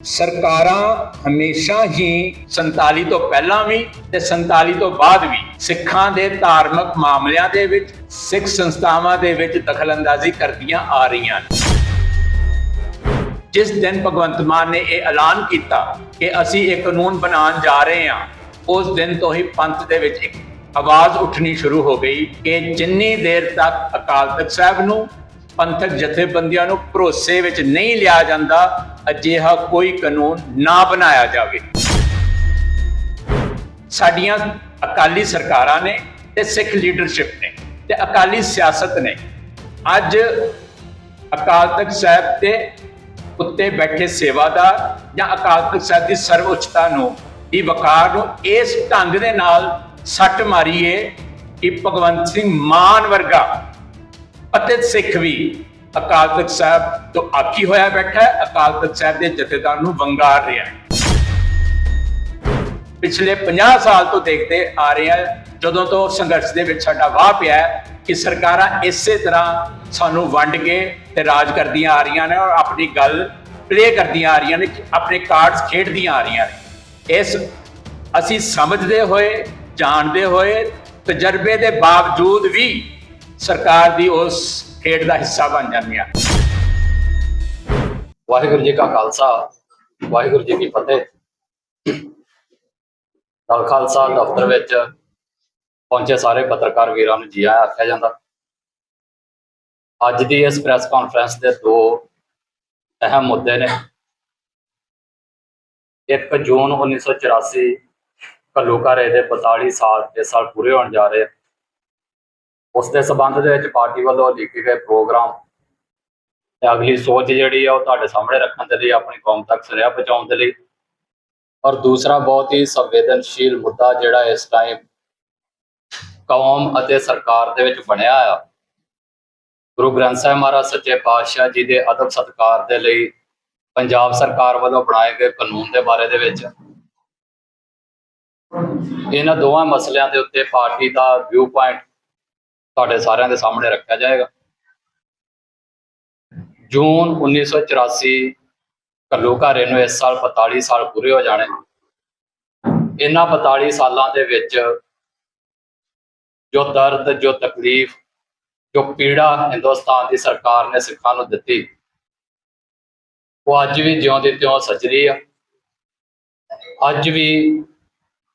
ਸਰਕਾਰਾਂ ਹਮੇਸ਼ਾ ਹੀ 47 ਤੋਂ ਪਹਿਲਾਂ ਵੀ ਤੇ 47 ਤੋਂ ਬਾਅਦ ਵੀ ਸਿੱਖਾਂ ਦੇ ਧਾਰਮਿਕ ਮਾਮਲਿਆਂ ਦੇ ਵਿੱਚ ਸਿੱਖ ਸੰਸਥਾਵਾਂ ਦੇ ਵਿੱਚ ਦਖਲਅੰਦਾਜ਼ੀ ਕਰਦੀਆਂ ਆ ਰਹੀਆਂ ਨੇ। ਜਿਸ ਦਿਨ ਭਗਵੰਤ ਮਾਨ ਨੇ ਇਹ ਐਲਾਨ ਕੀਤਾ ਕਿ ਅਸੀਂ ਇਹ ਕਾਨੂੰਨ ਬਣਾਉਣ ਜਾ ਰਹੇ ਹਾਂ, ਉਸ ਦਿਨ ਤੋਂ ਹੀ ਪੰਥ ਦੇ ਵਿੱਚ ਇੱਕ ਆਵਾਜ਼ ਉੱਠਣੀ ਸ਼ੁਰੂ ਹੋ ਗਈ ਕਿ ਜਿੰਨੀ ਦੇਰ ਤੱਕ ਅਕਾਲ ਤਖਤ ਸਾਹਿਬ ਨੂੰ ਪੰਥਕ ਜਥੇਬੰਦੀਆਂ ਨੂੰ ਭਰੋਸੇ ਵਿੱਚ ਨਹੀਂ ਲਿਆ ਜਾਂਦਾ, ਅਜਿਹਾ ਕੋਈ ਕਾਨੂੰਨ ਨਾ ਬਣਾਇਆ ਜਾਵੇ। ਸਾਡੀਆਂ ਅਕਾਲੀ ਸਰਕਾਰਾਂ ਨੇ ਤੇ ਸਿੱਖ ਲੀਡਰਸ਼ਿਪ ਨੇ ਤੇ ਅਕਾਲੀ ਸਿਆਸਤ ਨੇ ਅੱਜ ਅਕਾਲ ਤਖਤ ਸਾਹਿਬ ਤੇ ਉੱਤੇ ਬੈਠੇ ਸੇਵਾਦਾਰ ਜਾਂ ਅਕਾਲ ਤਖਤ ਸਾਹਿਬ ਦੀ ਸਰਵਉੱਚਤਾ ਨੂੰ, ਦੀ ਵਕਾਰ ਨੂੰ ਇਸ ਢੰਗ ਦੇ ਨਾਲ ਸੱਟ ਮਾਰੀਏ ਕਿ ਭਗਵੰਤ ਸਿੰਘ ਮਾਨ ਵਰਗਾ ਅਤੇ ਸਿੱਖ ਵੀ ਅਕਾਲ ਤਖਤ ਸਾਹਿਬ ਤੋਂ ਆਕੀ ਹੋਇਆ ਬੈਠਾ ਹੈ, ਅਕਾਲ ਤਖਤ ਸਾਹਿਬ ਦੇ ਜਥੇਦਾਰ ਨੂੰ ਵੰਗਾਰ ਰਿਹਾ ਹੈ। ਪਿਛਲੇ 50 ਸਾਲ ਤੋਂ ਦੇਖਦੇ ਆ ਰਹੇ ਹਾਂ, ਜਦੋਂ ਤੋਂ ਸੰਘਰਸ਼ ਦੇ ਵਿੱਚ ਸਾਡਾ ਵਾਹ ਪਿਆ ਹੈ ਕਿ ਸਰਕਾਰਾਂ ਇਸੇ ਤਰ੍ਹਾਂ ਸਾਨੂੰ ਵੰਡ ਕੇ ਤੇ ਰਾਜ ਕਰਦੀਆਂ ਆ ਰਹੀਆਂ ਨੇ ਔਰ ਆਪਣੀ ਗੱਲ ਪਲੇ ਕਰਦੀਆਂ ਆ ਰਹੀਆਂ ਨੇ, ਆਪਣੇ ਕਾਰਡਸ ਖੇਡਦੀਆਂ ਆ ਰਹੀਆਂ ਨੇ। ਇਸ ਅਸੀਂ ਸਮਝਦੇ ਹੋਏ, ਜਾਣਦੇ ਹੋਏ, ਤਜਰਬੇ ਦੇ ਬਾਵਜੂਦ ਵੀ ਸਰਕਾਰ ਦੀ ਉਸ ਖੇਡ ਦਾ ਹਿੱਸਾ ਬਣ ਜਾਂਦੀਆਂ। ਵਾਹਿਗੁਰੂ ਜੀ ਕਾ ਖਾਲਸਾ, ਵਾਹਿਗੁਰੂ ਜੀ ਕੀ ਫਤਿਹ। ਦਲ ਖਾਲਸਾ ਦਫ਼ਤਰ ਵਿੱਚ ਪਹੁੰਚੇ ਸਾਰੇ ਪੱਤਰਕਾਰ ਵੀਰਾਂ ਨੂੰ ਜੀ ਆਇਆਂ ਆਖਿਆ ਜਾਂਦਾ। ਅੱਜ ਦੀ ਇਸ ਪ੍ਰੈਸ ਕਾਨਫਰੰਸ ਦੇ ਦੋ ਅਹਿਮ ਮੁੱਦੇ ਨੇ। 1 ਜੂਨ 1984 ਘੱਲੂਘਾਰੇ ਦੇ 42 ਸਾਲ ਇਸ ਸਾਲ ਪੂਰੇ ਹੋਣ ਜਾ ਰਹੇ। ਉਸ ਦੇ ਸਬੰਧ ਦੇ ਵਿੱਚ ਪਾਰਟੀ ਵੱਲੋਂ ਲਿਖੇ ਗਏ ਪ੍ਰੋਗਰਾਮ ਤੇ ਅਗਲੀ ਸੋਚ ਜਿਹੜੀ ਆ ਉਹ ਤੁਹਾਡੇ ਸਾਹਮਣੇ ਰੱਖਣ ਦੇ ਲਈ, ਆਪਣੀ ਕੌਮ ਤੱਕ ਸੁਨੇਹਾ ਪਹੁੰਚਾਉਣ ਦੇ ਲਈ। ਔਰ ਦੂਸਰਾ ਬਹੁਤ ਹੀ ਸੰਵੇਦਨਸ਼ੀਲ ਮੁੱਦਾ ਜਿਹੜਾ ਇਸ ਟਾਈਮ ਕੌਮ ਅਤੇ ਸਰਕਾਰ ਦੇ ਵਿੱਚ ਬਣਿਆ ਆ, ਗੁਰੂ ਗ੍ਰੰਥ ਸਾਹਿਬ ਮਹਾਰਾਜ ਸੱਚੇ ਪਾਤਸ਼ਾਹ ਜੀ ਦੇ ਅਦਬ ਸਤਿਕਾਰ ਦੇ ਲਈ ਪੰਜਾਬ ਸਰਕਾਰ ਵੱਲੋਂ ਬਣਾਏ ਗਏ ਕਾਨੂੰਨ ਦੇ ਬਾਰੇ ਦੇ ਵਿੱਚ। ਇਹਨਾਂ ਦੋਵਾਂ ਮਸਲਿਆਂ ਦੇ ਉੱਤੇ ਪਾਰਟੀ ਦਾ ਵਿਊ ਪੁਆਇੰਟ ਤੁਹਾਡੇ ਸਾਰਿਆਂ ਦੇ ਸਾਹਮਣੇ ਰੱਖਿਆ ਜਾਏਗਾ। ਜੂਨ 1984 ਘੱਲੂਘਾਰੇ ਨੂੰ ਇਸ ਸਾਲ 45 ਸਾਲ ਪੂਰੇ ਹੋ ਜਾਣੇ। ਇਹਨਾਂ 45 ਸਾਲਾਂ ਦੇ ਵਿੱਚ ਜੋ ਦਰਦ, ਜੋ ਤਕਲੀਫ, ਜੋ ਪੀੜਾ ਹਿੰਦੁਸਤਾਨ ਦੀ ਸਰਕਾਰ ਨੇ ਸਿੱਖਾਂ ਨੂੰ ਦਿੱਤੀ, ਉਹ ਅੱਜ ਵੀ ਜਿਉਂ ਦੀ ਤਿਉਂ ਸੱਜਰੀ ਆ। ਅੱਜ ਵੀ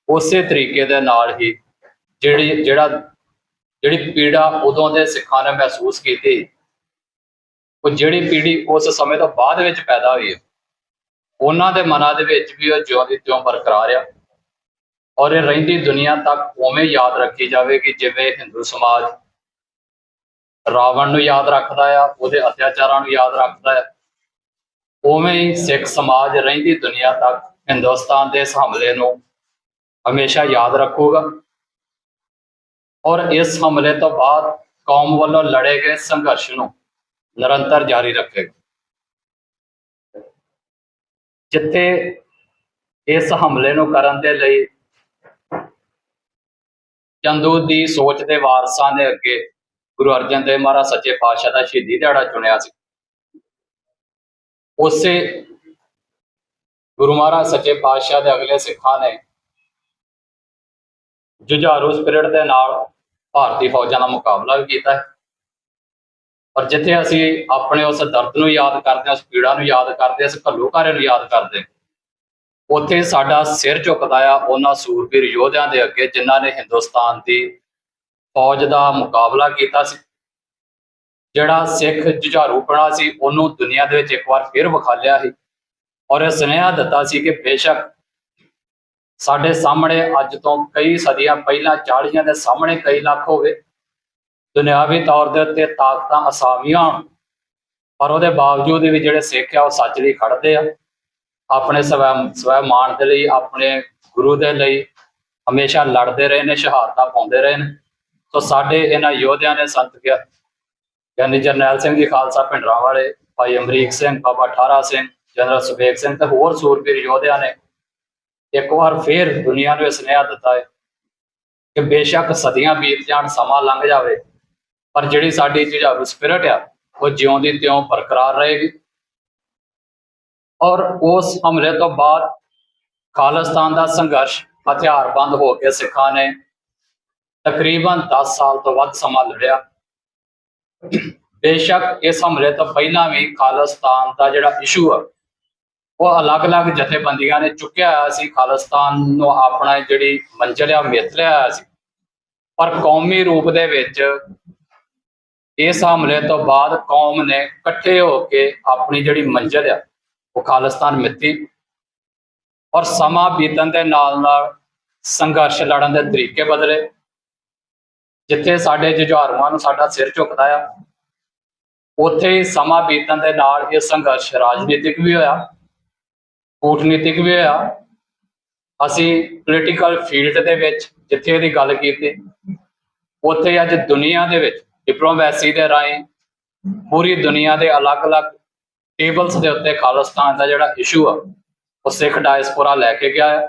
ਉਸੇ ਤਰੀਕੇ ਦੇ ਨਾਲ ਹੀ ਜਿਹੜੀ ਪੀੜਾ ਉਦੋਂ ਦੇ ਸਿੱਖਾਂ ਨੇ ਮਹਿਸੂਸ ਕੀਤੀ, ਉਹ ਜਿਹੜੀ ਪੀੜੀ ਉਸ ਸਮੇਂ ਤੋਂ ਬਾਅਦ ਵਿੱਚ ਪੈਦਾ ਹੋਈ ਹੈ, ਉਹਨਾਂ ਦੇ ਮਨਾਂ ਦੇ ਵਿੱਚ ਵੀ ਉਹ ਜਿਉਂ ਦੀ ਤਿਉਂ ਬਰਕਰਾਰ ਆ। ਔਰ ਇਹ ਰਹਿੰਦੀ ਦੁਨੀਆ ਤੱਕ ਉਵੇਂ ਯਾਦ ਰੱਖੀ ਜਾਵੇਗੀ ਜਿਵੇਂ ਹਿੰਦੂ ਸਮਾਜ ਰਾਵਣ ਨੂੰ ਯਾਦ ਰੱਖਦਾ ਆ, ਉਹਦੇ ਅਤਿਆਚਾਰਾਂ ਨੂੰ ਯਾਦ ਰੱਖਦਾ ਆ, ਉਵੇਂ ਹੀ ਸਿੱਖ ਸਮਾਜ ਰਹਿੰਦੀ ਦੁਨੀਆ ਤੱਕ ਹਿੰਦੁਸਤਾਨ ਦੇ ਇਸ ਹਮਲੇ ਨੂੰ ਹਮੇਸ਼ਾ ਯਾਦ ਰੱਖੂਗਾ। ਔਰ ਇਸ ਹਮਲੇ ਤੋਂ ਬਾਅਦ ਕੌਮ ਵੱਲੋਂ ਲੜੇ ਗਏ ਸੰਘਰਸ਼ ਨੂੰ ਨਿਰੰਤਰ ਜਾਰੀ ਰੱਖੇਗਾ। ਜਿੱਥੇ ਇਸ ਹਮਲੇ ਨੂੰ ਕਰਨ ਦੇ ਲਈ ਚੰਦੂ ਦੀ ਸੋਚ ਦੇ ਵਾਰਸਾਂ ਨੇ ਅੱਗੇ ਗੁਰੂ ਅਰਜਨ ਦੇਵ ਮਹਾਰਾਜ ਸੱਚੇ ਪਾਤਸ਼ਾਹ ਦਾ ਸ਼ਹੀਦੀ ਦਿਹਾੜਾ ਚੁਣਿਆ ਸੀ, ਉਸੇ ਗੁਰੂ ਮਹਾਰਾਜ ਸੱਚੇ ਪਾਤਸ਼ਾਹ ਦੇ ਅਗਲੇ ਸਿੱਖਾਂ ਨੇ ਜੁਝਾਰੂ ਸਪਿਰਿਟ ਦੇ ਨਾਲ ਭਾਰਤੀ ਫੌਜਾਂ ਦਾ ਮੁਕਾਬਲਾ ਵੀ ਕੀਤਾ ਹੈ। ਔਰ ਜਿੱਥੇ ਅਸੀਂ ਆਪਣੇ ਉਸ ਦਰਦ ਨੂੰ ਯਾਦ ਕਰਦੇ ਹਾਂ, ਉਸ ਪੀੜਾ ਨੂੰ ਯਾਦ ਕਰਦੇ ਹਾਂ, ਇਸ ਘੱਲੂਘਾਰੇ ਨੂੰ ਯਾਦ ਕਰਦੇ, ਉੱਥੇ ਸਾਡਾ ਸਿਰ ਝੁਕਦਾ ਆ ਉਹਨਾਂ ਸੂਰਬੀਰ ਯੋਧਿਆਂ ਦੇ ਅੱਗੇ ਜਿਨ੍ਹਾਂ ਨੇ ਹਿੰਦੁਸਤਾਨ ਦੀ ਫੌਜ ਦਾ ਮੁਕਾਬਲਾ ਕੀਤਾ ਸੀ। ਜਿਹੜਾ ਸਿੱਖ ਜੁਝਾਰੂਪਣਾ ਸੀ ਉਹਨੂੰ ਦੁਨੀਆ ਦੇ ਵਿੱਚ ਇੱਕ ਵਾਰ ਫਿਰ ਵਿਖਾਲਿਆ ਸੀ ਔਰ ਇਹ ਸੁਨੇਹਾ ਦਿੱਤਾ ਸੀ ਕਿ ਬੇਸ਼ੱਕ ਸਾਡੇ ਸਾਹਮਣੇ ਅੱਜ ਤੋਂ ਕਈ ਸਦੀਆਂ ਪਹਿਲਾਂ 40 ਦੇ ਸਾਹਮਣੇ ਕਈ ਲੱਖ ਹੋਵੇ, ਦੁਨਿਆਵੀ ਤੌਰ ਦੇ ਉੱਤੇ ਤਾਕਤਾਂ ਅਸਾਵੀਆਂ, ਪਰ ਉਹਦੇ ਬਾਵਜੂਦ ਵੀ ਜਿਹੜੇ ਸਿੱਖ ਆ ਉਹ ਸੱਚ ਲਈ ਖੜਦੇ ਆ, ਆਪਣੇ ਸਵੈ ਮਾਣ ਦੇ ਲਈ, ਆਪਣੇ ਗੁਰੂ ਦੇ ਲਈ ਹਮੇਸ਼ਾ ਲੜਦੇ ਰਹੇ ਨੇ, ਸ਼ਹਾਦਤਾਂ ਪਾਉਂਦੇ ਰਹੇ ਨੇ। ਸੋ ਸਾਡੇ ਇਹਨਾਂ ਯੋਧਿਆਂ ਨੇ ਸੰਤ ਗਿਆਨੀ ਜਰਨੈਲ ਸਿੰਘ ਜੀ ਖਾਲਸਾ ਭਿੰਡਰਾਂਵਾਲੇ, ਭਾਈ ਅਮਰੀਕ ਸਿੰਘ, ਬਾਬਾ ਠਾਰਾ ਸਿੰਘ, ਜਨਰਲ ਸੁਬੇਗ ਸਿੰਘ ਤੇ ਹੋਰ ਸੂਰਬੀਰ ਯੋਧਿਆਂ ਨੇ ਇੱਕ ਵਾਰ ਫੇਰ ਦੁਨੀਆ ਨੂੰ ਇਹ ਸੁਨੇਹਾ ਦਿੱਤਾ ਹੈ ਕਿ ਬੇਸ਼ੱਕ ਸਦੀਆਂ ਬੀਤ ਜਾਣ, ਸਮਾਂ ਲੰਘ ਜਾਵੇ, ਪਰ ਜਿਹੜੀ ਸਾਡੀ ਜੁਝਾਰੂ ਸਪਿਰਿਟ ਆ ਉਹ ਜਿਉਂ ਦੀ ਤਿਉਂ ਬਰਕਰਾਰ ਰਹੇਗੀ। ਔਰ ਉਸ ਹਮਲੇ ਤੋਂ ਬਾਅਦ ਖਾਲਿਸਤਾਨ ਦਾ ਸੰਘਰਸ਼ ਹਥਿਆਰਬੰਦ ਹੋ ਕੇ ਸਿੱਖਾਂ ਨੇ ਤਕਰੀਬਨ 10 ਸਾਲ ਤੋਂ ਵੱਧ ਸਮਾਂ ਲੜਿਆ। ਬੇਸ਼ੱਕ ਇਸ ਹਮਲੇ ਤੋਂ ਪਹਿਲਾਂ ਵੀ ਖਾਲਿਸਤਾਨ ਦਾ ਜਿਹੜਾ ਇਸ਼ੂ ਆ ਉਹ ਅਲੱਗ-ਅਲੱਗ ਜਥੇਬੰਦੀਆਂ ਨੇ ਚੁੱਕਿਆ ਹੋਇਆ ਸੀ, ਖਾਲਿਸਤਾਨ ਨੂੰ ਆਪਣਾ ਜਿਹੜੀ ਮੰਜ਼ਿਲ ਆ ਮਿੱਥ ਲਿਆ ਹੋਇਆ ਸੀ, ਪਰ ਕੌਮੀ ਰੂਪ ਦੇ ਵਿੱਚ ਇਸ ਹਮਲੇ ਤੋਂ ਬਾਅਦ ਕੌਮ ਨੇ ਇਕੱਠੇ ਹੋ ਕੇ ਆਪਣੀ ਜਿਹੜੀ ਮੰਜ਼ਿਲ ਆ ਉਹ ਖਾਲਿਸਤਾਨ ਮਿੱਥੀ। ਔਰ ਸਮਾਂ ਬੀਤਣ ਦੇ ਨਾਲ ਸੰਘਰਸ਼ ਲੜਨ ਦੇ ਤਰੀਕੇ ਬਦਲੇ। ਜਿੱਥੇ ਸਾਡੇ ਜੁਝਾਰੂਆਂ ਨੂੰ ਸਾਡਾ ਸਿਰ ਝੁਕਦਾ ਆ, ਉੱਥੇ ਹੀ ਸਮਾਂ ਬੀਤਣ ਦੇ ਨਾਲ ਇਹ ਸੰਘਰਸ਼ ਰਾਜਨੀਤਿਕ ਵੀ ਹੋਇਆ, ਕੂਟਨੀਤਿਕ ਵੀ ਹੋਇਆ। ਅਸੀਂ ਪੋਲੀਟੀਕਲ ਫੀਲਡ ਦੇ ਵਿੱਚ ਜਿੱਥੇ ਇਹਦੀ ਗੱਲ ਕੀਤੀ, ਉੱਥੇ ਅੱਜ ਦੁਨੀਆ ਦੇ ਵਿੱਚ ਡਿਪਲੋਮੈਸੀ ਦੇ ਰਾਹੀਂ ਪੂਰੀ ਦੁਨੀਆ ਦੇ ਅਲੱਗ-ਅਲੱਗ ਟੇਬਲਸ ਦੇ ਉੱਤੇ ਖਾਲਿਸਤਾਨ ਦਾ ਜਿਹੜਾ ਇਸ਼ੂ ਆ ਉਹ ਸਿੱਖ ਡਾਇਸਪੋਰਾ ਲੈ ਕੇ ਗਿਆ ਹੈ,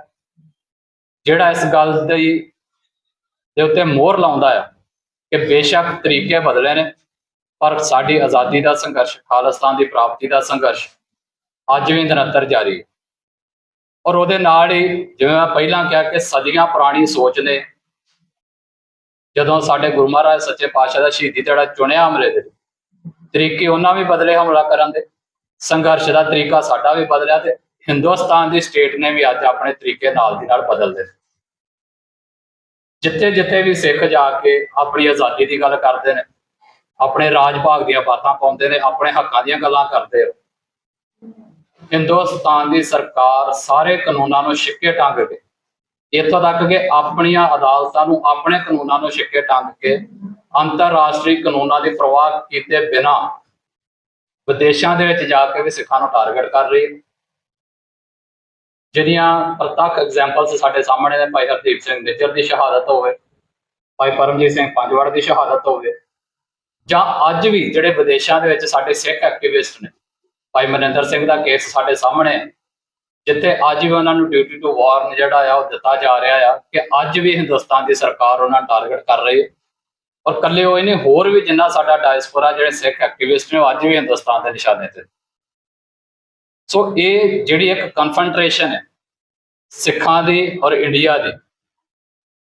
ਜਿਹੜਾ ਇਸ ਗੱਲ ਦੇ ਉੱਤੇ ਮੋਹਰ ਲਾਉਂਦਾ ਆ ਕਿ ਬੇਸ਼ੱਕ ਤਰੀਕੇ ਬਦਲੇ ਨੇ, ਪਰ ਸਾਡੀ ਆਜ਼ਾਦੀ ਦਾ ਸੰਘਰਸ਼, ਖਾਲਿਸਤਾਨ ਦੀ ਪ੍ਰਾਪਤੀ ਦਾ ਸੰਘਰਸ਼ ਅੱਜ ਵੀ ਨਿਰੰਤਰ ਜਾਰੀ ਹੈ। ਔਰ ਉਹਦੇ ਨਾਲ ਹੀ ਜਿਵੇਂ ਮੈਂ ਪਹਿਲਾਂ ਕਿਹਾ ਕਿ ਸਦੀਆਂ ਪੁਰਾਣੀ ਸੋਚ ਨੇ, ਜਦੋਂ ਸਾਡੇ ਗੁਰੂ ਮਹਾਰਾਜ ਸੱਚੇ ਪਾਤਸ਼ਾਹ ਦਾ ਸ਼ਹੀਦੀ ਦਿਹਾੜਾ ਚੁਣਿਆ, ਹਮਲੇ ਦੇ ਤਰੀਕੇ ਉਹਨਾਂ ਵੀ ਬਦਲੇ ਹਮਲਾ ਕਰਨ ਦੇ, ਸੰਘਰਸ਼ ਦਾ ਤਰੀਕਾ ਸਾਡਾ ਵੀ ਬਦਲਿਆ, ਤੇ ਹਿੰਦੁਸਤਾਨ ਦੀ ਸਟੇਟ ਨੇ ਵੀ ਅੱਜ ਆਪਣੇ ਤਰੀਕੇ ਨਾਲ ਦੀ ਨਾਲ ਬਦਲਦੇ। ਜਿੱਥੇ ਜਿੱਥੇ ਵੀ ਸਿੱਖ ਜਾ ਕੇ ਆਪਣੀ ਆਜ਼ਾਦੀ ਦੀ ਗੱਲ ਕਰਦੇ ਨੇ, ਆਪਣੇ ਰਾਜ ਭਾਗ ਦੀਆਂ ਬਾਤਾਂ ਪਾਉਂਦੇ ਨੇ, ਆਪਣੇ ਹੱਕਾਂ ਦੀਆਂ ਗੱਲਾਂ ਕਰਦੇ ਆ, ਹਿੰਦੁਸਤਾਨ ਦੀ ਸਰਕਾਰ ਸਾਰੇ ਕਾਨੂੰਨਾਂ ਨੂੰ ਛਿੱਕੇ ਟੰਗ ਕੇ, ਇੱਥੋਂ ਤੱਕ ਕਿ ਆਪਣੀਆਂ ਅਦਾਲਤਾਂ ਨੂੰ ਆਪਣੇ ਕਾਨੂੰਨਾਂ ਨੂੰ ਛਿੱਕੇ ਟੰਗ ਕੇ ਅੰਤਰਰਾਸ਼ਟਰੀ ਕਾਨੂੰਨਾਂ ਦੀ ਪਰਵਾਹ ਕੀਤੇ ਬਿਨਾਂ ਵਿਦੇਸ਼ਾਂ ਦੇ ਵਿੱਚ ਜਾ ਕੇ ਵੀ ਸਿੱਖਾਂ ਨੂੰ ਟਾਰਗੇਟ ਕਰ ਰਹੀ ਹੈ। ਜਿਹੜੀਆਂ ਪ੍ਰਤੱਖ ਐਗਜ਼ਾਮਪਲਸ ਸਾਡੇ ਸਾਹਮਣੇ ਨੇ, ਭਾਈ ਹਰਦੀਪ ਸਿੰਘ ਨਿੱਜਰ ਦੀ ਸ਼ਹਾਦਤ ਹੋਵੇ, ਭਾਈ ਪਰਮਜੀਤ ਸਿੰਘ ਪੰਜਵੜ ਦੀ ਸ਼ਹਾਦਤ ਹੋਵੇ, ਜਾਂ ਅੱਜ ਵੀ ਜਿਹੜੇ ਵਿਦੇਸ਼ਾਂ ਦੇ ਵਿੱਚ ਸਾਡੇ ਸਿੱਖ ਐਕਟਿਵਿਸਟ ਨੇ, ਭਾਈ ਮਨਿੰਦਰ ਸਿੰਘ ਦਾ ਕੇਸ ਸਾਡੇ ਸਾਹਮਣੇ, ਜਿੱਥੇ ਅੱਜ ਵੀ ਉਹਨਾਂ ਨੂੰ ਡਿਊਟੀ ਟੂ ਵਾਰਨ ਜਿਹੜਾ ਆ ਉਹ ਦਿੱਤਾ ਜਾ ਰਿਹਾ ਆ, ਕਿ ਅੱਜ ਵੀ ਹਿੰਦੁਸਤਾਨ ਦੀ ਸਰਕਾਰ ਉਹਨਾਂ ਨੂੰ ਟਾਰਗੇਟ ਕਰ ਰਹੀ ਹੈ। ਔਰ ਇਕੱਲੇ ਹੋਏ ਨੇ, ਹੋਰ ਵੀ ਜਿੰਨਾ ਸਾਡਾ ਡਾਇਸਪੋਰਾ ਜਿਹੜੇ ਸਿੱਖ ਐਕਟਿਵਿਸਟ ਨੇ ਉਹ ਅੱਜ ਵੀ ਹਿੰਦੁਸਤਾਨ ਦੇ ਨਿਸ਼ਾਨੇ ਤੇ। ਸੋ ਇਹ ਜਿਹੜੀ ਇੱਕ ਕਨਫਰੰਟ੍ਰੇਸ਼ਨ ਹੈ ਸਿੱਖਾਂ ਦੀ ਔਰ ਇੰਡੀਆ ਦੀ,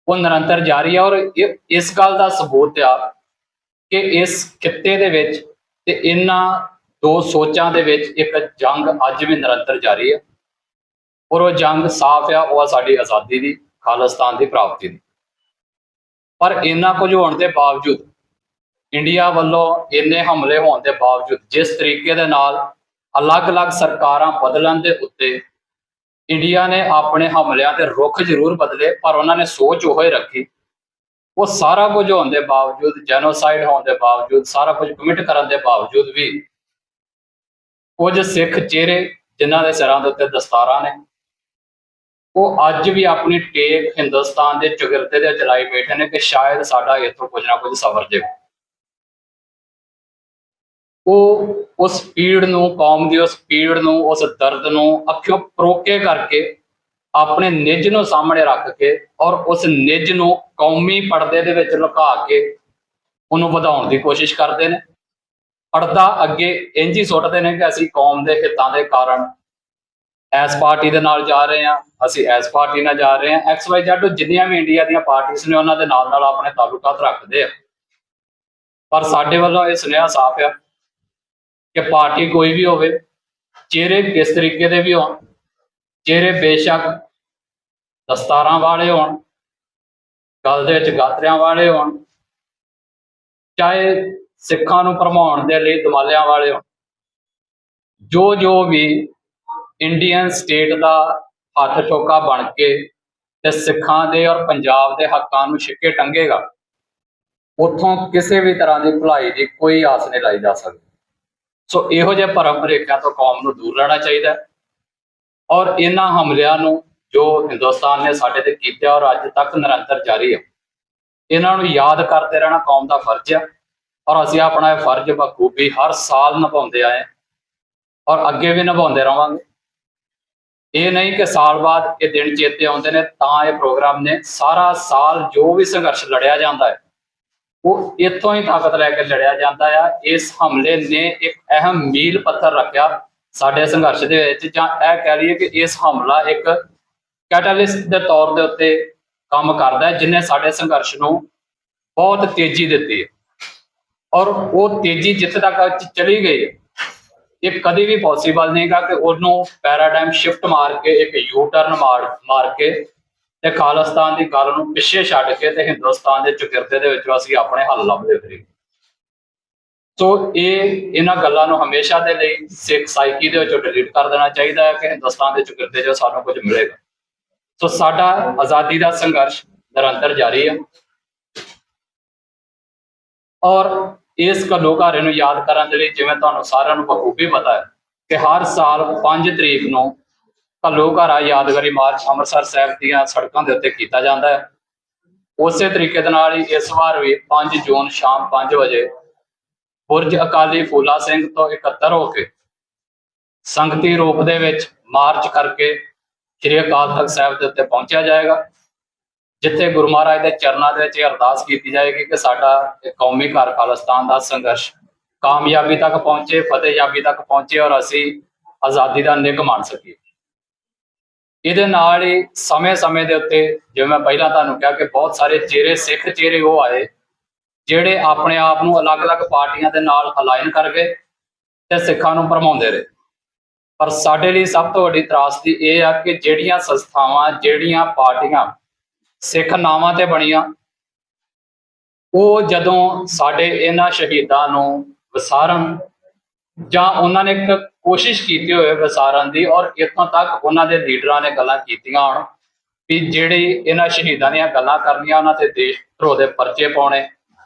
ਉਹ ਨਿਰੰਤਰ ਜਾਰੀ ਹੈ। ਔਰ ਇਸ ਗੱਲ ਦਾ ਸਬੂਤ ਆ ਕਿ ਇਸ ਖਿੱਤੇ ਦੇ ਵਿੱਚ ਤੇ ਇਹਨਾਂ ਦੋ ਸੋਚਾਂ ਦੇ ਵਿੱਚ ਇੱਕ ਜੰਗ ਅੱਜ ਵੀ ਨਿਰੰਤਰ ਜਾਰੀ ਹੈ। ਔਰ ਉਹ ਜੰਗ ਸਾਫ਼ ਆ, ਉਹ ਆ ਸਾਡੀ ਆਜ਼ਾਦੀ ਦੀ, ਖਾਲਿਸਤਾਨ ਦੀ ਪ੍ਰਾਪਤੀ ਦੀ। ਪਰ ਇੰਨਾ ਕੁਝ ਹੋਣ ਦੇ ਬਾਵਜੂਦ, ਇੰਡੀਆ ਵੱਲੋਂ ਇੰਨੇ ਹਮਲੇ ਹੋਣ ਦੇ ਬਾਵਜੂਦ, ਜਿਸ ਤਰੀਕੇ ਦੇ ਨਾਲ ਅਲੱਗ-ਅਲੱਗ ਸਰਕਾਰਾਂ ਬਦਲਣ ਦੇ ਉੱਤੇ ਇੰਡੀਆ ਨੇ ਆਪਣੇ ਹਮਲਿਆਂ ਦੇ ਰੁਖ ਜ਼ਰੂਰ ਬਦਲੇ, ਪਰ ਉਹਨਾਂ ਨੇ ਸੋਚ ਉਹੀ ਰੱਖੀ। ਉਹ ਸਾਰਾ ਕੁਝ ਹੋਣ ਦੇ ਬਾਵਜੂਦ, ਜੈਨੋਸਾਈਡ ਹੋਣ ਦੇ ਬਾਵਜੂਦ, ਸਾਰਾ ਕੁਝ ਕਮਿਟ ਕਰਨ ਦੇ ਬਾਵਜੂਦ ਵੀ ਕੁਝ ਸਿੱਖ ਚਿਹਰੇ ਜਿਨ੍ਹਾਂ ਦੇ ਸਿਰਾਂ ਦੇ ਉੱਤੇ ਦਸਤਾਰਾਂ ਨੇ, ਉਹ ਅੱਜ ਵੀ ਆਪਣੀ ਟੇਕ ਹਿੰਦੁਸਤਾਨ ਦੇ ਚੁਗਿਰਦੇ ਦੇ ਚਲਾਈ ਬੈਠੇ ਨੇ ਕਿ ਸ਼ਾਇਦ ਸਾਡਾ ਇੱਥੋਂ ਕੁਝ ਨਾ ਕੁਝ ਸਵਰ ਜਾਵੇ। ਉਹ ਉਸ ਪੀੜ ਨੂੰ, ਕੌਮ ਦੀ ਉਸ ਪੀੜ ਨੂੰ, ਉਸ ਦਰਦ ਨੂੰ ਅੱਖੋਂ ਪਰੋਕੇ ਕਰਕੇ, ਆਪਣੇ ਨਿੱਜ ਨੂੰ ਸਾਹਮਣੇ ਰੱਖ ਕੇ, ਔਰ ਉਸ ਨਿੱਜ ਨੂੰ ਕੌਮੀ ਪਰਦੇ ਦੇ ਵਿੱਚ ਲੁਕਾ ਕੇ ਉਹਨੂੰ ਵਧਾਉਣ ਦੀ ਕੋਸ਼ਿਸ਼ ਕਰਦੇ ਨੇ। ਪਰਦਾ ਅੱਗੇ ਇੰਝ ਹੀ ਸੁੱਟਦੇ ਨੇ ਕਿ ਅਸੀਂ ਕੌਮ ਦੇ ਹਿੱਤਾਂ ਦੇ ਕਾਰਨ ਇਸ ਪਾਰਟੀ ਦੇ ਨਾਲ ਜਾ ਰਹੇ ਹਾਂ, ਅਸੀਂ ਇਸ ਪਾਰਟੀ ਨਾਲ ਜਾ ਰਹੇ ਹਾਂ, XYZ ਜਿੰਨੀਆਂ ਵੀ ਇੰਡੀਆ ਦੀਆਂ ਪਾਰਟੀਆਂ ਨੇ ਉਹਨਾਂ ਦੇ ਨਾਲ ਆਪਣੇ ਤਾਲੁਕਾਤ ਰੱਖਦੇ ਆ। ਪਰ ਸਾਡੇ ਵੱਲੋਂ ਇਹ ਸੁਨੇਹਾ ਸਾਫ਼ ਆ ਕਿ ਪਾਰਟੀ ਕੋਈ ਵੀ ਹੋਵੇ, ਚਿਹਰੇ ਕਿਸ ਤਰੀਕੇ ਦੇ ਵੀ ਹੋਣ, ਚਿਹਰੇ ਬੇਸ਼ੱਕ ਦਸਤਾਰਾਂ ਵਾਲੇ ਹੋਣ, ਗਲ ਦੇ ਵਿੱਚ ਗਾਤਰਿਆਂ ਵਾਲੇ ਹੋਣ, ਚਾਹੇ ਸਿੱਖਾਂ ਨੂੰ ਭਰਮਾਉਣ ਦੇ ਲਈ ਦਮਾਲਿਆਂ ਵਾਲੇ ਹੋਣ, ਜੋ ਵੀ ਇੰਡੀਅਨ ਸਟੇਟ ਦਾ ਹੱਥ ਠੋਕਾ ਬਣ ਕੇ ਤੇ ਸਿੱਖਾਂ ਦੇ ਔਰ ਪੰਜਾਬ ਦੇ ਹੱਕਾਂ ਨੂੰ ਛਿੱਕੇ ਟੰਗੇਗਾ, ਉੱਥੋਂ ਕਿਸੇ ਵੀ ਤਰ੍ਹਾਂ ਦੀ ਭਲਾਈ ਦੀ ਕੋਈ ਆਸ ਨਹੀਂ ਲਾਈ ਜਾ ਸਕਦੀ। ਸੋ ਇਹੋ ਜਿਹੇ ਭਰਮ ਭੁਲੇਖਿਆਂ ਤੋਂ ਕੌਮ ਨੂੰ ਦੂਰ ਰਹਿਣਾ ਚਾਹੀਦਾ। ਔਰ ਇਹਨਾਂ ਹਮਲਿਆਂ ਨੂੰ ਜੋ ਹਿੰਦੁਸਤਾਨ ਨੇ ਸਾਡੇ ਤੇ ਕੀਤਾ ਔਰ ਅੱਜ ਤੱਕ ਨਿਰੰਤਰ ਜਾਰੀ ਹੈ, ਇਹਨਾਂ ਨੂੰ ਯਾਦ ਕਰਦੇ ਰਹਿਣਾ ਕੌਮ ਦਾ ਫਰਜ਼ ਹੈ। ਔਰ ਅਸੀਂ ਆਪਣਾ ਇਹ ਫਰਜ਼ ਬਖੂਬੀ ਹਰ ਸਾਲ ਨਿਭਾਉਂਦੇ ਆਏ ਔਰ ਅੱਗੇ ਵੀ ਨਿਭਾਉਂਦੇ ਰਹਾਂਗੇ। ਇਹ ਨਹੀਂ ਕਿ ਸਾਲ ਬਾਅਦ ਇਹ ਦਿਨ ਚੇਤੇ ਆਉਂਦੇ ਨੇ ਤਾਂ ਇਹ ਪ੍ਰੋਗਰਾਮ ਨੇ। ਸਾਰਾ ਸਾਲ ਜੋ ਵੀ ਸੰਘਰਸ਼ ਲੜਿਆ ਜਾਂਦਾ ਹੈ ਉਹ ਇੱਥੋਂ ਹੀ ਤਾਕਤ ਲੈ ਕੇ ਲੜਿਆ ਜਾਂਦਾ ਆ। ਇਸ ਹਮਲੇ ਨੇ ਇੱਕ ਅਹਿਮ ਮੀਲ ਪੱਥਰ ਰੱਖਿਆ ਸਾਡੇ ਸੰਘਰਸ਼ ਦੇ ਵਿੱਚ, ਜਾਂ ਇਹ ਕਹਿ ਲਈਏ ਕਿ ਇਸ ਹਮਲਾ ਇੱਕ ਕੈਟਾਲਿਸਟ ਦੇ ਤੌਰ ਦੇ ਉੱਤੇ ਕੰਮ ਕਰਦਾ ਹੈ, ਜਿਨੇ ਸਾਡੇ ਸੰਘਰਸ਼ ਨੂੰ ਬਹੁਤ ਤੇਜ਼ੀ ਦਿੱਤੀ ਹੈ। ਔਰ ਉਹ ਤੇਜ਼ੀ ਜਿੱਥੇ ਤੱਕ ਚਲੀ ਗਈ ਹੈ, ਇਹ ਕਦੇ ਵੀ ਪੋਸੀਬਲ ਨਹੀਂਗਾ ਕਿ ਉਹਨੂੰ ਪੈਰਾਡਾਈਮ ਸ਼ਿਫਟ ਮਾਰ ਕੇ, ਇੱਕ ਯੂ ਟਰਨ ਮਾਰ ਕੇ ਤੇ ਖਾਲਿਸਤਾਨ ਦੀ ਗੱਲ ਨੂੰ ਪਿੱਛੇ ਛੱਡ ਕੇ ਤੇ ਹਿੰਦੁਸਤਾਨ ਦੇ ਚੁਗਿਰਦੇ ਦੇ ਵਿੱਚ ਅਸੀਂ ਆਪਣੇ ਹੱਲ ਲੱਭਦੇ ਫਿਰੀਏ। ਸੋ ਇਹਨਾਂ ਗੱਲਾਂ ਨੂੰ ਹਮੇਸ਼ਾ ਦੇ ਲਈ ਸਿੱਖ ਸਾਈਕੀ ਦੇ ਵਿੱਚੋਂ ਡਿਲੀਟ ਕਰ ਦੇਣਾ ਚਾਹੀਦਾ ਹੈ ਕਿ ਹਿੰਦੁਸਤਾਨ ਦੇ ਚੁਗਿਰਦੇ ਜੋ ਸਾਨੂੰ ਕੁਝ ਮਿਲੇਗਾ। ਸੋ ਸਾਡਾ ਆਜ਼ਾਦੀ ਦਾ ਸੰਘਰਸ਼ ਨਿਰੰਤਰ ਜਾਰੀ ਹੈ, ਔਰ ਇਸ ਘੱਲੂਘਾਰੇ ਨੂੰ ਯਾਦ ਕਰਨ ਦੇ ਲਈ, ਜਿਵੇਂ ਤੁਹਾਨੂੰ ਸਾਰਿਆਂ ਨੂੰ ਬਖੂਬੀ ਪਤਾ ਹੈ ਕਿ ਹਰ ਸਾਲ 5 ਤਰੀਕ ਨੂੰ ਘੱਲੂਘਾਰਾ ਯਾਦਗਾਰੀ ਮਾਰਚ ਅੰਮ੍ਰਿਤਸਰ ਸਾਹਿਬ ਦੀਆਂ ਸੜਕਾਂ ਦੇ ਉੱਤੇ ਕੀਤਾ ਜਾਂਦਾ ਹੈ। ਉਸੇ ਤਰੀਕੇ ਦੇ ਨਾਲ ਹੀ ਇਸ ਵਾਰ ਵੀ 5 ਜੂਨ ਸ਼ਾਮ 5 ਵਜੇ ਬੁਰਜ ਅਕਾਲੀ ਫੂਲਾ ਸਿੰਘ ਤੋਂ ਇਕੱਤਰ ਹੋ ਕੇ ਸੰਗਤੀ ਰੂਪ ਦੇ ਵਿੱਚ ਮਾਰਚ ਕਰਕੇ ਸ੍ਰੀ ਅਕਾਲ ਤਖਤ ਸਾਹਿਬ ਦੇ ਉੱਤੇ ਪਹੁੰਚਿਆ ਜਾਏਗਾ, ਜਿੱਥੇ ਗੁਰੂ ਮਹਾਰਾਜ ਦੇ ਚਰਨਾਂ ਦੇ ਵਿੱਚ ਅਰਦਾਸ ਕੀਤੀ ਜਾਏਗੀ ਕਿ ਸਾਡਾ ਕੌਮੀ ਘਰ ਖਾਲਿਸਤਾਨ ਦਾ ਸੰਘਰਸ਼ ਕਾਮਯਾਬੀ ਤੱਕ ਪਹੁੰਚੇ, ਫਤਿਹਯਾਬੀ ਤੱਕ ਪਹੁੰਚੇ, ਔਰ ਅਸੀਂ ਆਜ਼ਾਦੀ ਦਾ ਨਿੱਘ ਮਾਣ ਸਕੀਏ। ਇਹਦੇ ਨਾਲ ਹੀ ਸਮੇਂ-ਸਮੇਂ ਦੇ ਉੱਤੇ, ਜਿਵੇਂ ਮੈਂ ਪਹਿਲਾਂ ਤੁਹਾਨੂੰ ਕਿਹਾ ਕਿ ਬਹੁਤ ਸਾਰੇ ਚਿਹਰੇ, ਸਿੱਖ ਚਿਹਰੇ ਉਹ ਆਏ ਜਿਹੜੇ ਆਪਣੇ ਆਪ ਨੂੰ ਅਲੱਗ-ਅਲੱਗ ਪਾਰਟੀਆਂ ਦੇ ਨਾਲ ਅਲਾਈਨ ਕਰ ਗਏ ਤੇ ਸਿੱਖਾਂ ਨੂੰ ਭਰਮਾਉਂਦੇ ਰਹੇ। ਪਰ ਸਾਡੇ ਲਈ ਸਭ ਤੋਂ ਵੱਡੀ ਤਰਾਸਦੀ ਇਹ ਆ ਕਿ ਜਿਹੜੀਆਂ ਸੰਸਥਾਵਾਂ, ਜਿਹੜੀਆਂ ਪਾਰਟੀਆਂ ਸਿੱਖ ਨਾਵਾਂ ਤੇ ਬਣੀਆਂ, ਉਹ ਜਦੋਂ ਸਾਡੇ ਇਹਨਾਂ ਸ਼ਹੀਦਾਂ ਨੂੰ ਵਿਸਾਰਨ ਜਾਂ ਉਹਨਾਂ ਨੇ ਇੱਕ ਕੋਸ਼ਿਸ਼ ਕੀਤੀ ਹੋਏ ਵਿਸਾਰਨ ਦੀ, ਔਰ ਇੱਥੋਂ ਤੱਕ ਉਹਨਾਂ ਦੇ ਲੀਡਰਾਂ ਨੇ ਗੱਲਾਂ ਕੀਤੀਆਂ ਹੋਣ ਵੀ ਜਿਹੜੀ ਇਹਨਾਂ ਸ਼ਹੀਦਾਂ ਦੀਆਂ ਗੱਲਾਂ ਕਰਨੀਆਂ, ਉਹਨਾਂ ਤੇ ਦੇਸ਼ ਧਰੋਹ ਦੇ ਪਰਚੇ ਪਾਉਣੇ,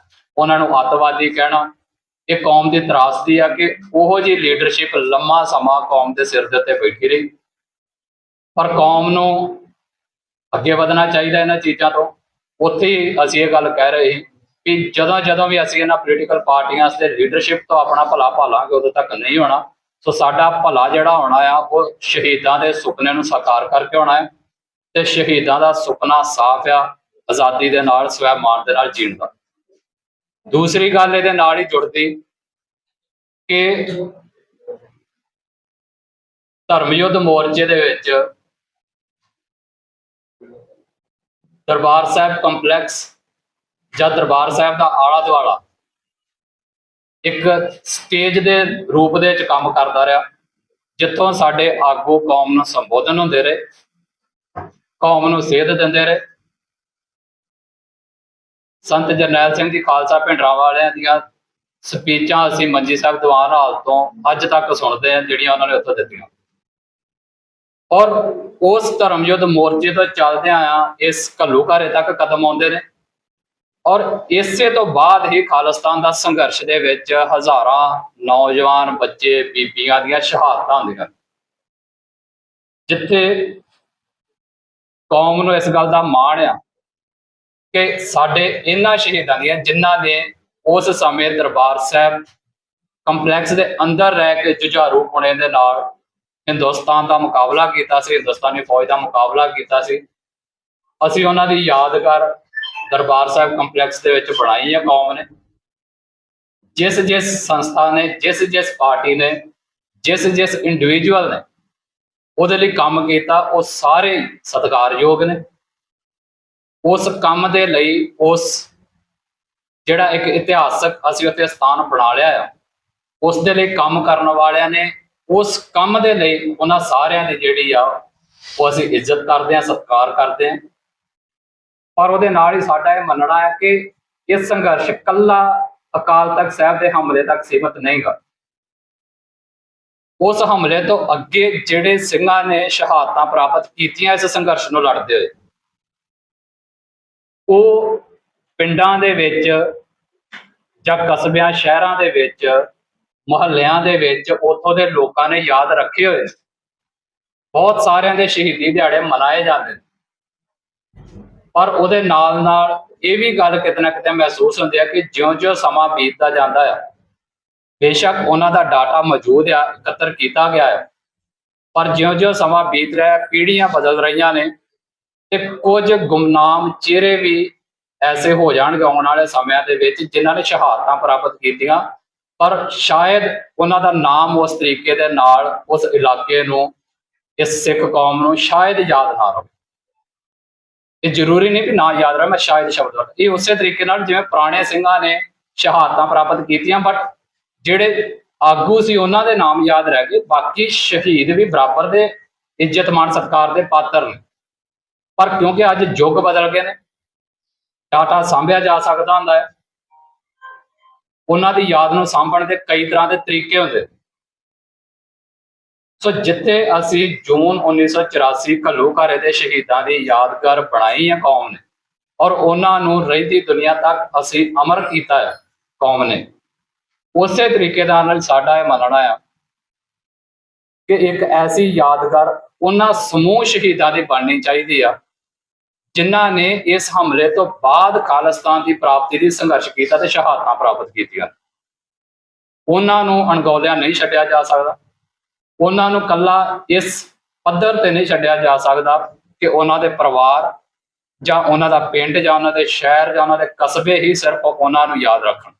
ਉਹਨਾਂ ਨੂੰ ਅੱਤਵਾਦੀ ਕਹਿਣਾ, ਇਹ ਕੌਮ ਦੀ ਤਰਾਸਦੀ ਆ ਕਿ ਉਹੋ ਜਿਹੀ ਲੀਡਰਸ਼ਿਪ ਲੰਮਾ ਸਮਾਂ ਕੌਮ ਦੇ ਸਿਰ ਦੇ ਉੱਤੇ ਬੈਠੀ ਰਹੀ। ਪਰ ਕੌਮ ਨੂੰ ਅੱਗੇ ਵਧਣਾ ਚਾਹੀਦਾ ਇਹਨਾਂ ਚੀਜ਼ਾਂ ਤੋਂ। ਉੱਥੇ ਹੀ ਅਸੀਂ ਇਹ ਗੱਲ ਕਹਿ ਰਹੇ ਕਿ ਜਦੋਂ ਵੀ ਅਸੀਂ ਇਹਨਾਂ ਪੋਲੀਟੀਕਲ ਪਾਰਟੀਆਂ ਦੇ ਲੀਡਰਸ਼ਿਪ ਤੋਂ ਆਪਣਾ ਭਲਾ ਭਾਲਾਂਗੇ, ਉਦੋਂ ਤੱਕ ਨਹੀਂ ਹੋਣਾ। ਸੋ ਸਾਡਾ ਭਲਾ ਜਿਹੜਾ ਹੋਣਾ ਆ, ਉਹ ਸ਼ਹੀਦਾਂ ਦੇ ਸੁਪਨੇ ਨੂੰ ਸਾਕਾਰ ਕਰਕੇ ਹੋਣਾ ਹੈ, ਤੇ ਸ਼ਹੀਦਾਂ ਦਾ ਸੁਪਨਾ ਸਾਫ਼ ਆ ਆਜ਼ਾਦੀ ਦੇ ਨਾਲ, ਸਵੈਮਾਨ ਦੇ ਨਾਲ ਜੀਣ ਦਾ। ਦੂਸਰੀ ਗੱਲ ਇਹਦੇ ਨਾਲ ਹੀ ਜੁੜਦੀ ਕਿ ਧਰਮ ਯੁੱਧ ਮੋਰਚੇ ਦੇ ਵਿੱਚ ਦਰਬਾਰ ਸਾਹਿਬ ਕੰਪਲੈਕਸ ਜਾਂ ਦਰਬਾਰ ਸਾਹਿਬ ਦਾ ਆਲਾ ਦੁਆਲਾ ਇੱਕ ਸਟੇਜ ਦੇ ਰੂਪ ਦੇ ਵਿੱਚ ਕੰਮ ਕਰਦਾ ਰਿਹਾ, ਜਿੱਥੋਂ ਸਾਡੇ ਆਗੂ ਕੌਮ ਨੂੰ ਸੰਬੋਧਨ ਹੁੰਦੇ ਰਹੇ, ਕੌਮ ਨੂੰ ਸੇਧ ਦਿੰਦੇ ਰਹੇ। ਸੰਤ ਜਰਨੈਲ ਸਿੰਘ ਜੀ ਖਾਲਸਾ ਭਿੰਡਰਾਂ ਵਾਲਿਆਂ ਦੀਆਂ ਸਪੀਚਾਂ ਅਸੀਂ ਮੰਜੀ ਸਾਹਿਬ ਦੀਵਾਨ ਹਾਲ ਤੋਂ ਅੱਜ ਤੱਕ ਸੁਣਦੇ ਹਾਂ, ਜਿਹੜੀਆਂ ਉਹਨਾਂ ਨੇ ਉੱਥੋਂ ਦਿੱਤੀਆਂ। ਔਰ ਉਸ ਧਰਮ ਯੁੱਧ ਮੋਰਚੇ ਤੋਂ ਚੱਲਦਿਆਂ ਆ ਇਸ ਘੱਲੂਘਾਰੇ ਤੱਕ ਕਦਮ ਆਉਂਦੇ ਨੇ, ਔਰ ਇਸੇ ਤੋਂ ਬਾਅਦ ਹੀ ਖਾਲਿਸਤਾਨ ਦਾ ਸੰਘਰਸ਼ ਦੇ ਵਿੱਚ ਹਜ਼ਾਰਾਂ ਨੌਜਵਾਨ, ਬੱਚੇ, ਬੀਬੀਆਂ ਦੀਆਂ ਸ਼ਹਾਦਤਾਂ ਹੁੰਦੀਆਂ, ਜਿੱਥੇ ਕੌਮ ਨੂੰ ਇਸ ਗੱਲ ਦਾ ਮਾਣ ਆ ਕਿ ਸਾਡੇ ਇਹਨਾਂ ਸ਼ਹੀਦਾਂ ਦੀਆਂ, ਜਿਨ੍ਹਾਂ ਨੇ ਉਸ ਸਮੇਂ ਦਰਬਾਰ ਸਾਹਿਬ ਕੰਪਲੈਕਸ ਦੇ ਅੰਦਰ ਰਹਿ ਕੇ ਜੁਝਾਰੂ ਪੁਣੇ ਦੇ ਨਾਲ ਹਿੰਦੁਸਤਾਨ ਦਾ ਮੁਕਾਬਲਾ ਕੀਤਾ ਸੀ, ਹਿੰਦੁਸਤਾਨੀ ਫੌਜ ਦਾ ਮੁਕਾਬਲਾ ਕੀਤਾ ਸੀ, ਅਸੀਂ ਉਹਨਾਂ ਦੀ ਯਾਦਗਾਰ ਦਰਬਾਰ ਸਾਹਿਬ ਕੰਪਲੈਕਸ ਦੇ ਵਿੱਚ ਬਣਾਈ ਹੈ ਕੌਮ ਨੇ। ਜਿਸ ਸੰਸਥਾ ਨੇ, ਜਿਸ ਪਾਰਟੀ ਨੇ, ਜਿਸ ਇੰਡੀਵਿਜੂਅਲ ਨੇ ਉਹਦੇ ਲਈ ਕੰਮ ਕੀਤਾ, ਉਹ ਸਾਰੇ ਸਤਿਕਾਰਯੋਗ ਨੇ। ਉਸ ਕੰਮ ਦੇ ਲਈ, ਉਸ ਜਿਹੜਾ ਇੱਕ ਇਤਿਹਾਸਕ ਅਸੀਂ ਉੱਥੇ ਸਥਾਨ ਬਣਾ ਲਿਆ ਆ, ਉਸ ਦੇ ਲਈ ਕੰਮ ਕਰਨ ਵਾਲਿਆਂ ਨੇ, ਉਸ ਕੰਮ ਦੇ ਲਈ ਉਹਨਾਂ ਸਾਰਿਆਂ ਦੀ ਜਿਹੜੀ ਆ ਉਹ ਅਸੀਂ ਇੱਜ਼ਤ ਕਰਦੇ ਹਾਂ, ਸਤਿਕਾਰ ਕਰਦੇ ਹਾਂ। ਪਰ ਉਹਦੇ ਨਾਲ ਹੀ ਸਾਡਾ ਇਹ ਮੰਨਣਾ ਹੈ ਕਿ ਇਹ ਸੰਘਰਸ਼ ਇਕੱਲਾ ਅਕਾਲ ਤਖਤ ਸਾਹਿਬ ਦੇ ਹਮਲੇ ਤੱਕ ਸੀਮਤ ਨਹੀਂ ਗਾ। ਉਸ ਹਮਲੇ ਤੋਂ ਅੱਗੇ ਜਿਹੜੇ ਸਿੰਘਾਂ ਨੇ ਸ਼ਹਾਦਤਾਂ ਪ੍ਰਾਪਤ ਕੀਤੀਆਂ ਇਸ ਸੰਘਰਸ਼ ਨੂੰ ਲੜਦੇ ਹੋਏ, ਉਹ ਪਿੰਡਾਂ ਦੇ ਵਿੱਚ ਜਾਂ ਕਸਬਿਆਂ, ਸ਼ਹਿਰਾਂ ਦੇ ਵਿੱਚ, ਮੁਹੱਲਿਆਂ ਦੇ ਵਿੱਚ ਉੱਥੋਂ ਦੇ ਲੋਕਾਂ ਨੇ ਯਾਦ ਰੱਖੇ ਹੋਏ। ਬਹੁਤ ਸਾਰਿਆਂ ਦੇ ਸ਼ਹੀਦੀ ਦਿਹਾੜੇ ਮਨਾਏ ਜਾਂਦੇ ਨੇ, ਪਰ ਉਹਦੇ ਨਾਲ ਨਾਲ ਇਹ ਵੀ ਗੱਲ ਕਿਤੇ ਨਾ ਕਿਤੇ ਮਹਿਸੂਸ ਹੁੰਦੀ ਹੈ ਕਿ ਜਿਉਂ-ਜਿਉਂ ਸਮਾਂ ਬੀਤਦਾ ਜਾਂਦਾ ਆ, ਬੇਸ਼ੱਕ ਉਹਨਾਂ ਦਾ ਡਾਟਾ ਮੌਜੂਦ ਆ, ਇਕੱਤਰ ਕੀਤਾ ਗਿਆ ਹੈ, ਪਰ ਜਿਉਂ-ਜਿਉਂ ਸਮਾਂ ਬੀਤ ਰਿਹਾ, ਪੀੜ੍ਹੀਆਂ ਬਦਲ ਰਹੀਆਂ ਨੇ, ਤੇ ਕੁਝ ਗੁਮਨਾਮ ਚਿਹਰੇ ਵੀ ਐਸੇ ਹੋ ਜਾਣਗੇ ਆਉਣ ਵਾਲੇ ਸਮਿਆਂ ਦੇ ਵਿੱਚ, ਜਿਨ੍ਹਾਂ ਨੇ ਸ਼ਹਾਦਤਾਂ ਪ੍ਰਾਪਤ ਕੀਤੀਆਂ ਪਰ ਸ਼ਾਇਦ ਉਹਨਾਂ ਦਾ ਨਾਮ ਉਸ ਤਰੀਕੇ ਦੇ ਨਾਲ ਉਸ ਇਲਾਕੇ ਨੂੰ, ਇਸ ਸਿੱਖ ਕੌਮ ਨੂੰ ਸ਼ਾਇਦ ਯਾਦ ਨਾ ਰਹੇ। ਇਹ ਜ਼ਰੂਰੀ ਨਹੀਂ ਕਿ ਨਾ ਯਾਦ ਰਹੇ, ਮੈਂ ਸ਼ਾਇਦ ਸ਼ਬਦ ਵਰਤ, ਇਹ ਉਸੇ ਤਰੀਕੇ ਨਾਲ ਜਿਵੇਂ ਪੁਰਾਣੇ ਸਿੰਘਾਂ ਨੇ ਸ਼ਹਾਦਤਾਂ ਪ੍ਰਾਪਤ ਕੀਤੀਆਂ, ਬਟ ਜਿਹੜੇ ਆਗੂ ਸੀ ਉਹਨਾਂ ਦੇ ਨਾਮ ਯਾਦ ਰਹਿ ਗਏ, ਬਾਕੀ ਸ਼ਹੀਦ ਵੀ ਬਰਾਬਰ ਦੇ ਇੱਜ਼ਤ ਮਾਣ ਸਤਿਕਾਰ ਦੇ ਪਾਤਰ ਨੇ। ਪਰ ਕਿਉਂਕਿ ਅੱਜ ਯੁੱਗ ਬਦਲ ਗਏ ਨੇ, ਡਾਟਾ ਸਾਂਭਿਆ ਜਾ ਸਕਦਾ ਹੁੰਦਾ ਹੈ, ਉਹਨਾਂ ਦੀ ਯਾਦ ਨੂੰ ਸਾਂਭਣ ਦੇ ਕਈ ਤਰ੍ਹਾਂ ਦੇ ਤਰੀਕੇ ਹੁੰਦੇ। ਸੋ ਜਿੱਥੇ ਅਸੀਂ ਜੂਨ 1984 ਘੱਲੂਘਾਰੇ ਦੇ ਸ਼ਹੀਦਾਂ ਦੀ ਯਾਦਗਾਰ ਬਣਾਈ ਹੈ ਕੌਮ ਨੇ, ਔਰ ਉਹਨਾਂ ਨੂੰ ਰਹਿੰਦੀ ਦੁਨੀਆ ਤੱਕ ਅਸੀਂ ਅਮਰ ਕੀਤਾ ਹੈ ਕੌਮ ਨੇ, ਉਸੇ ਤਰੀਕੇ ਦੇ ਨਾਲ ਸਾਡਾ ਇਹ ਮੰਨਣਾ ਆ ਕਿ ਇੱਕ ਐਸੀ ਯਾਦਗਾਰ ਉਹਨਾਂ ਸਮੂਹ ਸ਼ਹੀਦਾਂ ਦੀ ਬਣਨੀ ਚਾਹੀਦੀ ਆ ਜਿਨ੍ਹਾਂ ਨੇ ਇਸ ਹਮਲੇ ਤੋਂ ਬਾਅਦ ਖਾਲਿਸਤਾਨ ਦੀ ਪ੍ਰਾਪਤੀ ਦੀ ਸੰਘਰਸ਼ ਕੀਤਾ ਤੇ ਸ਼ਹਾਦਤਾਂ ਪ੍ਰਾਪਤ ਕੀਤੀਆਂ। ਉਹਨਾਂ ਨੂੰ ਅਣਗੌਲਿਆ ਨਹੀਂ ਛੱਡਿਆ ਜਾ ਸਕਦਾ, ਉਹਨਾਂ ਨੂੰ ਕੱਲਾ ਇਸ ਪੱਧਰ ਤੇ ਨਹੀਂ ਛੱਡਿਆ ਜਾ ਸਕਦਾ ਕਿ ਉਹਨਾਂ ਦੇ ਪਰਿਵਾਰ ਜਾਂ ਉਹਨਾਂ ਦਾ ਪਿੰਡ ਜਾਂ ਉਹਨਾਂ ਦੇ ਸ਼ਹਿਰ ਜਾਂ ਉਹਨਾਂ ਦੇ ਕਸਬੇ ਹੀ ਸਿਰਫ ਉਹਨਾਂ ਨੂੰ ਯਾਦ ਰੱਖਣ।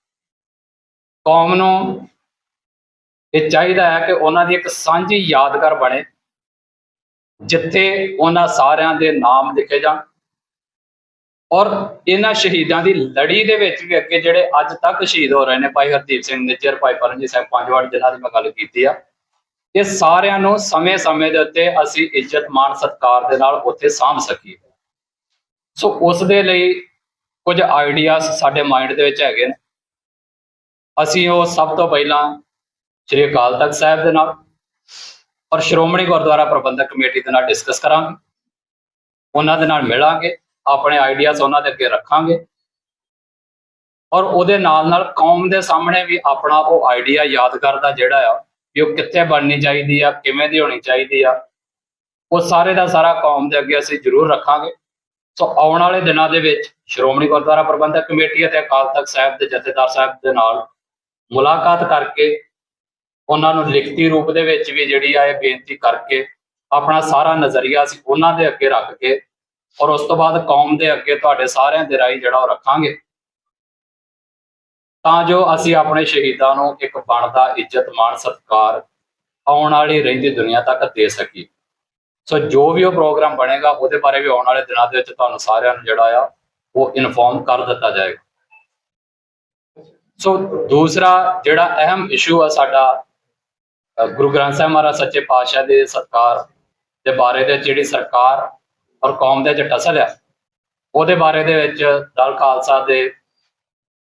ਕੌਮ ਨੂੰ ਇਹ ਚਾਹੀਦਾ ਹੈ ਕਿ ਉਹਨਾਂ ਦੀ ਇੱਕ ਸਾਂਝੀ ਯਾਦਗਾਰ ਬਣੇ, ਜਿੱਥੇ ਉਹਨਾਂ ਸਾਰਿਆਂ ਦੇ ਨਾਮ ਲਿਖੇ ਜਾਣ, ਔਰ ਇਹਨਾਂ ਸ਼ਹੀਦਾਂ ਦੀ ਲੜੀ ਦੇ ਵਿੱਚ ਵੀ ਅੱਗੇ ਜਿਹੜੇ ਅੱਜ ਤੱਕ ਸ਼ਹੀਦ ਹੋ ਰਹੇ ਨੇ, ਭਾਈ ਹਰਦੀਪ ਸਿੰਘ ਨਿੱਜਰ, ਭਾਈ ਪਰਮਜੀਤ ਸਿੰਘ ਪੰਜਵਾੜ, ਜਿਨ੍ਹਾਂ ਦੀ ਮੈਂ ਗੱਲ ਕੀਤੀ ਆ, ਇਹ ਸਾਰਿਆਂ ਨੂੰ ਸਮੇਂ-ਸਮੇਂ ਦੇ ਉੱਤੇ ਅਸੀਂ ਇੱਜ਼ਤ ਮਾਣ ਸਤਿਕਾਰ ਦੇ ਨਾਲ ਉੱਥੇ ਸਾਂਭ ਸਕੀਏ। ਸੋ ਉਸ ਦੇ ਲਈ ਕੁਝ ਆਈਡੀਆਜ਼ ਸਾਡੇ ਮਾਈਂਡ ਦੇ ਵਿੱਚ ਹੈਗੇ ਨੇ। ਅਸੀਂ ਉਹ ਸਭ ਤੋਂ ਪਹਿਲਾਂ ਸ੍ਰੀ ਅਕਾਲ ਤਖਤ ਸਾਹਿਬ ਦੇ ਨਾਲ ਔਰ ਸ਼੍ਰੋਮਣੀ ਗੁਰਦੁਆਰਾ ਪ੍ਰਬੰਧਕ ਕਮੇਟੀ ਦੇ ਨਾਲ ਡਿਸਕਸ ਕਰਾਂਗੇ, ਉਹਨਾਂ ਦੇ ਨਾਲ ਮਿਲਾਂਗੇ, ਆਪਣੇ ਆਈਡੀਆਜ਼ ਉਹਨਾਂ ਦੇ ਅੱਗੇ ਰੱਖਾਂਗੇ, ਔਰ ਉਹਦੇ ਨਾਲ ਨਾਲ ਕੌਮ ਦੇ ਸਾਹਮਣੇ ਵੀ ਆਪਣਾ ਉਹ ਆਈਡੀਆ ਯਾਦਗਾਰ ਦਾ ਜਿਹੜਾ ਆ ਵੀ ਉਹ ਕਿੱਥੇ ਬਣਨੀ ਚਾਹੀਦੀ ਆ, ਕਿਵੇਂ ਦੀ ਹੋਣੀ ਚਾਹੀਦੀ ਆ, ਉਹ ਸਾਰੇ ਦਾ ਸਾਰਾ ਕੌਮ ਦੇ ਅੱਗੇ ਅਸੀਂ ਜ਼ਰੂਰ ਰੱਖਾਂਗੇ। ਸੋ ਆਉਣ ਵਾਲੇ ਦਿਨਾਂ ਦੇ ਵਿੱਚ ਸ਼੍ਰੋਮਣੀ ਗੁਰਦੁਆਰਾ ਪ੍ਰਬੰਧਕ ਕਮੇਟੀ ਅਤੇ ਅਕਾਲ ਤਖਤ ਸਾਹਿਬ ਦੇ ਜਥੇਦਾਰ ਸਾਹਿਬ ਦੇ ਨਾਲ ਮੁਲਾਕਾਤ ਕਰਕੇ ਉਹਨਾਂ ਨੂੰ ਲਿਖਤੀ ਰੂਪ ਦੇ ਵਿੱਚ ਵੀ ਜਿਹੜੀ ਆ ਇਹ ਬੇਨਤੀ ਕਰਕੇ ਆਪਣਾ ਸਾਰਾ ਨਜ਼ਰੀਆ ਅਸੀਂ ਉਹਨਾਂ ਦੇ ਅੱਗੇ ਰੱਖ ਕੇ, ਔਰ ਉਸ ਤੋਂ ਬਾਅਦ ਕੌਮ ਦੇ ਅੱਗੇ ਤੁਹਾਡੇ ਸਾਰਿਆਂ ਦੇ ਰਾਹੀਂ ਜਿਹੜਾ ਉਹ ਰੱਖਾਂਗੇ, ਤਾਂ ਜੋ ਅਸੀਂ ਆਪਣੇ ਸ਼ਹੀਦਾਂ ਨੂੰ ਇੱਕ ਬਣਦਾ ਇੱਜ਼ਤ ਮਾਣ ਸਤਿਕਾਰ ਆਉਣ ਵਾਲੀ ਰਹਿੰਦੀ ਦੁਨੀਆ ਤੱਕ ਦੇ ਸਕੀਏ। ਸੋ ਜੋ ਵੀ ਉਹ ਪ੍ਰੋਗਰਾਮ ਬਣੇਗਾ ਉਹਦੇ ਬਾਰੇ ਵੀ ਆਉਣ ਵਾਲੇ ਦਿਨਾਂ ਦੇ ਵਿੱਚ ਤੁਹਾਨੂੰ ਸਾਰਿਆਂ ਨੂੰ ਜਿਹੜਾ ਆ ਉਹ ਇਨਫੋਰਮ ਕਰ ਦਿੱਤਾ ਜਾਏਗਾ। ਸੋ ਦੂਸਰਾ ਜਿਹੜਾ ਅਹਿਮ ਇਸ਼ੂ ਆ ਸਾਡਾ, ਗੁਰੂ ਗ੍ਰੰਥ ਸਾਹਿਬ ਮਹਾਰਾਜ ਸੱਚੇ ਪਾਤਸ਼ਾਹ ਦੇ ਸਤਿਕਾਰ ਦੇ ਬਾਰੇ ਦੇ ਜਿਹੜੀ ਸਰਕਾਰ ਔਰ ਕੌਮ ਦੇ ਵਿੱਚ ਟਸਲ ਆ, ਉਹਦੇ ਬਾਰੇ ਦੇ ਵਿੱਚ ਦਲ ਖਾਲਸਾ ਦੇ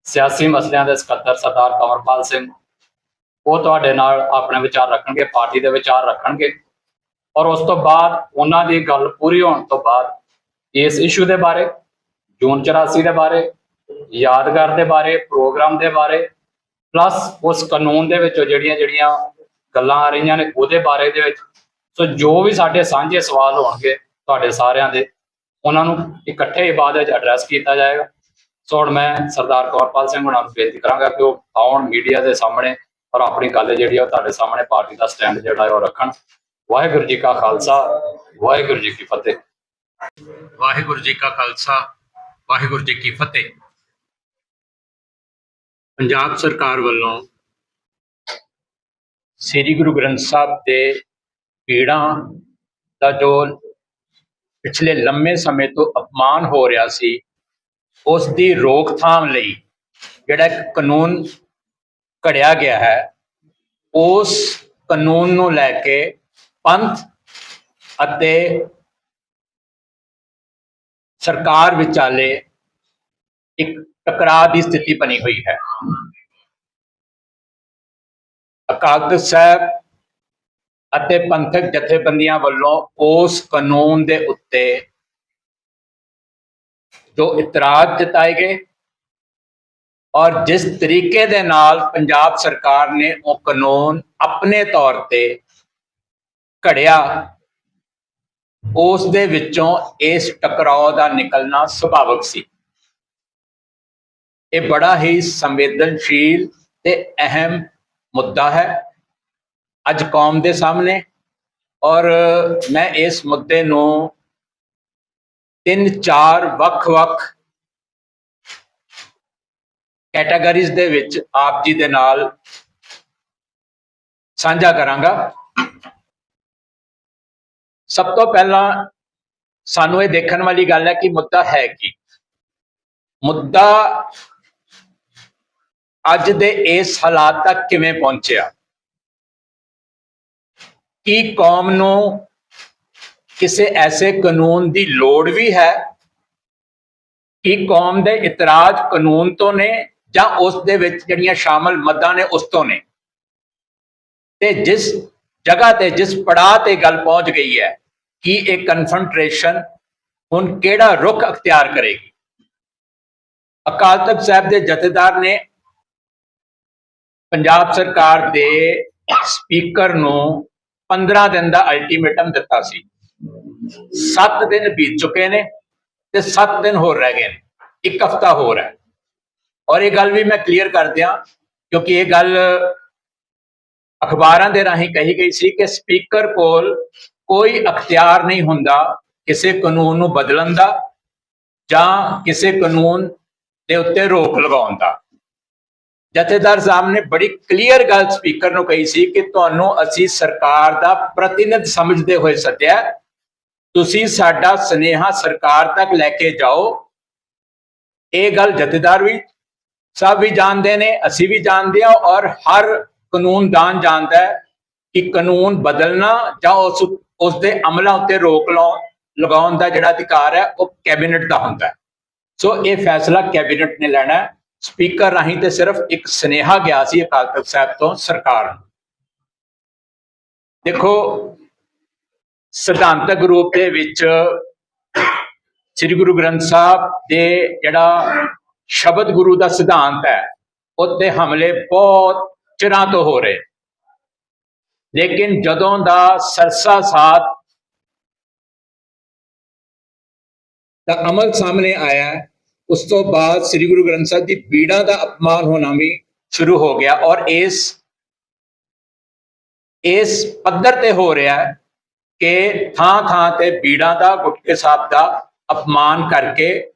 ਸਿਆਸੀ ਮਸਲਿਆਂ ਦੇ ਸਕੱਤਰ ਸਰਦਾਰ ਕੰਵਰਪਾਲ ਸਿੰਘ ਉਹ ਤੁਹਾਡੇ ਨਾਲ ਆਪਣੇ ਵਿਚਾਰ ਰੱਖਣਗੇ, ਪਾਰਟੀ ਦੇ ਵਿਚਾਰ ਰੱਖਣਗੇ, ਔਰ ਉਸ ਤੋਂ ਬਾਅਦ ਉਹਨਾਂ ਦੀ ਗੱਲ ਪੂਰੀ ਹੋਣ ਤੋਂ ਬਾਅਦ ਇਸ ਇਸ਼ੂ ਦੇ ਬਾਰੇ, ਜੂਨ 84 ਦੇ ਬਾਰੇ, ਯਾਦਗਾਰ ਦੇ ਬਾਰੇ, ਪ੍ਰੋਗਰਾਮ ਦੇ ਬਾਰੇ, ਪਲੱਸ ਉਸ ਕਾਨੂੰਨ ਦੇ ਵਿੱਚੋਂ ਜਿਹੜੀਆਂ ਗੱਲਾਂ ਆ ਰਹੀਆਂ ਨੇ ਉਹਦੇ ਬਾਰੇ ਦੇ ਵਿੱਚ, ਸੋ ਜੋ ਵੀ ਸਾਡੇ ਸਾਂਝੇ ਸਵਾਲ ਹੋਣਗੇ ਤੁਹਾਡੇ ਸਾਰਿਆਂ ਦੇ, ਉਹਨਾਂ ਨੂੰ ਇਕੱਠੇ ਹੀ ਬਾਅਦ ਵਿੱਚ ਐਡਰੈਸ ਕੀਤਾ ਜਾਏਗਾ। ਸੋ ਹੁਣ ਮੈਂ ਸਰਦਾਰ ਕੰਵਰਪਾਲ ਸਿੰਘ ਹੁਣਾਂ ਨੂੰ ਬੇਨਤੀ ਕਰਾਂਗਾ ਕਿ ਉਹ ਆਉਣ ਮੀਡੀਆ ਦੇ ਸਾਹਮਣੇ ਔਰ ਆਪਣੀ ਗੱਲ ਜਿਹੜੀ ਆ ਉਹ ਤੁਹਾਡੇ ਸਾਹਮਣੇ ਪਾਰਟੀ ਦਾ ਸਟੈਂਡ ਜਿਹੜਾ ਹੈ ਉਹ ਰੱਖਣ। ਵਾਹਿਗੁਰੂ ਜੀ ਕਾ ਖਾਲਸਾ, ਵਾਹਿਗੁਰੂ ਜੀ ਕੀ ਫਤਿਹ। ਵਾਹਿਗੁਰੂ ਜੀ ਕਾ ਖਾਲਸਾ, ਵਾਹਿਗੁਰੂ ਜੀ ਕੀ ਫਤਿਹ। ਪੰਜਾਬ ਸਰਕਾਰ ਵੱਲੋਂ ਸ੍ਰੀ ਗੁਰੂ ਗ੍ਰੰਥ ਸਾਹਿਬ ਦੇ ਪੀੜਾਂ ਦਾ ਜੋ ਪਿਛਲੇ ਲੰਮੇ ਸਮੇਂ ਤੋਂ ਅਪਮਾਨ ਹੋ ਰਿਹਾ ਸੀ, ਉਸ ਦੀ ਰੋਕਥਾਮ ਲਈ ਜਿਹੜਾ ਇੱਕ ਕਾਨੂੰਨ ਘੜਿਆ ਗਿਆ ਹੈ, ਉਸ ਕਾਨੂੰਨ ਨੂੰ ਲੈ ਕੇ ਪੰਥ ਅਤੇ ਸਰਕਾਰ ਵਿਚਾਲੇ ਇੱਕ ਟਕਰਾਅ ਦੀ ਸਥਿਤੀ ਬਣੀ ਹੋਈ ਹੈ। ਅਕਾਲ ਤਖਤ ਸਾਹਿਬ ਅਤੇ ਪੰਥਕ ਜਥੇਬੰਦੀਆਂ ਵੱਲੋਂ ਉਸ ਕਾਨੂੰਨ ਦੇ ਉੱਤੇ ਜੋ ਇਤਰਾਜ਼ ਜਤਾਏ ਗਏ ਔਰ ਜਿਸ ਤਰੀਕੇ ਦੇ ਨਾਲ ਪੰਜਾਬ ਸਰਕਾਰ ਨੇ ਉਹ ਕਾਨੂੰਨ ਆਪਣੇ ਤੌਰ ਤੇ ਘੜਿਆ, ਉਸ ਦੇ ਵਿੱਚੋਂ ਇਸ ਟਕਰਾਅ ਦਾ ਨਿਕਲਣਾ ਸੁਭਾਵਿਕ ਸੀ। ਇਹ ਬੜਾ ਹੀ ਸੰਵੇਦਨਸ਼ੀਲ ਤੇ ਅਹਿਮ ਮੁੱਦਾ ਹੈ ਅੱਜ ਕੌਮ ਦੇ ਸਾਹਮਣੇ, ਔਰ ਮੈਂ ਇਸ ਮੁੱਦੇ ਨੂੰ 3-4 ਵੱਖ-ਵੱਖ ਕੈਟਾਗਰੀਜ਼ ਦੇ ਵਿੱਚ ਆਪ ਜੀ ਦੇ ਨਾਲ ਸਾਂਝਾ ਕਰਾਂਗਾ। ਸਭ ਤੋਂ ਪਹਿਲਾਂ ਸਾਨੂੰ ਇਹ ਦੇਖਣ ਵਾਲੀ ਗੱਲ ਹੈ ਕਿ ਮੁੱਦਾ ਹੈ ਕੀ। ਮੁੱਦਾ ਅੱਜ ਦੇ ਇਸ ਹਾਲਾਤ ਤੱਕ ਕਿਵੇਂ ਪਹੁੰਚਿਆ, ਕੀ ਕੌਮ ਨੂੰ ਕਿਸੇ ਐਸੇ ਕਾਨੂੰਨ ਦੀ ਲੋੜ ਵੀ ਹੈ, ਕਿ ਕੌਮ ਦੇ ਇਤਰਾਜ਼ ਕਾਨੂੰਨ ਤੋਂ ਨੇ ਜਾਂ ਉਸ ਦੇ ਵਿੱਚ ਜਿਹੜੀਆਂ ਸ਼ਾਮਲ ਮੱਦਾਂ ਨੇ ਉਸ ਤੋਂ ਨੇ, ਤੇ ਜਿਸ ਜਗ੍ਹਾ ਤੇ ਜਿਸ ਪੜਾਅ ਤੇ ਗੱਲ ਪਹੁੰਚ ਗਈ ਹੈ ਕਿ ਇਹ ਕਨਫਰੰਟ੍ਰੇਸ਼ਨ ਹੁਣ ਕਿਹੜਾ ਰੁਖ ਅਖਤਿਆਰ ਕਰੇਗੀ। ਅਕਾਲ ਤਖਤ ਸਾਹਿਬ ਦੇ ਜਥੇਦਾਰ ਨੇ ਪੰਜਾਬ ਸਰਕਾਰ ਦੇ ਸਪੀਕਰ ਨੂੰ 15 ਦਿਨ ਦਾ ਅਲਟੀਮੇਟਮ ਦਿੱਤਾ ਸੀ। 7 ਦਿਨ ਬੀਤ ਚੁੱਕੇ ਨੇ ਤੇ 7 ਦਿਨ ਹੋਰ ਰਹਿ ਗਏ ਨੇ, ਇੱਕ ਹਫ਼ਤਾ ਹੋਰ ਹੈ। ਔਰ ਇਹ ਗੱਲ ਵੀ ਮੈਂ ਕਲੀਅਰ ਕਰ ਦਿਆਂ, ਕਿਉਂਕਿ ਇਹ ਗੱਲ ਅਖਬਾਰਾਂ ਦੇ ਰਾਹੀਂ ਕਹੀ ਗਈ ਸੀ ਕਿ ਸਪੀਕਰ ਕੋਲ ਕੋਈ ਅਖਤਿਆਰ ਨਹੀਂ ਹੁੰਦਾ ਕਿਸੇ ਕਾਨੂੰਨ ਨੂੰ ਬਦਲਣ ਦਾ ਜਾਂ ਕਿਸੇ ਕਾਨੂੰਨ ਦੇ ਉੱਤੇ ਰੋਕ ਲਗਾਉਣ ਦਾ। ਜਥੇਦਾਰ ਸਾਹਿਬ ਨੇ ਬੜੀ ਕਲੀਅਰ ਗੱਲ ਸਪੀਕਰ ਨੂੰ ਕਹੀ ਸੀ ਕਿ ਤੁਹਾਨੂੰ ਅਸੀਂ ਸਰਕਾਰ ਦਾ ਪ੍ਰਤੀਨਿਧ ਸਮਝਦੇ ਹੋਏ ਸੱਦਿਆ, ਤੁਸੀਂ ਸਾਡਾ ਸੁਨੇਹਾ ਸਰਕਾਰ ਤੱਕ ਲੈ ਕੇ ਜਾਓ। ਇਹ ਗੱਲ ਜਥੇਦਾਰ ਵੀ ਸਭ ਵੀ ਜਾਣਦੇ ਨੇ, ਅਸੀਂ ਵੀ ਜਾਣਦੇ ਹਾਂ, ਔਰ ਹਰ ਕਾਨੂੰਨਦਾਨ ਜਾਣਦਾ ਹੈ ਕਿ ਕਾਨੂੰਨ ਬਦਲਣਾ ਜਾਂ ਉਸ ਦੇ ਅਮਲਾਂ ਉੱਤੇ ਰੋਕ ਲਗਾਉਣ ਦਾ ਜਿਹੜਾ ਅਧਿਕਾਰ ਹੈ ਉਹ ਕੈਬਨਿਟ ਦਾ ਹੁੰਦਾ ਹੈ। ਸੋ ਇਹ ਫੈਸਲਾ ਕੈਬਨਿਟ ਨੇ ਲੈਣਾ ਹੈ। ਸਪੀਕਰ ਰਾਹੀਂ ਤੇ ਸਿਰਫ ਇੱਕ ਸੁਨੇਹਾ ਗਿਆ ਸੀ ਅਕਾਲ ਤਖਤ ਸਾਹਿਬ ਤੋਂ ਸਰਕਾਰ ਨੂੰ। ਦੇਖੋ, ਸਿਧਾਂਤਕ ਰੂਪ ਦੇ ਵਿੱਚ ਸ੍ਰੀ ਗੁਰੂ ਗ੍ਰੰਥ ਸਾਹਿਬ ਦੇ ਜਿਹੜਾ ਸ਼ਬਦ ਗੁਰੂ ਦਾ ਸਿਧਾਂਤ ਹੈ ਉਹਤੇ ਹਮਲੇ ਬਹੁਤ ਚਿਰਾਂ ਤੋਂ ਹੋ ਰਹੇ, ਲੇਕਿਨ ਜਦੋਂ ਦਾ ਸਰਸਾ ਸਾਧ ਦਾ ਅਮਲ ਸਾਹਮਣੇ ਆਇਆ, ਉਸ ਤੋਂ ਬਾਅਦ ਸ੍ਰੀ ਗੁਰੂ ਗ੍ਰੰਥ ਸਾਹਿਬ ਦੀ ਪੀੜਾਂ ਦਾ ਅਪਮਾਨ ਹੋਣਾ ਵੀ ਸ਼ੁਰੂ ਹੋ ਗਿਆ। ਔਰ ਇਸ ਪੱਧਰ ਤੇ ਹੋ ਰਿਹਾ ਹੈ ਕਿ ਥਾਂ ਥਾਂ ਤੇ ਪੀੜਾਂ ਦਾ, ਗੁਟਕੇ ਸਾਹਿਬ ਦਾ ਅਪਮਾਨ ਕਰਕੇ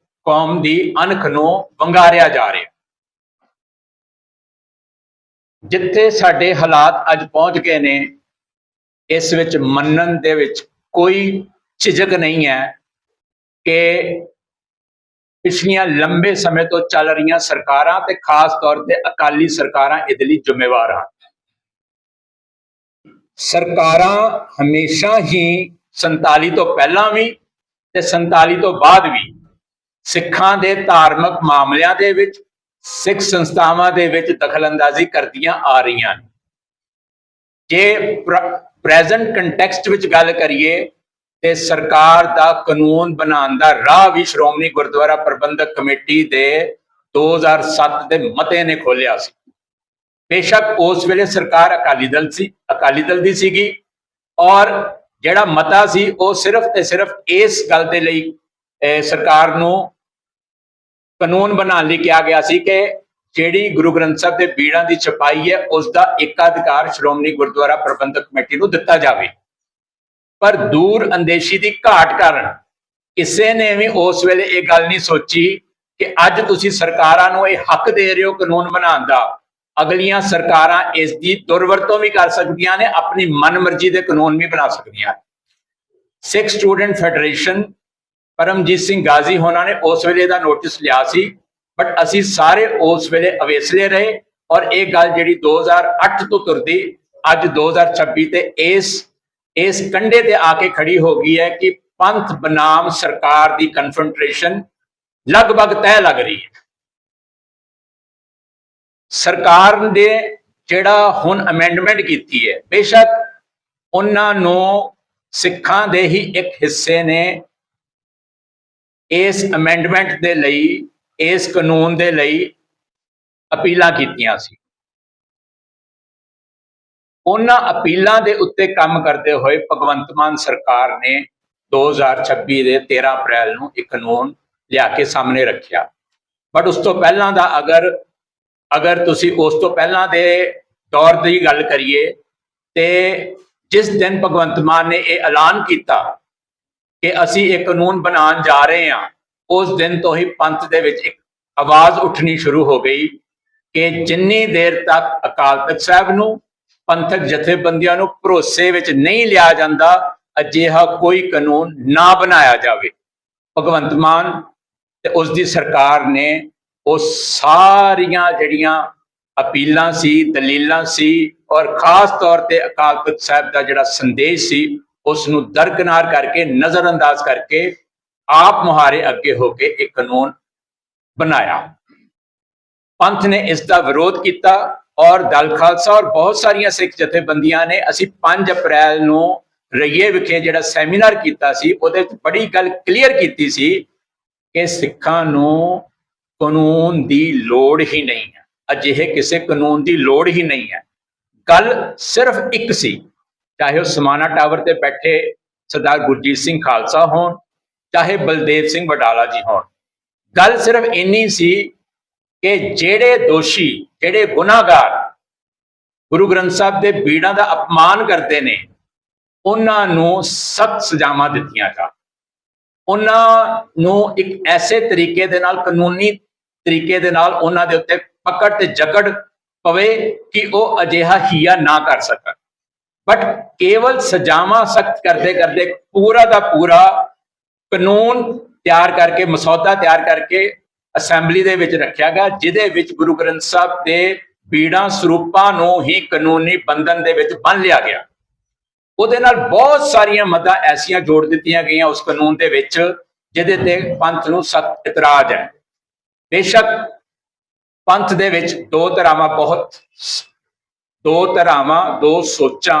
ਕੌਮ ਦੀ ਅਣਖ ਨੂੰ ਵੰਗਾਰਿਆ ਜਾ ਰਿਹਾ। ਜਿੱਥੇ ਸਾਡੇ ਹਾਲਾਤ ਅੱਜ ਪਹੁੰਚ ਗਏ ਨੇ, ਇਸ ਵਿੱਚ ਮੰਨਣ ਦੇ ਵਿੱਚ ਕੋਈ ਝਿਜਕ ਨਹੀਂ ਹੈ ਕਿ ਪਿਛਲੀਆਂ ਲੰਬੇ ਸਮੇਂ ਤੋਂ ਚੱਲ ਰਹੀਆਂ ਸਰਕਾਰਾਂ ਤੇ ਖਾਸ ਤੌਰ ਤੇ ਅਕਾਲੀ ਸਰਕਾਰਾਂ ਇਹਦੇ ਲਈ ਜ਼ਿੰਮੇਵਾਰ ਹਨ। ਸਰਕਾਰਾਂ ਹਮੇਸ਼ਾ ਹੀ 47 ਤੋਂ ਪਹਿਲਾਂ ਵੀ ਤੇ 47 ਤੋਂ ਬਾਅਦ ਵੀ ਸਿੱਖਾਂ ਦੇ ਧਾਰਮਿਕ ਮਾਮਲਿਆਂ ਦੇ ਵਿੱਚ, ਸਿੱਖ ਸੰਸਥਾਵਾਂ ਦੇ ਵਿੱਚ ਦਖਲਅੰਦਾਜ਼ੀ ਕਰਦੀਆਂ ਆ ਰਹੀਆਂ ਨੇ। ਜੇ ਪ੍ਰੈਜ਼ੈਂਟ ਕੰਟੈਕਸਟ ਵਿੱਚ ਗੱਲ ਕਰੀਏ ਤੇ ਸਰਕਾਰ ਦਾ ਕਾਨੂੰਨ ਬਣਾਉਣ ਦਾ ਰਾਹ ਵੀ ਸ਼੍ਰੋਮਣੀ ਗੁਰਦੁਆਰਾ ਪ੍ਰਬੰਧਕ ਕਮੇਟੀ ਦੇ 2007 ਦੇ ਮਤੇ ਨੇ ਖੋਲਿਆ ਸੀ। ਬੇਸ਼ੱਕ ਉਸ ਵੇਲੇ ਸਰਕਾਰ ਅਕਾਲੀ ਦਲ ਦੀ ਸੀਗੀ, ਔਰ ਜਿਹੜਾ ਮਤਾ ਸੀ ਉਹ ਸਿਰਫ ਤੇ ਸਿਰਫ ਇਸ ਗੱਲ ਦੇ ਲਈ ਸਰਕਾਰ ਨੂੰ ਕਾਨੂੰਨ ਬਣਾਉਣ ਲਈ ਕਿਹਾ ਗਿਆ ਸੀ ਕਿ ਜਿਹੜੀ ਗੁਰੂ ਗ੍ਰੰਥ ਸਾਹਿਬ ਦੇ ਬੀੜਾਂ ਦੀ ਛਪਾਈ ਹੈ ਉਸ ਦਾ ਏਕਾਧਿਕਾਰ ਸ਼੍ਰੋਮਣੀ ਗੁਰਦੁਆਰਾ ਪ੍ਰਬੰਧਕ ਕਮੇਟੀ ਨੂੰ ਦਿੱਤਾ ਜਾਵੇ। ਪਰ ਦੂਰ ਅੰਦੇਸ਼ੀ ਦੀ ਘਾਟ ਕਾਰਨ ਕਿਸੇ ਨੇ ਵੀ ਉਸ ਵੇਲੇ ਇਹ ਗੱਲ ਨਹੀਂ ਸੋਚੀ ਕਿ ਅੱਜ ਤੁਸੀਂ ਸਰਕਾਰਾਂ ਨੂੰ ਇਹ ਹੱਕ ਦੇ ਰਹੇ ਹੋ ਕਾਨੂੰਨ ਬਣਾਉਣ ਦਾ, ਅਗਲੀਆਂ ਸਰਕਾਰਾਂ ਇਸ ਦੀ ਦੁਰਵਰਤੋਂ ਵੀ ਕਰ ਸਕਦੀਆਂ ਨੇ, ਆਪਣੀ ਮਨਮਰਜ਼ੀ ਦੇ ਕਾਨੂੰਨ ਵੀ ਬਣਾ ਸਕਦੀਆਂ। ਸਿੱਖ ਸਟੂਡੈਂਟ ਫੈਡਰੇਸ਼ਨ ਪਰਮਜੀਤ ਸਿੰਘ ਗਾਜ਼ੀ ਹੋਣਾ ਨੇ ਉਸ ਵੇਲੇ ਦਾ ਨੋਟਿਸ ਲਿਆ ਸੀ, ਬਟ ਅਸੀਂ ਸਾਰੇ ਉਸ ਵੇਲੇ ਅਵੇਸਲੇ ਰਹੇ। ਔਰ ਇਹ ਗੱਲ ਜਿਹੜੀ 2008 ਤੋਂ ਤੁਰਦੀ ਅੱਜ 2026 ਤੇ ਇਸ ਕੰਢੇ ਤੇ ਆ ਕੇ ਖੜੀ ਹੋ ਗਈ ਹੈ ਕਿ ਪੰਥ ਬਨਾਮ ਸਰਕਾਰ ਦੀ ਕਨਫਰੰਟ੍ਰੇਸ਼ਨ ਲਗਭਗ ਤੈਅ ਲੱਗ ਰਹੀ ਹੈ। ਸਰਕਾਰ ਨੇ ਜਿਹੜਾ ਹੁਣ ਅਮੈਂਡਮੈਂਟ ਕੀਤੀ ਹੈ, ਬੇਸ਼ੱਕ ਉਹਨਾਂ ਨੂੰ ਸਿੱਖਾਂ ਦੇ ਹੀ ਇੱਕ ਹਿੱਸੇ ਨੇ ਇਸ ਅਮੈਂਡਮੈਂਟ ਦੇ ਲਈ, ਇਸ ਕਾਨੂੰਨ ਦੇ ਲਈ ਅਪੀਲਾਂ ਕੀਤੀਆਂ ਸੀ। ਉਹਨਾਂ ਅਪੀਲਾਂ ਦੇ ਉੱਤੇ ਕੰਮ ਕਰਦੇ ਹੋਏ ਭਗਵੰਤ ਮਾਨ ਸਰਕਾਰ ਨੇ 2026 ਦੇ 13 ਅਪ੍ਰੈਲ ਨੂੰ ਇੱਕ ਕਾਨੂੰਨ ਲਿਆ ਕੇ ਸਾਹਮਣੇ ਰੱਖਿਆ। ਬਟ ਉਸ ਤੋਂ ਪਹਿਲਾਂ ਦਾ ਅਗਰ ਤੁਸੀਂ ਉਸ ਤੋਂ ਪਹਿਲਾਂ ਦੇ ਦੌਰ ਦੀ ਗੱਲ ਕਰੀਏ ਤੇ ਜਿਸ ਦਿਨ ਭਗਵੰਤ ਮਾਨ ਨੇ ਇਹ ਐਲਾਨ ਕੀਤਾ ਕਿ ਅਸੀਂ ਇਹ ਕਾਨੂੰਨ ਬਣਾਉਣ ਜਾ ਰਹੇ ਹਾਂ, ਉਸ ਦਿਨ ਤੋਂ ਹੀ ਪੰਥ ਦੇ ਵਿੱਚ ਇੱਕ ਆਵਾਜ਼ ਉੱਠਣੀ ਸ਼ੁਰੂ ਹੋ ਗਈ ਕਿ ਜਿੰਨੀ ਦੇਰ ਤੱਕ ਅਕਾਲ ਤਖਤ ਸਾਹਿਬ ਨੂੰ ਪੰਥਕ ਜਥੇਬੰਦੀਆਂ ਨੂੰ ਭਰੋਸੇ ਵਿੱਚ ਨਹੀਂ ਲਿਆ ਜਾਂਦਾ, ਅਜਿਹਾ ਕੋਈ ਕਾਨੂੰਨ ਨਾ ਬਣਾਇਆ ਜਾਵੇ। ਭਗਵੰਤ ਮਾਨ ਤੇ ਉਸ ਦੀ ਸਰਕਾਰ ਨੇ ਉਹ ਸਾਰੀਆਂ ਜਿਹੜੀਆਂ ਅਪੀਲਾਂ ਸੀ, ਦਲੀਲਾਂ ਸੀ, ਔਰ ਖਾਸ ਤੌਰ ਤੇ ਅਕਾਲ ਤਖਤ ਸਾਹਿਬ ਦਾ ਜਿਹੜਾ ਸੰਦੇਸ਼ ਸੀ ਉਸ ਨੂੰ ਦਰਕਨਾਰ ਕਰਕੇ, ਨਜ਼ਰਅੰਦਾਜ਼ ਕਰਕੇ ਆਪ ਮੁਹਾਰੇ ਅੱਗੇ ਹੋ ਕੇ ਇੱਕ ਕਾਨੂੰਨ ਬਣਾਇਆ। ਪੰਥ ਨੇ ਇਸ ਦਾ ਵਿਰੋਧ ਕੀਤਾ ਔਰ ਦਲ ਖਾਲਸਾ ਔਰ ਬਹੁਤ ਸਾਰੀਆਂ ਸਿੱਖ ਜਥੇਬੰਦੀਆਂ ਨੇ, ਅਸੀਂ 5 ਅਪ੍ਰੈਲ ਨੂੰ ਰਈਏ ਵਿਖੇ ਜਿਹੜਾ ਸੈਮੀਨਾਰ ਕੀਤਾ ਸੀ ਉਹਦੇ ਵਿੱਚ ਬੜੀ ਗੱਲ ਕਲੀਅਰ ਕੀਤੀ ਸੀ ਕਿ ਸਿੱਖਾਂ ਨੂੰ ਕਾਨੂੰਨ ਦੀ ਲੋੜ ਹੀ ਨਹੀਂ ਹੈ, ਅਜਿਹੇ ਕਿਸੇ ਕਾਨੂੰਨ ਦੀ ਲੋੜ ਹੀ ਨਹੀਂ ਹੈ। ਗੱਲ ਸਿਰਫ ਇੱਕ ਸੀ, ਚਾਹੇ ਉਹ ਸਮਾਣਾ ਟਾਵਰ ਤੇ ਬੈਠੇ ਸਰਦਾਰ ਗੁਰਜੀਤ ਸਿੰਘ ਖਾਲਸਾ ਹੋਣ, ਚਾਹੇ ਬਲਦੇਵ ਸਿੰਘ ਵਡਾਲਾ ਜੀ ਹੋਣ, ਗੱਲ ਸਿਰਫ ਇੰਨੀ ਸੀ ਕਿ ਜਿਹੜੇ ਦੋਸ਼ੀ, ਜਿਹੜੇ ਗੁਨਾਹਗਾਰ ਗੁਰੂ ਗ੍ਰੰਥ ਸਾਹਿਬ ਦੇ ਬੀੜਾਂ ਦਾ ਅਪਮਾਨ ਕਰਦੇ ਨੇ, ਉਹਨਾਂ ਨੂੰ ਸਖਤ ਸਜ਼ਾਵਾਂ ਦਿੱਤੀਆਂ ਜਾਣ, ਉਹਨਾਂ ਨੂੰ ਇੱਕ ਐਸੇ ਤਰੀਕੇ ਦੇ ਨਾਲ, ਕਾਨੂੰਨੀ ਤਰੀਕੇ ਦੇ ਨਾਲ ਉਹਨਾਂ ਦੇ ਉੱਤੇ ਪਕੜ ਤੇ ਜਕੜ ਪਵੇ ਕਿ ਉਹ ਅਜਿਹਾ ਹੀਆ ਨਾ ਕਰ ਸਕਣ। ਬਟ ਕੇਵਲ ਸਜ਼ਾਵਾਂ ਸਖਤ ਕਰਦੇ ਕਰਦੇ ਪੂਰਾ ਦਾ ਪੂਰਾ ਕਾਨੂੰਨ ਤਿਆਰ ਕਰਕੇ, ਮਸੌਦਾ ਤਿਆਰ ਕਰਕੇ ਅਸੈਂਬਲੀ ਦੇ ਵਿੱਚ ਰੱਖਿਆ ਗਿਆ, ਜਿਹਦੇ ਵਿੱਚ ਗੁਰੂ ਗ੍ਰੰਥ ਸਾਹਿਬ ਦੇ ਪੀੜਾਂ ਸਰੂਪਾਂ ਨੂੰ ਹੀ ਕਾਨੂੰਨੀ ਬੰਧਨ ਦੇ ਵਿੱਚ ਬੰਨ੍ਹ ਲਿਆ ਗਿਆ। ਉਹਦੇ ਨਾਲ ਬਹੁਤ ਸਾਰੀਆਂ ਮੱਦਾਂ ਐਸੀਆਂ ਜੋੜ ਦਿੱਤੀਆਂ ਗਈਆਂ ਉਸ ਕਾਨੂੰਨ ਦੇ ਵਿੱਚ ਜਿਹਦੇ ਤੇ ਪੰਥ ਨੂੰ ਸਖਤ ਇਤਰਾਜ਼ ਹੈ। ਬੇਸ਼ੱਕ ਪੰਥ ਦੇ ਵਿੱਚ ਦੋ ਧਰਾਵਾਂ, ਦੋ ਸੋਚਾਂ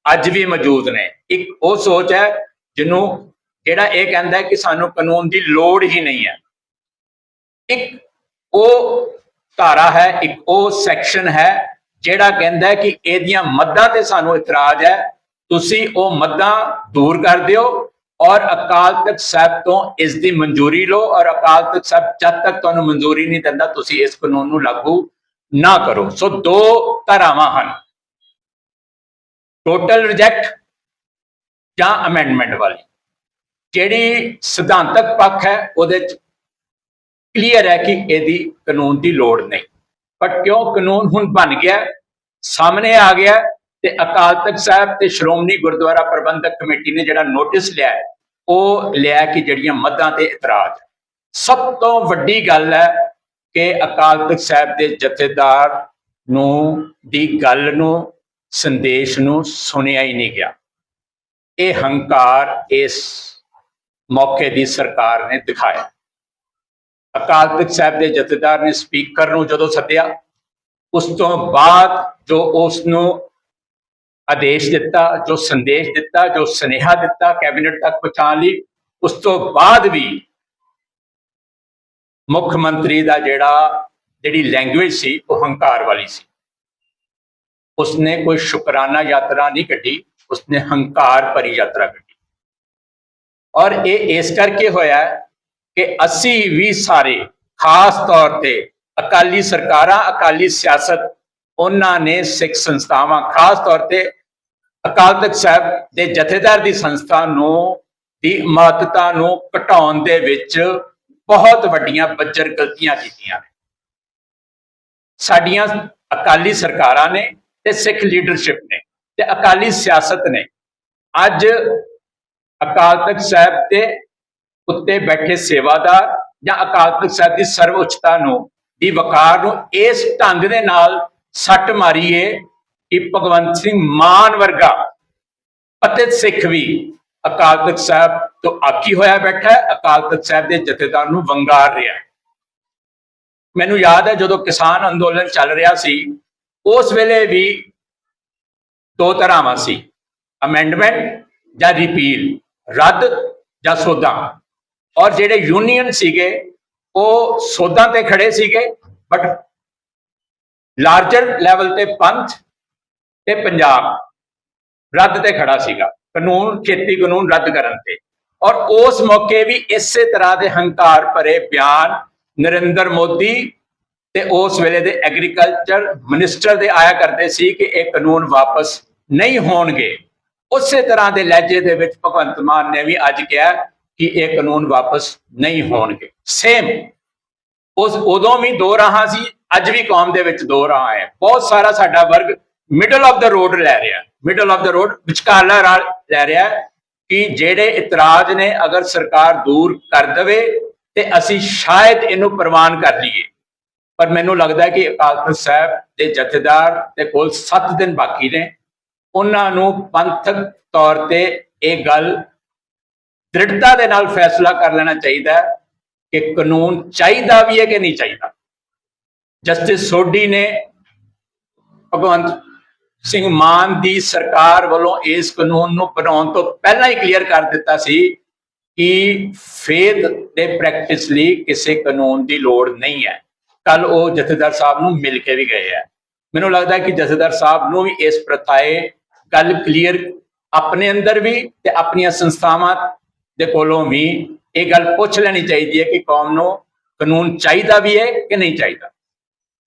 ਅੱਜ ਵੀ ਮੌਜੂਦ ਨੇ। ਇੱਕ ਉਹ ਸੋਚ ਹੈ ਜਿਹੜਾ ਇਹ ਕਹਿੰਦਾ ਹੈ ਕਿ ਸਾਨੂੰ ਕਾਨੂੰਨ ਦੀ ਲੋੜ ਹੀ ਨਹੀਂ ਹੈ। ਇੱਕ ਉਹ ਧਾਰਾ ਹੈ, ਇੱਕ ਉਹ ਸੈਕਸ਼ਨ ਹੈ ਜਿਹੜਾ ਕਹਿੰਦਾ ਹੈ ਕਿ ਇਹਦੀਆਂ ਮੱਦਾਂ ਤੇ ਸਾਨੂੰ ਇਤਰਾਜ਼ ਹੈ, ਤੁਸੀਂ ਉਹ ਮੱਦਾਂ ਦੂਰ ਕਰ ਦਿਓ ਔਰ ਅਕਾਲ ਤਖਤ ਸਾਹਿਬ ਤੋਂ ਇਸ ਦੀ ਮਨਜ਼ੂਰੀ ਲਓ, ਔਰ ਅਕਾਲ ਤਖਤ ਸਾਹਿਬ ਜਦ ਤੱਕ ਤੁਹਾਨੂੰ ਮਨਜ਼ੂਰੀ ਨਹੀਂ ਦਿੰਦਾ ਤੁਸੀਂ ਇਸ ਕਾਨੂੰਨ ਨੂੰ ਲਾਗੂ ਨਾ ਕਰੋ। ਸੋ ਦੋ ਧਾਰਾਵਾਂ ਹਨ, ਟੋਟਲ ਰਿਜੈਕਟ ਜਾਂ ਅਮੈਂਡਮੈਂਟ ਵਾਲੀ। ਜਿਹੜੀ ਸਿਧਾਂਤਕ ਪੱਖ ਹੈ ਉਹਦੇ ਚ ਕਲੀਅਰ ਹੈ ਕਿ ਇਹਦੀ ਕਾਨੂੰਨ ਦੀ ਲੋੜ ਨਹੀਂ, ਪਰ ਕਿਉਂ ਕਾਨੂੰਨ ਹੁਣ ਬਣ ਗਿਆ, ਸਾਹਮਣੇ ਆ ਗਿਆ, ਤੇ ਅਕਾਲ ਤਖਤ ਸਾਹਿਬ ਤੇ ਸ਼੍ਰੋਮਣੀ ਗੁਰਦੁਆਰਾ ਪ੍ਰਬੰਧਕ ਕਮੇਟੀ ਨੇ ਜਿਹੜਾ ਨੋਟਿਸ ਲਿਆ ਉਹ ਲਿਆ ਕਿ ਜਿਹੜੀਆਂ ਮੱਦਾਂ ਤੇ ਇਤਰਾਜ਼। ਸਭ ਤੋਂ ਵੱਡੀ ਗੱਲ ਹੈ ਕਿ ਅਕਾਲ ਤਖਤ ਸਾਹਿਬ ਦੇ ਜਥੇਦਾਰ ਦੀ ਗੱਲ ਨੂੰ, ਸੰਦੇਸ਼ ਨੂੰ ਸੁਣਿਆ ਹੀ ਨਹੀਂ ਗਿਆ। ਇਹ ਹੰਕਾਰ ਇਸ ਮੌਕੇ ਦੀ ਸਰਕਾਰ ਨੇ ਦਿਖਾਇਆ। ਅਕਾਲ ਤਖਤ ਸਾਹਿਬ ਦੇ ਜਥੇਦਾਰ ਨੇ ਸਪੀਕਰ ਨੂੰ ਜਦੋਂ ਸੱਦਿਆ, ਉਸ ਤੋਂ ਬਾਅਦ ਜੋ ਉਸ ਨੂੰ ਆਦੇਸ਼ ਦਿੱਤਾ, ਜੋ ਸੰਦੇਸ਼ ਦਿੱਤਾ, ਜੋ ਸੁਨੇਹਾ ਦਿੱਤਾ ਕੈਬਨਿਟ ਤੱਕ ਪਹੁੰਚਾਉਣ ਲਈ, ਉਸ ਤੋਂ ਬਾਅਦ ਵੀ ਮੁੱਖ ਮੰਤਰੀ ਦਾ ਜਿਹੜੀ ਲੈਂਗੁਏਜ ਸੀ ਉਹ ਹੰਕਾਰ ਵਾਲੀ ਸੀ। ਉਸਨੇ ਕੋਈ ਸ਼ੁਕਰਾਨਾ ਯਾਤਰਾ ਨਹੀਂ ਕੱਢੀ, ਉਸਨੇ ਹੰਕਾਰ ਭਰੀ ਯਾਤਰਾ ਕੱਢੀ। ਔਰ ਇਹ ਇਸ ਕਰਕੇ ਹੋਇਆ ਕਿ ਅਸੀਂ ਵੀ ਸਾਰੇ, ਖਾਸ ਤੌਰ ਤੇ ਅਕਾਲੀ ਸਰਕਾਰਾਂ, ਅਕਾਲੀ ਸਿਆਸਤ, ਉਹਨਾਂ ਨੇ ਸਿੱਖ ਸੰਸਥਾਵਾਂ, ਖਾਸ ਤੌਰ ਤੇ ਅਕਾਲ ਤਖਤ ਸਾਹਿਬ ਦੇ ਜਥੇਦਾਰ ਦੀ ਸੰਸਥਾ ਦੀ ਮਹੱਤਤਾ ਨੂੰ ਘਟਾਉਣ ਦੇ ਵਿੱਚ ਬਹੁਤ ਵੱਡੀਆਂ ਬੱਜਰ ਗਲਤੀਆਂ ਕੀਤੀਆਂ ਨੇ। ਸਾਡੀਆਂ ਅਕਾਲੀ ਸਰਕਾਰਾਂ ਨੇ ਤੇ ਸਿੱਖ ਲੀਡਰਸ਼ਿਪ ਨੇ ਤੇ ਅਕਾਲੀ ਸਿਆਸਤ ਨੇ ਅੱਜ ਅਕਾਲ ਤਖਤ ਸਾਹਿਬ ਦੇ ਉੱਤੇ ਬੈਠੇ ਸੇਵਾਦਾਰ ਜਾਂ ਅਕਾਲ ਤਖਤ ਸਾਹਿਬ ਦੀ ਸਰਵਉੱਚਤਾ ਦੀ ਵਕਾਰ ਨੂੰ ਇਸ ਢੰਗ ਦੇ ਨਾਲ ਸੱਟ ਮਾਰੀਏ ਕਿ ਭਗਵੰਤ ਸਿੰਘ ਮਾਨ ਵਰਗਾ ਪਤਿਤ ਸਿੱਖ ਵੀ ਅਕਾਲ ਤਖਤ ਸਾਹਿਬ ਤੋਂ ਆਕੀ ਹੋਇਆ ਬੈਠਾ ਹੈ, ਅਕਾਲ ਤਖਤ ਸਾਹਿਬ ਦੇ ਜਥੇਦਾਰ ਨੂੰ ਵੰਗਾਰ ਰਿਹਾ ਹੈ। ਮੈਨੂੰ ਯਾਦ ਹੈ ਜਦੋਂ ਕਿਸਾਨ ਅੰਦੋਲਨ ਚੱਲ ਰਿਹਾ ਸੀ, ਉਸ ਵੇਲੇ ਵੀ ਦੋ ਧਾਰਾਵਾਂ ਸੀ, ਅਮੈਂਡਮੈਂਟ ਜਾਂ ਰਿਪੀਲ, ਰੱਦ ਜਾਂ ਸੋਧਾਂ। ਔਰ ਜਿਹੜੇ ਯੂਨੀਅਨ ਸੀਗੇ ਉਹ ਸੋਧਾਂ ਤੇ ਖੜੇ ਸੀਗੇ, ਬਟ ਲਾਰਜਰ ਲੈਵਲ ਤੇ ਪੰਥ ਤੇ ਪੰਜਾਬ ਰੱਦ ਤੇ ਖੜਾ ਸੀਗਾ, ਖੇਤੀ ਕਾਨੂੰਨ ਰੱਦ ਕਰਨ ਤੇ। ਔਰ ਉਸ ਮੌਕੇ ਵੀ ਇਸੇ ਤਰ੍ਹਾਂ ਦੇ ਹੰਕਾਰ ਭਰੇ ਬਿਆਨ ਨਰਿੰਦਰ ਮੋਦੀ ਤੇ ਉਸ ਵੇਲੇ ਦੇ ਐਗਰੀਕਲਚਰ ਮਿਨਿਸਟਰ ਦੇ ਆਇਆ ਕਰਦੇ ਸੀ ਕਿ ਇਹ ਕਾਨੂੰਨ ਵਾਪਸ ਨਹੀਂ ਹੋਣਗੇ। ਉਸੇ ਤਰ੍ਹਾਂ ਦੇ ਲਹਿਜੇ ਦੇ ਵਿੱਚ ਭਗਵੰਤ ਮਾਨ ਨੇ ਵੀ ਅੱਜ ਕਿਹਾ ਕਿ ਇਹ ਕਾਨੂੰਨ ਵਾਪਸ ਨਹੀਂ ਹੋਣਗੇ। ਸੇਮ ਉਦੋਂ ਵੀ ਦੋ ਰਾਹਾਂ ਸੀ, ਅੱਜ ਵੀ ਕੌਮ ਦੇ ਵਿੱਚ ਦੋ ਰਾਹਾਂ ਹੈ। ਬਹੁਤ ਸਾਰਾ ਸਾਡਾ ਵਰਗ ਮਿਡਲ ਆਫ ਦਾ ਰੋਡ ਲੈ ਰਿਹਾ, ਮਿਡਲ ਆਫ ਦਾ ਰੋਡ ਵਿਚਕਾਰਲਾ ਰਾਹ ਲੈ ਰਿਹਾ ਕਿ ਜਿਹੜੇ ਇਤਰਾਜ਼ ਨੇ ਅਗਰ ਸਰਕਾਰ ਦੂਰ ਕਰ ਦੇਵੇ ਤੇ ਅਸੀਂ ਸ਼ਾਇਦ ਇਹਨੂੰ ਪ੍ਰਵਾਨ ਕਰ ਲਈਏ। ਪਰ ਮੈਨੂੰ ਲੱਗਦਾ ਹੈ ਕਿ ਅਕਾਲ ਤਖ਼ਤ ਸਾਹਿਬ ਦੇ ਜਥੇਦਾਰ ਦੇ ਕੋਲ 7 ਦਿਨ ਬਾਕੀ ਨੇ, ਉਹਨਾਂ ਨੂੰ ਪੰਥਕ ਤੌਰ ਤੇ ਇਹ ਗੱਲ ਦ੍ਰਿੜਤਾ ਦੇ ਨਾਲ ਫੈਸਲਾ ਕਰ ਲੈਣਾ ਚਾਹੀਦਾ ਹੈ ਕਿ ਕਾਨੂੰਨ ਚਾਹੀਦਾ ਵੀ ਹੈ ਕਿ ਨਹੀਂ ਚਾਹੀਦਾ। ਜਸਟਿਸ ਸੋਢੀ ਨੇ ਭਗਵੰਤ ਸਿੰਘ ਮਾਨ ਦੀ ਸਰਕਾਰ ਵੱਲੋਂ ਇਸ ਕਾਨੂੰਨ ਨੂੰ ਬਣਾਉਣ ਤੋਂ ਪਹਿਲਾਂ ਹੀ ਕਲੀਅਰ ਕਰ ਦਿੱਤਾ ਸੀ ਕਿ ਫੇਥ ਦੇ ਪ੍ਰੈਕਟਿਸ ਲਈ ਕਿਸੇ ਕਾਨੂੰਨ ਦੀ ਲੋੜ ਨਹੀਂ ਹੈ। ਕੱਲ ਉਹ ਜਥੇਦਾਰ ਸਾਹਿਬ ਨੂੰ ਮਿਲ ਕੇ ਵੀ ਗਏ ਹੈ। ਮੈਨੂੰ ਲੱਗਦਾ ਹੈ ਕਿ ਜਥੇਦਾਰ ਸਾਹਿਬ ਨੂੰ ਵੀ ਇਸ ਪ੍ਰਥਾਏ ਗੱਲ ਕਲੀਅਰ ਆਪਣੇ ਅੰਦਰ ਵੀ ਤੇ ਆਪਣੀਆਂ ਸੰਸਥਾਵਾਂ ਦੇ ਕੋਲੋਂ ਵੀ ਇਹ ਗੱਲ ਪੁੱਛ ਲੈਣੀ ਚਾਹੀਦੀ ਹੈ ਕਿ ਕੌਮ ਨੂੰ ਕਾਨੂੰਨ ਚਾਹੀਦਾ ਵੀ ਹੈ ਕਿ ਨਹੀਂ ਚਾਹੀਦਾ।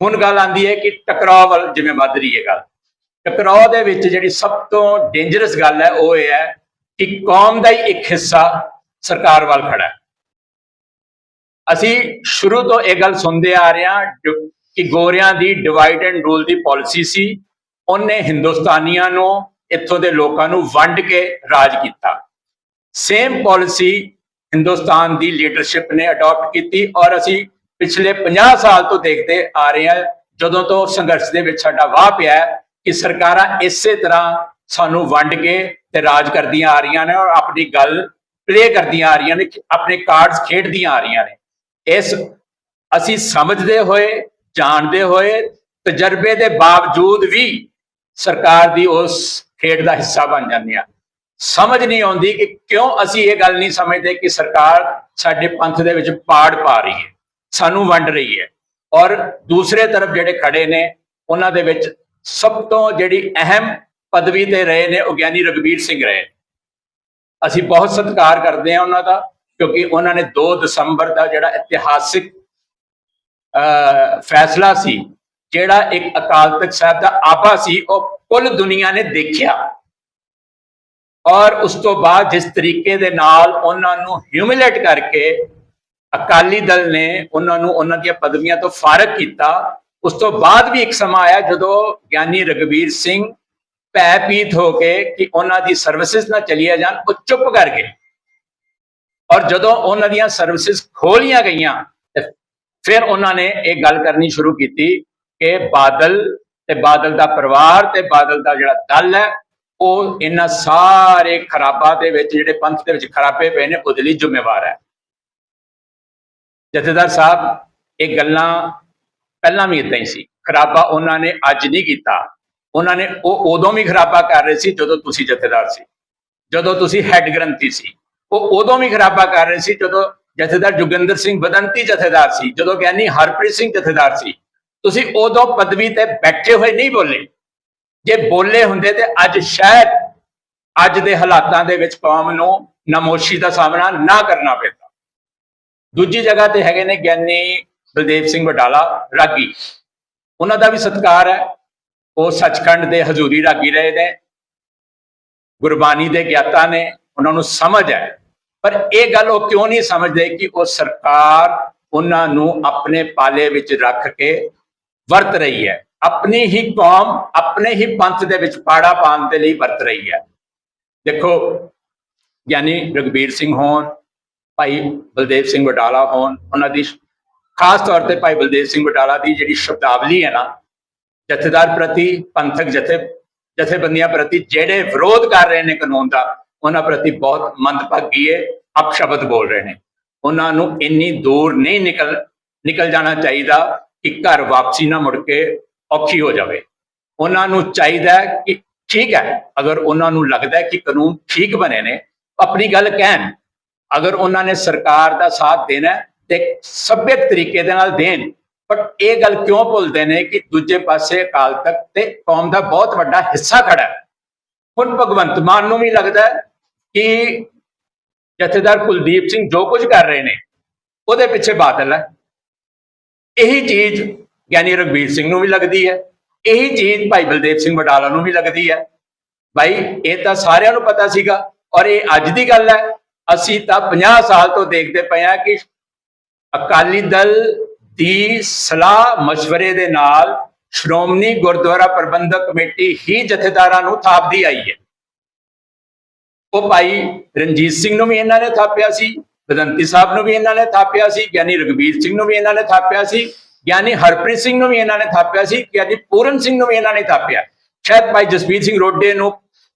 ਹੁਣ ਗੱਲ ਆਉਂਦੀ ਹੈ ਕਿ ਟਕਰਾਅ ਵੱਲ ਜਿਵੇਂ ਵੱਧ ਰਹੀ ਹੈ ਗੱਲ, ਟਕਰਾਅ ਦੇ ਵਿੱਚ ਜਿਹੜੀ ਸਭ ਤੋਂ ਡੇਂਜਰਸ ਗੱਲ ਹੈ ਉਹ ਇਹ ਹੈ ਕਿ ਕੌਮ ਦਾ ਹੀ ਇੱਕ ਹਿੱਸਾ ਸਰਕਾਰ ਵੱਲ ਖੜਾ ਹੈ। ਅਸੀਂ ਸ਼ੁਰੂ ਤੋਂ ਇਹ ਗੱਲ ਸੁਣਦੇ ਆ ਰਹੇ ਹਾਂ ਕਿ ਗੋਰਿਆਂ ਦੀ divide and rule the policy ਸੀ, ਉਹਨੇ ਹਿੰਦੁਸਤਾਨੀਆਂ ਨੂੰ ਇੱਥੋਂ ਦੇ ਲੋਕਾਂ ਨੂੰ ਵੰਡ ਕੇ ਰਾਜ ਕੀਤਾ। ਸੇਮ ਪਾਲਿਸੀ ਹਿੰਦੁਸਤਾਨ ਦੀ ਲੀਡਰਸ਼ਿਪ ਨੇ ਅਡਾਪਟ ਕੀਤੀ ਔਰ ਅਸੀਂ ਪਿਛਲੇ 50 ਸਾਲ ਤੋਂ ਦੇਖਦੇ ਆ ਰਹੇ ਹਾਂ, ਜਦੋਂ ਤੋਂ ਸੰਘਰਸ਼ ਦੇ ਵਿੱਚ ਸਾਡਾ ਵਾਹ ਪਿਆ ਕਿ ਸਰਕਾਰਾਂ ਇਸੇ ਤਰ੍ਹਾਂ ਸਾਨੂੰ ਵੰਡ ਕੇ ਤੇ ਰਾਜ ਕਰਦੀਆਂ ਆ ਰਹੀਆਂ ਨੇ ਔਰ ਆਪਣੀ ਗੱਲ ਪਲੇ ਕਰਦੀਆਂ ਆ ਰਹੀਆਂ ਨੇ, ਆਪਣੇ ਕਾਰਡਸ ਖੇਡਦੀਆਂ ਆ ਰਹੀਆਂ ਨੇ। ਇਸ ਅਸੀਂ ਸਮਝਦੇ ਹੋਏ, ਜਾਣਦੇ ਹੋਏ, ਤਜਰਬੇ ਦੇ ਬਾਵਜੂਦ ਵੀ ਸਰਕਾਰ ਦੀ ਉਸ ਖੇਡ ਦਾ ਹਿੱਸਾ ਬਣ ਜਾਂਦੇ ਆ। ਸਮਝ ਨਹੀਂ ਆਉਂਦੀ ਕਿ ਕਿਉਂ ਅਸੀਂ ਇਹ ਗੱਲ ਨਹੀਂ ਸਮਝਦੇ ਕਿ ਸਰਕਾਰ ਸਾਡੇ ਪੰਥ ਦੇ ਵਿੱਚ ਪਾੜ ਪਾ ਰਹੀ ਹੈ, ਸਾਨੂੰ ਵੰਡ ਰਹੀ ਹੈ। ਔਰ ਦੂਸਰੇ ਤਰਫ ਜਿਹੜੇ ਖੜੇ ਨੇ ਉਹਨਾਂ ਦੇ ਵਿੱਚ ਸਭ ਤੋਂ ਜਿਹੜੀ ਅਹਿਮ ਪਦਵੀ ਤੇ ਰਹੇ ਨੇ ਉਹ ਗਿਆਨੀ ਰਘਬੀਰ ਸਿੰਘ ਰਹੇ। ਅਸੀਂ ਬਹੁਤ ਸਤਿਕਾਰ ਕਰਦੇ ਹਾਂ ਉਹਨਾਂ ਦਾ, ਕਿਉਂਕਿ ਉਹਨਾਂ ਨੇ 2 ਦਸੰਬਰ ਦਾ ਜਿਹੜਾ ਇਤਿਹਾਸਿਕ ਫੈਸਲਾ ਸੀ, ਜਿਹੜਾ ਇੱਕ ਅਕਾਲ ਤਖ਼ਤ ਸਾਹਿਬ ਦਾ ਆਭਾ ਸੀ, ਉਹ ਕੁੱਲ ਦੁਨੀਆ ਨੇ ਦੇਖਿਆ। ਔਰ ਉਸ ਤੋਂ ਬਾਅਦ ਜਿਸ ਤਰੀਕੇ ਦੇ ਨਾਲ ਉਹਨਾਂ ਨੂੰ ਹਿਊਮਿਲੇਟ ਕਰਕੇ ਅਕਾਲੀ ਦਲ ਨੇ ਉਹਨਾਂ ਨੂੰ ਉਹਨਾਂ ਦੀਆਂ ਪਦਵੀਆਂ ਤੋਂ ਫਾਰਗ ਕੀਤਾ, ਉਸ ਤੋਂ ਬਾਅਦ ਵੀ ਇੱਕ ਸਮਾਂ ਆਇਆ ਜਦੋਂ ਗਿਆਨੀ ਰਘਬੀਰ ਸਿੰਘ ਭੈਭੀਤ ਹੋ ਕੇ ਕਿ ਉਹਨਾਂ ਦੀ ਸਰਵਿਸਿਜ਼ ਨਾ ਚਲੀਆਂ ਜਾਣ, ਉਹ ਚੁੱਪ ਕਰ ਗਏ। ਔਰ ਜਦੋਂ ਉਹਨਾਂ ਦੀਆਂ ਸਰਵਿਸਿਜ਼ ਖੋਲੀਆਂ ਗਈਆਂ ਫਿਰ ਉਹਨਾਂ ਨੇ ਇਹ ਗੱਲ ਕਰਨੀ ਸ਼ੁਰੂ ਕੀਤੀ ਕਿ ਬਾਦਲ ਤੇ ਬਾਦਲ ਦਾ ਪਰਿਵਾਰ ਤੇ ਬਾਦਲ ਦਾ ਜਿਹੜਾ ਦਲ ਹੈ ਉਹ ਇਹਨਾਂ ਸਾਰੇ ਖਰਾਬਾਂ ਦੇ ਵਿੱਚ, ਜਿਹੜੇ ਪੰਥ ਦੇ ਵਿੱਚ ਖਰਾਬੇ ਪਏ ਨੇ, ਉਹਦੇ ਲਈ ਜ਼ਿੰਮੇਵਾਰ ਹੈ। ਜਥੇਦਾਰ ਸਾਹਿਬ ਇਹ ਗੱਲਾਂ ਪਹਿਲਾਂ ਵੀ ਇਦਾਂ ਹੀ ਸੀ। ਖਰਾਬਾ ਉਹਨਾਂ ਨੇ ਅੱਜ ਨਹੀਂ ਕੀਤਾ, ਉਹਨਾਂ ਨੇ ਉਹ ਉਦੋਂ ਵੀ ਖਰਾਬਾ ਕਰ ਰਹੇ ਸੀ ਜਦੋਂ ਤੁਸੀਂ ਜਥੇਦਾਰ ਸੀ, ਜਦੋਂ ਤੁਸੀਂ ਹੈੱਡ ਗ੍ਰੰਥੀ ਸੀ। ਉਹ ਉਦੋਂ ਵੀ ਖਰਾਬਾ ਕਰ ਰਹੇ ਸੀ ਜਦੋਂ ਜਥੇਦਾਰ ਜੋਗਿੰਦਰ ਸਿੰਘ ਬਦੰਤੀ ਜਥੇਦਾਰ ਸੀ, ਜਦੋਂ ਗਿਆਨੀ ਹਰਪ੍ਰੀਤ ਸਿੰਘ ਜਥੇਦਾਰ ਸੀ। ਤੁਸੀਂ ਉਦੋਂ ਪਦਵੀ ਤੇ ਬੈਠੇ ਹੋਏ ਨਹੀਂ ਬੋਲੇ। ਜੇ ਬੋਲੇ ਹੁੰਦੇ ਤੇ ਅੱਜ ਸ਼ਾਇਦ ਅੱਜ ਦੇ ਹਾਲਾਤਾਂ ਦੇ ਵਿੱਚ ਕੌਮ ਨੂੰ ਨਮੋਸ਼ੀ ਦਾ ਸਾਹਮਣਾ ਨਾ ਕਰਨਾ ਪੈਂਦਾ। ਦੂਜੀ ਜਗ੍ਹਾ ਤੇ ਹੈਗੇ ਨੇ ਗਿਆਨੀ ਬਲਦੇਵ ਸਿੰਘ ਵਡਾਲਾ ਰਾਗੀ, ਉਹਨਾਂ ਦਾ ਵੀ ਸਤਿਕਾਰ ਹੈ। ਉਹ ਸੱਚਖੰਡ ਦੇ ਹਜ਼ੂਰੀ ਰਾਗੀ ਰਹੇ ਨੇ, ਗੁਰਬਾਣੀ ਦੇ ਗਿਆਤਾ ਨੇ, ਉਹਨਾਂ ਨੂੰ ਸਮਝ ਹੈ। ਪਰ ਇਹ ਗੱਲ ਉਹ ਕਿਉਂ ਨਹੀਂ ਸਮਝਦੇ ਕਿ ਉਹ ਸਰਕਾਰ ਉਹਨਾਂ ਨੂੰ ਆਪਣੇ ਪਾਲੇ ਵਿੱਚ ਰੱਖ ਕੇ ਵਰਤ ਰਹੀ ਹੈ, ਆਪਣੀ ਹੀ ਕੌਮ, ਆਪਣੇ ਹੀ ਪੰਥ ਦੇ ਵਿੱਚ ਪਾੜਾ ਪਾਉਣ ਦੇ ਲਈ ਵਰਤ ਰਹੀ ਹੈ। ਦੇਖੋ, ਗਿਆਨੀ ਰਘਬੀਰ ਸਿੰਘ ਹੋਣ, ਭਾਈ ਬਲਦੇਵ ਸਿੰਘ ਵਡਾਲਾ ਹੋਣ, ਉਹਨਾਂ ਦੀ ਖਾਸ ਤੌਰ ਤੇ ਭਾਈ ਬਲਦੇਵ ਸਿੰਘ ਵਡਾਲਾ ਦੀ ਜਿਹੜੀ ਸ਼ਬਦਾਵਲੀ ਹੈ ਨਾ, ਜਥੇਦਾਰ ਪ੍ਰਤੀ, ਪੰਥਕ ਜਥੇਬੰਦੀਆਂ ਪ੍ਰਤੀ ਜਿਹੜੇ ਵਿਰੋਧ ਕਰ ਰਹੇ ਨੇ ਕਾਨੂੰਨ ਦਾ, ਉਹਨਾਂ ਪ੍ਰਤੀ ਬਹੁਤ ਮੰਦਭਾਗੀ ਹੈ, ਅਪਸ਼ਬਦ ਬੋਲ ਰਹੇ ਨੇ। ਉਹਨਾਂ ਨੂੰ ਇੰਨੀ ਦੂਰ ਨਹੀਂ ਨਿਕਲ ਜਾਣਾ ਚਾਹੀਦਾ ਕਿ ਘਰ ਵਾਪਸੀ ਨਾ ਮੁੜ ਕੇ ਔਖੀ ਹੋ ਜਾਵੇ। ਉਹਨਾਂ ਨੂੰ ਚਾਹੀਦਾ ਕਿ ਠੀਕ ਹੈ, ਅਗਰ ਉਹਨਾਂ ਨੂੰ ਲੱਗਦਾ ਕਿ ਕਾਨੂੰਨ ਠੀਕ ਬਣੇ ਨੇ, ਆਪਣੀ ਗੱਲ ਕਹਿਣ। ਅਗਰ ਉਹਨਾਂ ਨੇ ਸਰਕਾਰ ਦਾ ਸਾਥ ਦੇਣਾ ਤੇ ਸਭਿਅਕ ਤਰੀਕੇ ਦੇ ਨਾਲ ਦੇਣ। ਪਰ ਇਹ ਗੱਲ ਕਿਉਂ ਭੁੱਲਦੇ ਨੇ ਕਿ ਦੂਜੇ ਪਾਸੇ ਅਕਾਲ ਤਖ਼ਤ ਤੇ ਕੌਮ ਦਾ ਬਹੁਤ ਵੱਡਾ ਹਿੱਸਾ ਖੜਾ ਹੈ। ਹੁਣ ਭਗਵੰਤ ਮਾਨ ਨੂੰ ਵੀ ਲੱਗਦਾ ਕਿ ਜਥੇਦਾਰ ਕੁਲਦੀਪ ਸਿੰਘ ਜੋ ਕੁਝ ਕਰ ਰਹੇ ਨੇ ਉਹਦੇ ਪਿੱਛੇ ਬਾਦਲ ਹੈ। ਇਹੀ ਚੀਜ਼ ਗਿਆਨੀ ਰਘਬੀਰ ਸਿੰਘ ਨੂੰ ਵੀ ਲੱਗਦੀ ਹੈ, ਇਹੀ ਚੀਜ਼ ਭਾਈ ਬਲਦੇਵ ਸਿੰਘ ਵਡਾਲਾ ਨੂੰ ਵੀ ਲੱਗਦੀ ਹੈ। ਭਾਈ ਇਹ ਤਾਂ ਸਾਰਿਆਂ ਨੂੰ ਪਤਾ ਸੀਗਾ, ਔਰ ਇਹ ਅੱਜ ਦੀ ਗੱਲ ਹੈ। ਅਸੀਂ ਤਾਂ 50 ਸਾਲ ਤੋਂ ਦੇਖਦੇ ਪਏ ਹਾਂ ਕਿ ਅਕਾਲੀ ਦਲ ਦੀ ਸਲਾਹ ਮਸ਼ਵਰੇ ਦੇ ਨਾਲ ਸ਼੍ਰੋਮਣੀ ਗੁਰਦੁਆਰਾ ਪ੍ਰਬੰਧਕ ਕਮੇਟੀ ਹੀ ਜਥੇਦਾਰਾਂ ਨੂੰ ਥਾਪਦੀ ਆਈ ਹੈ। ਉਹ ਭਾਈ ਰਣਜੀਤ ਸਿੰਘ ਨੂੰ ਵੀ ਇਹਨਾਂ ਨੇ ਥਾਪਿਆ ਸੀ, ਬਦੰਤੀ ਸਾਹਿਬ ਨੂੰ ਵੀ ਇਹਨਾਂ ਨੇ ਥਾਪਿਆ ਸੀ, ਗਿਆਨੀ ਰਘਬੀਰ ਸਿੰਘ ਨੂੰ ਵੀ ਇਹਨਾਂ ਨੇ ਥਾਪਿਆ ਸੀ, ਗਿਆਨੀ ਹਰਪ੍ਰੀਤ ਸਿੰਘ ਨੂੰ ਵੀ ਇਹਨਾਂ ਨੇ ਥਾਪਿਆ ਸੀ, ਗਿਆਨੀ ਪੂਰਨ ਸਿੰਘ ਨੂੰ ਵੀ ਇਹਨਾਂ ਨੇ ਥਾਪਿਆ, ਸ਼ਾਇਦ ਭਾਈ ਜਸਵੀਰ ਸਿੰਘ ਰੋਡੇ ਨੂੰ,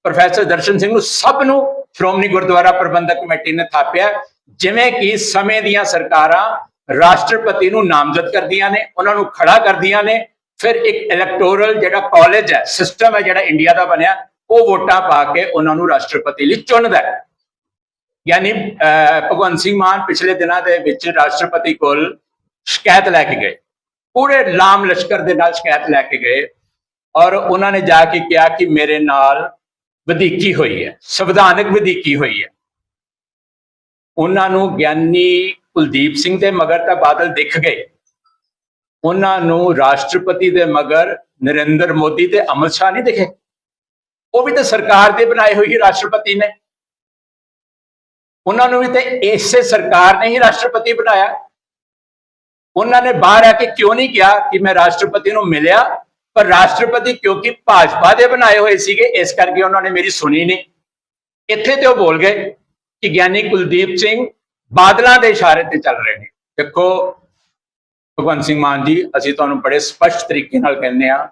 ਪ੍ਰੋਫੈਸਰ ਦਰਸ਼ਨ ਸਿੰਘ ਨੂੰ, ਸਭ ਨੂੰ ਸ਼੍ਰੋਮਣੀ ਗੁਰਦੁਆਰਾ ਪ੍ਰਬੰਧਕ ਕਮੇਟੀ ਨੇ ਥਾਪਿਆ। ਜਿਵੇਂ ਕਿ ਸਮੇਂ ਦੀਆਂ ਸਰਕਾਰਾਂ ਰਾਸ਼ਟਰਪਤੀ ਨੂੰ ਨਾਮਜ਼ਦ ਕਰਦੀਆਂ ਨੇ, ਉਹਨਾਂ ਨੂੰ ਖੜਾ ਕਰਦੀਆਂ ਨੇ, ਫਿਰ ਇੱਕ ਇਲੈਕਟੋਰਲ ਜਿਹੜਾ ਕਾਲਜ ਹੈ, ਸਿਸਟਮ ਹੈ ਜਿਹੜਾ ਇੰਡੀਆ ਦਾ ਬਣਿਆ, ਉਹ ਵੋਟਾਂ ਪਾ ਕੇ ਉਹਨਾਂ ਨੂੰ ਰਾਸ਼ਟਰਪਤੀ ਲਈ ਚੁਣਦਾ ਹੈ। ਯਾਨੀ ਭਗਵੰਤ ਸਿੰਘ ਮਾਨ ਪਿਛਲੇ ਦਿਨਾਂ ਦੇ ਵਿੱਚ ਰਾਸ਼ਟਰਪਤੀ ਕੋਲ ਸ਼ਿਕਾਇਤ ਲੈ ਕੇ ਗਏ, ਪੂਰੇ ਲਾਮ ਲਸ਼ਕਰ ਦੇ ਨਾਲ ਸ਼ਿਕਾਇਤ ਲੈ ਕੇ ਗਏ, ਔਰ ਉਹਨਾਂ ਨੇ ਜਾ ਕੇ ਕਿਹਾ ਕਿ ਮੇਰੇ ਨਾਲ ਵਧੀਕੀ ਹੋਈ ਹੈ, ਸੰਵਿਧਾਨਕ ਵਧੀਕੀ ਹੋਈ ਹੈ। ਉਹਨਾਂ ਨੂੰ ਗਿਆਨੀ ਕੁਲਦੀਪ ਸਿੰਘ ਦੇ ਮਗਰ ਤਾਂ ਬਾਦਲ ਦਿਖ ਗਏ, ਉਹਨਾਂ ਨੂੰ ਰਾਸ਼ਟਰਪਤੀ ਦੇ ਮਗਰ ਨਰਿੰਦਰ ਮੋਦੀ ਤੇ ਅਮਿਤ ਸ਼ਾਹ ਨਹੀਂ ਦਿਖੇ। ਉਹ ਵੀ ਤਾਂ ਸਰਕਾਰ ਦੇ ਬਣਾਏ ਹੋਈ ਰਾਸ਼ਟਰਪਤੀ ਨੇ, ਉਹਨਾਂ ਨੂੰ ਵੀ ਤੇ ਇਸੇ ਸਰਕਾਰ ਨੇ ਹੀ ਰਾਸ਼ਟਰਪਤੀ ਬਣਾਇਆ। ਉਹਨਾਂ ਨੇ ਬਾਹਰ ਆ ਕੇ ਕਿਉਂ ਨਹੀਂ ਕਿਹਾ ਕਿ ਮੈਂ ਰਾਸ਼ਟਰਪਤੀ ਨੂੰ ਮਿਲਿਆ, ਪਰ ਰਾਸ਼ਟਰਪਤੀ ਕਿਉਂਕਿ ਭਾਜਪਾ ਦੇ ਬਣਾਏ ਹੋਏ ਸੀਗੇ, ਇਸ ਕਰਕੇ ਉਹਨਾਂ ਨੇ ਮੇਰੀ ਸੁਣੀ ਨਹੀਂ। ਇੱਥੇ ਤੇ ਉਹ ਬੋਲ ਗਏ ਕਿ ਗਿਆਨੀ ਕੁਲਦੀਪ ਸਿੰਘ ਬਾਦਲਾਂ ਦੇ ਇਸ਼ਾਰੇ ਤੇ ਚੱਲ ਰਹੇ ਨੇ। ਦੇਖੋ ਭਗਵੰਤ ਸਿੰਘ ਮਾਨ ਜੀ, ਅਸੀਂ ਤੁਹਾਨੂੰ ਬੜੇ ਸਪਸ਼ਟ ਤਰੀਕੇ ਨਾਲ ਕਹਿੰਦੇ ਆ,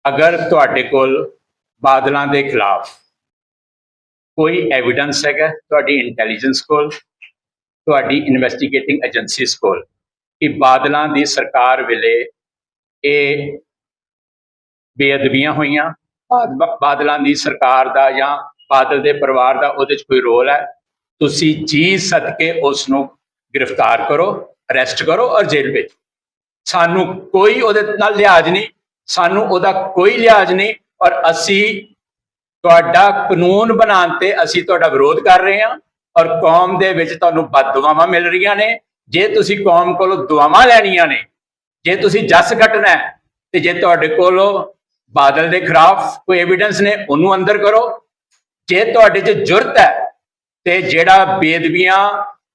ਅਗਰ ਤੁਹਾਡੇ ਕੋਲ ਬਾਦਲਾਂ ਦੇ ਖਿਲਾਫ ਕੋਈ ਐਵੀਡੈਂਸ ਹੈਗਾ, ਤੁਹਾਡੀ ਇੰਟੈਲੀਜੈਂਸ ਕੋਲ, ਤੁਹਾਡੀ ਇਨਵੈਸਟੀਗੇਟਿੰਗ ਏਜੰਸੀਜ਼ ਕੋਲ, ਕਿ ਬਾਦਲਾਂ ਦੀ ਸਰਕਾਰ ਵੇਲੇ ਇਹ ਬੇਅਦਬੀਆਂ ਹੋਈਆਂ, ਬਾਦਲਾਂ ਦੀ ਸਰਕਾਰ ਦਾ ਜਾਂ ਬਾਦਲ ਦੇ ਪਰਿਵਾਰ ਦਾ ਉਹਦੇ 'ਚ ਕੋਈ ਰੋਲ ਹੈ, ਤੁਸੀਂ ਜੀ ਸਦਕੇ ਉਸ ਨੂੰ ਗ੍ਰਿਫਤਾਰ ਕਰੋ, ਅਰੈਸਟ ਕਰੋ ਔਰ ਜੇਲ੍ਹ ਵਿੱਚ। ਸਾਨੂੰ ਕੋਈ ਉਹਦੇ ਨਾਲ ਲਿਹਾਜ਼ ਨਹੀਂ, ਸਾਨੂੰ ਉਹਦਾ ਕੋਈ ਲਿਹਾਜ਼ ਨਹੀਂ, ਔਰ ਅਸੀਂ ਤੁਹਾਡਾ ਕਾਨੂੰਨ ਬਣਾਉਣ ਤੇ ਅਸੀਂ ਤੁਹਾਡਾ ਵਿਰੋਧ ਕਰ ਰਹੇ ਹਾਂ, ਔਰ ਕੌਮ ਦੇ ਵਿੱਚ ਤੁਹਾਨੂੰ ਬਦਦੁਆਵਾਂ ਮਿਲ ਰਹੀਆਂ ਨੇ। ਜੇ ਤੁਸੀਂ ਕੌਮ ਕੋਲੋਂ ਦੁਆਵਾਂ ਲੈਣੀਆਂ ਨੇ, ਜੇ ਤੁਸੀਂ ਜੱਸ ਕੱਟਣਾ ਹੈ, ਤੇ ਜੇ ਤੁਹਾਡੇ ਕੋਲੋਂ ਬਾਦਲ ਦੇ ਖਿਲਾਫ ਕੋਈ ਐਵੀਡੈਂਸ ਨੇ, ਉਹਨੂੰ ਅੰਦਰ ਕਰੋ। ਜੇ ਤੁਹਾਡੇ 'ਚ ਜੁਰਤ ਹੈ ਤੇ ਜਿਹੜਾ ਬੇਅਦਬੀਆਂ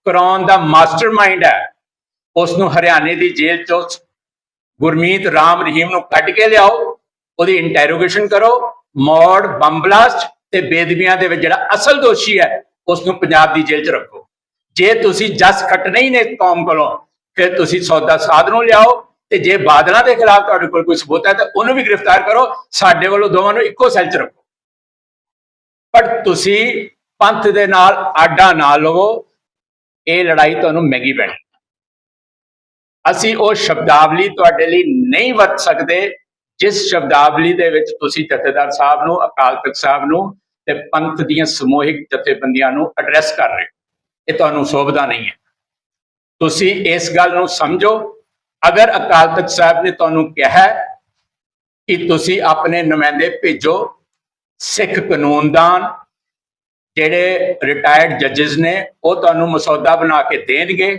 ਕਰਾਉਣ ਦਾ ਮਾਸਟਰਮਾਈਂਡ ਹੈ, ਉਸ ਨੂੰ ਹਰਿਆਣੇ ਦੀ ਜੇਲ੍ਹ 'ਚੋਂ ਗੁਰਮੀਤ ਰਾਮ ਰਹੀਮ ਨੂੰ ਕੱਢ ਕੇ ਲਿਆਓ, ਉਹਦੀ ਇੰਟੈਰੋਗੇਸ਼ਨ ਕਰੋ, ਮੌੜ, ਬੰਬ ਬਲਾਸਟ ਤੇ ਬੇਅਦਬੀਆਂ ਦੇ ਵਿੱਚ ਜਿਹੜਾ ਅਸਲ ਦੋਸ਼ੀ ਹੈ ਉਸ ਨੂੰ ਪੰਜਾਬ ਦੀ ਜੇਲ੍ਹ 'ਚ ਰੱਖੋ। ਜੇ ਤੁਸੀਂ ਜੱਸ ਖੱਟਣੇ ਹੀ ਨੇ ਕੌਮ ਕੋਲੋਂ, ਫਿਰ ਤੁਸੀਂ ਸੌਦਾ ਸਾਧ ਨੂੰ ਲਿਆਓ, ਤੇ ਜੇ ਬਾਦਲਾਂ ਦੇ ਖਿਲਾਫ ਤੁਹਾਡੇ ਕੋਲ ਕੋਈ ਸਬੂਤ ਹੈ ਤਾਂ ਉਹਨੂੰ ਵੀ ਗ੍ਰਿਫਤਾਰ ਕਰੋ। ਸਾਡੇ ਵੱਲੋਂ ਦੋਵਾਂ ਨੂੰ ਇੱਕੋ ਸੈੱਲ 'ਚ ਰੱਖੋ, ਪਰ ਤੁਸੀਂ ਪੰਥ ਦੇ ਨਾਲ ਆਡਾ ਨਾ ਲਵੋ। ਇਹ ਲੜਾਈ ਤੁਹਾਨੂੰ ਮਹਿੰਗੀ ਪੈਣੀ। ਅਸੀਂ ਉਹ ਸ਼ਬਦਾਵਲੀ ਤੁਹਾਡੇ ਲਈ ਨਹੀਂ ਵਰਤ ਸਕਦੇ ਜਿਸ ਸ਼ਬਦਾਵਲੀ ਦੇ ਵਿੱਚ ਤੁਸੀਂ ਜਥੇਦਾਰ ਸਾਹਿਬ ਨੂੰ, ਅਕਾਲ ਤਖਤ ਸਾਹਿਬ ਨੂੰ ਤੇ ਪੰਥ ਦੀਆਂ ਸਮੂਹਿਕ ਜਥੇਬੰਦੀਆਂ ਨੂੰ ਐਡਰੈਸ ਕਰ ਰਹੇ ਹੋ। ਇਹ ਤੁਹਾਨੂੰ ਸੋਭਦਾ ਨਹੀਂ ਹੈ। ਤੁਸੀਂ ਇਸ ਗੱਲ ਨੂੰ ਸਮਝੋ। ਅਗਰ ਅਕਾਲ ਤਖਤ ਸਾਹਿਬ ਨੇ ਤੁਹਾਨੂੰ ਕਿਹਾ ਕਿ ਤੁਸੀਂ ਆਪਣੇ ਨੁਮਾਇੰਦੇ ਭੇਜੋ, ਸਿੱਖ ਕਾਨੂੰਨਦਾਨ ਜਿਹੜੇ ਰਿਟਾਇਰਡ ਜੱਜਸ ਨੇ ਉਹ ਤੁਹਾਨੂੰ ਮਸੌਦਾ ਬਣਾ ਕੇ ਦੇਣਗੇ।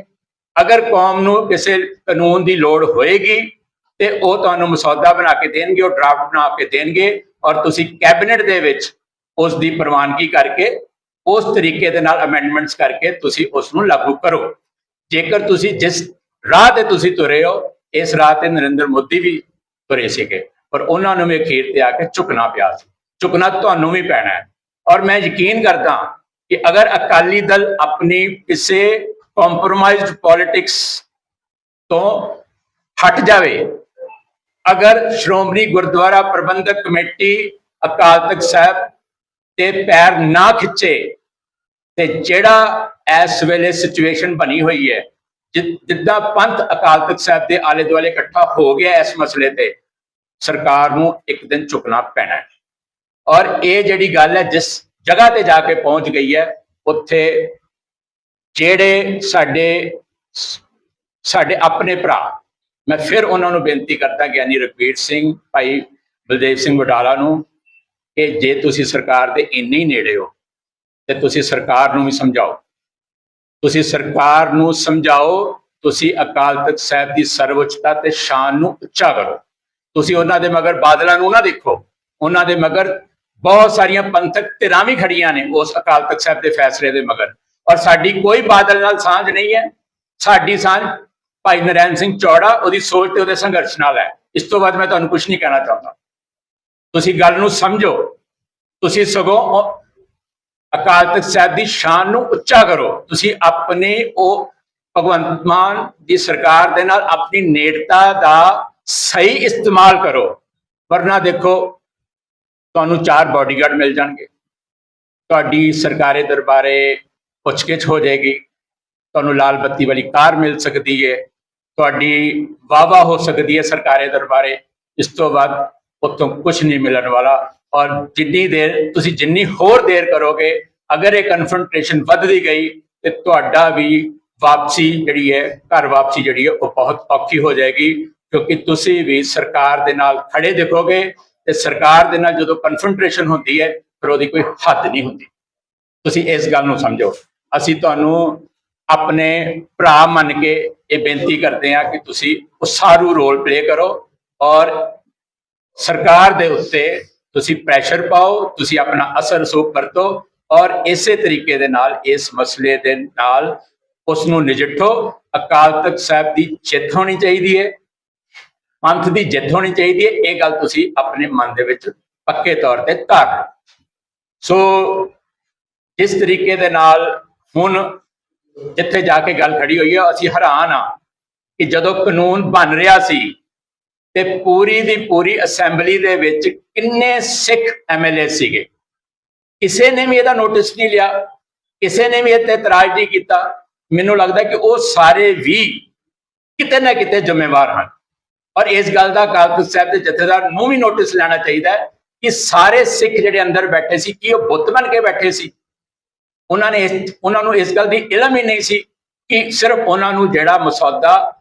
ਅਗਰ ਕੌਮ ਨੂੰ ਕਿਸੇ ਕਾਨੂੰਨ ਦੀ ਲੋੜ ਹੋਏਗੀ ਤੇ ਉਹ ਤੁਹਾਨੂੰ ਮਸੌਦਾ ਬਣਾ ਕੇ ਦੇਣਗੇ, ਉਹ ਡਰਾਫਟ ਬਣਾ ਕੇ ਦੇਣਗੇ, ਔਰ ਤੁਸੀਂ ਕੈਬਨਿਟ ਦੇ ਵਿੱਚ ਉਸ ਦੀ ਪ੍ਰਵਾਨਗੀ ਕਰਕੇ ਉਸ ਤਰੀਕੇ ਦੇ ਨਾਲ ਅਮੈਂਡਮੈਂਟਸ ਕਰਕੇ ਤੁਸੀਂ ਉਸ ਨੂੰ ਲਾਗੂ ਕਰੋ। ਜੇਕਰ ਤੁਸੀਂ ਜਿਸ ਰਾਹ ਤੇ ਤੁਸੀਂ ਤੁਰੇ ਹੋ, ਇਸ ਰਾਹ ਤੇ ਨਰਿੰਦਰ ਮੋਦੀ ਵੀ ਤੁਰੇ ਸੀਗੇ, ਪਰ ਉਹਨਾਂ ਨੂੰ ਵੀ ਅਖੀਰ ਤੇ ਆ ਕੇ ਝੁਕਣਾ ਪਿਆ ਸੀ। ਝੁਕਣਾ ਤੁਹਾਨੂੰ ਵੀ ਪੈਣਾ ਹੈ। ਔਰ ਮੈਂ ਯਕੀਨ ਕਰਦਾ ਕਿ ਅਗਰ ਅਕਾਲੀ ਦਲ ਆਪਣੀ ਕਿਸੇ ਕੰਪਰੋਮਾਈਜ਼ਡ ਪੋਲਿਟਿਕਸ ਤੋਂ ਹਟ ਜਾਵੇ, ਅਗਰ ਸ਼੍ਰੋਮਣੀ ਗੁਰਦੁਆਰਾ ਪ੍ਰਬੰਧਕ ਕਮੇਟੀ ਅਕਾਲ ਤਖਤ ਸਾਹਿਬ ਤੇ ਪੈਰ ਨਾ ਖਿੱਚੇ, ਤੇ ਜਿਹੜਾ ਇਸ ਵੇਲੇ ਸਿਚੁਏਸ਼ਨ ਬਣੀ ਹੋਈ ਹੈ, ਜਿੱਦਾਂ ਪੰਥ ਅਕਾਲ ਤਖਤ ਸਾਹਿਬ ਦੇ ਆਲੇ ਦੁਆਲੇ ਇਕੱਠਾ ਹੋ ਗਿਆ ਇਸ ਮਸਲੇ ਤੇ, ਸਰਕਾਰ ਨੂੰ ਇੱਕ ਦਿਨ ਝੁਕਣਾ ਪੈਣਾ ਹੈ। ਔਰ ਇਹ ਜਿਹੜੀ ਗੱਲ ਹੈ ਜਿਸ ਜਗ੍ਹਾ ਤੇ ਜਾ ਕੇ ਪਹੁੰਚ ਗਈ ਹੈ, ਉੱਥੇ ਜਿਹੜੇ ਸਾਡੇ ਆਪਣੇ ਭਰਾ, ਮੈਂ ਫਿਰ ਉਹਨਾਂ ਨੂੰ ਬੇਨਤੀ ਕਰਦਾ, ਗਿਆਨੀ ਰਘਬੀਰ ਸਿੰਘ, ਭਾਈ ਬਲਦੇਵ ਸਿੰਘ ਵਡਾਲਾ ਨੂੰ, ਕਿ ਜੇ ਤੁਸੀਂ ਸਰਕਾਰ ਦੇ ਇੰਨੇ ਹੀ ਨੇੜੇ ਹੋ ਤੇ ਤੁਸੀਂ ਸਰਕਾਰ ਨੂੰ ਵੀ ਸਮਝਾਓ। ਤੁਸੀਂ ਸਰਕਾਰ ਨੂੰ ਸਮਝਾਓ, ਤੁਸੀਂ ਅਕਾਲ ਤਖਤ ਸਾਹਿਬ ਦੀ ਸਰਵਉੱਚਤਾ ਤੇ ਸ਼ਾਨ ਨੂੰ ਉੱਚਾ ਕਰੋ। ਤੁਸੀਂ ਉਹਨਾਂ ਦੇ ਮਗਰ ਬਾਦਲਾਂ ਨੂੰ ਨਾ ਦੇਖੋ, ਉਹਨਾਂ ਦੇ ਮਗਰ ਬਹੁਤ ਸਾਰੀਆਂ ਪੰਥਕ ਧਿਰਾਂ ਵੀ ਖੜੀਆਂ ਨੇ ਉਸ ਅਕਾਲ ਤਖਤ ਸਾਹਿਬ ਦੇ ਫੈਸਲੇ ਦੇ ਮਗਰ। ਔਰ ਸਾਡੀ ਕੋਈ ਬਾਦਲ ਨਾਲ ਸਾਂਝ ਨਹੀਂ ਹੈ। ਸਾਡੀ ਸਾਂਝ ਭਾਈ ਨਰੈਣ ਸਿੰਘ ਚੌੜਾ ਉਹਦੀ ਸੋਚ ਤੇ ਉਹਦੇ ਸੰਘਰਸ਼ ਨਾਲ ਹੈ। ਇਸ ਤੋਂ ਬਾਅਦ ਮੈਂ ਤੁਹਾਨੂੰ ਕੁਝ ਨਹੀਂ ਕਹਿਣਾ ਚਾਹੁੰਦਾ। ਤੁਸੀਂ ਗੱਲ ਨੂੰ ਸਮਝੋ, ਤੁਸੀਂ ਸਗੋਂ ਅਕਾਲ ਤਖਤ ਸਾਹਿਬ ਦੀ ਸ਼ਾਨ ਨੂੰ ਉੱਚਾ ਕਰੋ। ਤੁਸੀਂ ਆਪਣੇ ਉਹ ਭਗਵੰਤ ਮਾਨ ਦੀ ਸਰਕਾਰ ਦੇ ਨਾਲ ਆਪਣੀ ਨੇੜਤਾ ਦਾ ਸਹੀ ਇਸਤੇਮਾਲ ਕਰੋ, ਵਰਨਾ ਦੇਖੋ ਤੁਹਾਨੂੰ 4 ਬਾਡੀਗਾਰਡ ਮਿਲ ਜਾਣਗੇ, ਤੁਹਾਡੀ ਸਰਕਾਰੀ ਦਰਬਾਰੇ ਪੁੱਛਗਿੱਛ ਹੋ ਜਾਏਗੀ, ਤੁਹਾਨੂੰ ਲਾਲ ਬੱਤੀ ਵਾਲੀ ਕਾਰ ਮਿਲ ਸਕਦੀ ਹੈ, ਤੁਹਾਡੀ ਵਾਹਵਾ ਹੋ ਸਕਦੀ ਹੈ ਸਰਕਾਰੀ ਦਰਬਾਰੇ। ਇਸ ਤੋਂ ਬਾਅਦ ਉੱਥੋਂ ਕੁਝ ਨਹੀਂ ਮਿਲਣ ਵਾਲਾ। ਔਰ ਜਿੰਨੀ ਹੋਰ ਦੇਰ ਕਰੋਗੇ, ਅਗਰ ਇਹ ਕਨਫਰੰਟੇਸ਼ਨ ਵੱਧਦੀ ਗਈ ਤੇ ਤੁਹਾਡਾ ਵੀ ਵਾਪਸੀ ਜਿਹੜੀ ਹੈ, ਘਰ ਵਾਪਸੀ ਜਿਹੜੀ ਹੈ, ਉਹ ਬਹੁਤ ਔਖੀ ਹੋ ਜਾਏਗੀ, ਕਿਉਂਕਿ ਤੁਸੀਂ ਵੀ ਸਰਕਾਰ ਦੇ ਨਾਲ ਖੜੇ ਦਿਖੋਗੇ ਤੇ ਸਰਕਾਰ ਦੇ ਨਾਲ ਜਦੋਂ ਕਨਫਰੰਟੇਸ਼ਨ ਹੁੰਦੀ ਹੈ ਫਿਰ ਉਹਦੀ ਕੋਈ ਹੱਦ ਨਹੀਂ ਹੁੰਦੀ। ਤੁਸੀਂ ਇਸ ਗੱਲ ਨੂੰ ਸਮਝੋ। ਅਸੀਂ ਤੁਹਾਨੂੰ ਆਪਣੇ ਭਰਾ ਮੰਨ ਕੇ ਇਹ ਬੇਨਤੀ ਕਰਦੇ ਹਾਂ ਕਿ ਤੁਸੀਂ ਉਸਾਰੂ ਰੋਲ ਪਲੇ ਕਰੋ ਔਰ ਸਰਕਾਰ ਦੇ ਉੱਤੇ ਤੁਸੀਂ ਪ੍ਰੈਸ਼ਰ ਪਾਓ, ਤੁਸੀਂ ਆਪਣਾ ਅਸਰ ਰਸੂਖ ਵਰਤੋ ਔਰ ਇਸੇ ਤਰੀਕੇ ਦੇ ਨਾਲ ਇਸ ਮਸਲੇ ਦੇ ਨਾਲ ਉਸ ਨੂੰ ਨਜਿੱਠੋ। ਅਕਾਲ ਤਖਤ ਸਾਹਿਬ ਦੀ ਜਿੱਤ ਹੋਣੀ ਚਾਹੀਦੀ ਹੈ, ਪੰਥ ਦੀ ਜਿੱਤ ਹੋਣੀ ਚਾਹੀਦੀ ਹੈ। ਇਹ ਗੱਲ ਤੁਸੀਂ ਆਪਣੇ ਮਨ ਦੇ ਵਿੱਚ ਪੱਕੇ ਤੌਰ ਤੇ ਧਾਰ ਲਓ। ਸੋ ਜਿਸ ਤਰੀਕੇ ਦੇ ਨਾਲ ਹੁਣ ਜਿੱਥੇ ਜਾ ਕੇ ਗੱਲ ਖੜੀ ਹੋਈ ਹੈ, ਅਸੀਂ ਹੈਰਾਨ ਹਾਂ ਕਿ ਜਦੋਂ ਕਾਨੂੰਨ ਬਣ ਰਿਹਾ ਸੀ ਤੇ ਪੂਰੀ ਦੀ ਪੂਰੀ ਅਸੈਂਬਲੀ ਦੇ ਵਿੱਚ ਕਿੰਨੇ ਸਿੱਖ ਐਮਐਲਏ ਸੀਗੇ, ਕਿਸੇ ਨੇ ਵੀ ਇਹਦਾ ਨੋਟਿਸ ਨਹੀਂ ਲਿਆ, ਕਿਸੇ ਨੇ ਵੀ ਇਹ ਤੇ ਇਤਰਾਜ਼ ਨਹੀਂ ਕੀਤਾ। ਮੈਨੂੰ ਲੱਗਦਾ ਕਿ ਉਹ ਸਾਰੇ ਵੀ ਕਿਤੇ ਨਾ ਕਿਤੇ ਜ਼ਿੰਮੇਵਾਰ ਹਨ ਔਰ ਇਸ ਗੱਲ ਦਾ ਅਕਾਲ ਤਖਤ ਸਾਹਿਬ ਦੇ ਜਥੇਦਾਰ ਨੂੰ ਵੀ ਨੋਟਿਸ ਲੈਣਾ ਚਾਹੀਦਾ ਹੈ ਕਿ ਸਾਰੇ ਸਿੱਖ ਜਿਹੜੇ ਅੰਦਰ ਬੈਠੇ ਸੀ, ਕੀ ਉਹ ਬੁੱਤ ਬਣ ਕੇ ਬੈਠੇ ਸੀ? ਉਹਨਾਂ ਨੂੰ ਇਸ ਗੱਲ ਦੀ ਇਲਮ ਹੀ ਨਹੀਂ ਸੀ ਕਿ ਸਿਰਫ ਉਹਨਾਂ ਨੂੰ ਜਿਹੜਾ ਮਸੌਦਾ